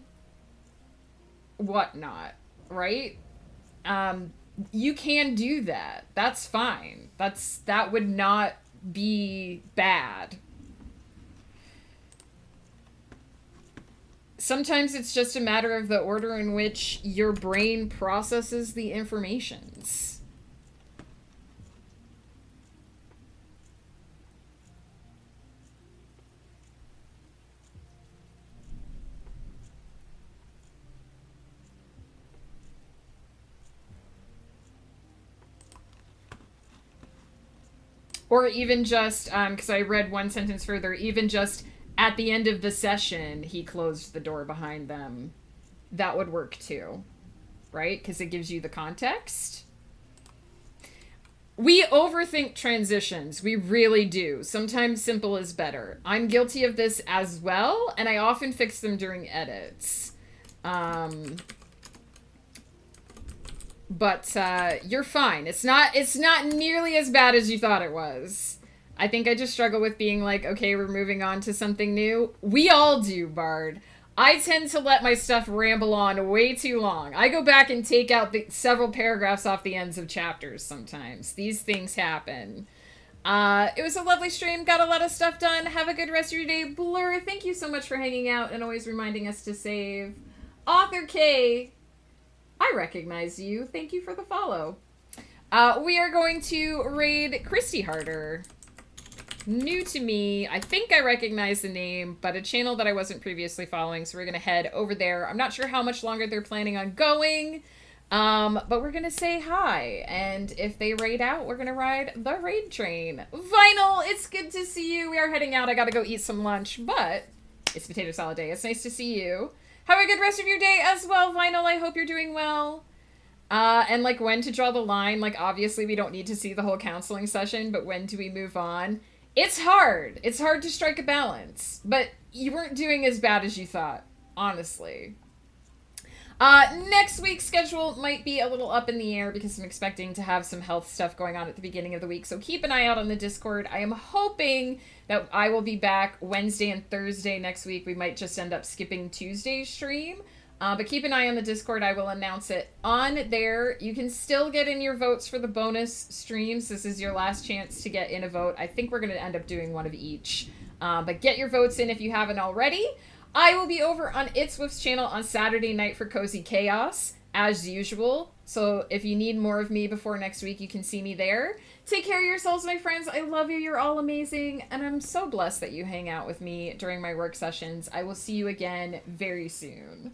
Speaker 1: whatnot, right? You can do that. That's fine. That would not be bad. Sometimes it's just a matter of the order in which your brain processes the informations. Or even just, because I read one sentence further, even just at the end of the session, he closed the door behind them. That would work too, right? Because it gives you the context. We overthink transitions. We really do. Sometimes simple is better. I'm guilty of this as well, and I often fix them during edits. But you're fine. It's not nearly as bad as you thought it was. I think I just struggle with being like, okay, we're moving on to something new. We all do, Bard. I tend to let my stuff ramble on way too long. I go back and take out several paragraphs off the ends of chapters sometimes. These things happen. It was a lovely stream. Got a lot of stuff done. Have a good rest of your day. Blur, thank you so much for hanging out and always reminding us to save. Author K, I recognize you. Thank you for the follow. We are going to raid Christy Harder. New to me. I think I recognize the name, but a channel that I wasn't previously following, so we're going to head over there. I'm not sure how much longer they're planning on going, but we're going to say hi, and if they raid out, we're going to ride the raid train. Vinyl, it's good to see you. We are heading out. I got to go eat some lunch, but it's potato salad day. It's nice to see you. Have a good rest of your day as well, Vinyl. I hope you're doing well. And, like, when to draw the line. Like, obviously, we don't need to see the whole counseling session, but when do we move on? It's hard. It's hard to strike a balance. But you weren't doing as bad as you thought, honestly. Next week's schedule might be a little up in the air because I'm expecting to have some health stuff going on at the beginning of the week. So keep an eye out on the Discord. I am hoping that I will be back Wednesday and Thursday next week. We might just end up skipping Tuesday's stream. But keep an eye on the Discord. I will announce it on there. You can still get in your votes for the bonus streams. This is your last chance to get in a vote. I think we're going to end up doing one of each. But get your votes in if you haven't already. I will be over on It's Swift's channel on Saturday night for Cozy Chaos, as usual. So if you need more of me before next week, you can see me there. Take care of yourselves, my friends. I love you. You're all amazing. And I'm so blessed that you hang out with me during my work sessions. I will see you again very soon.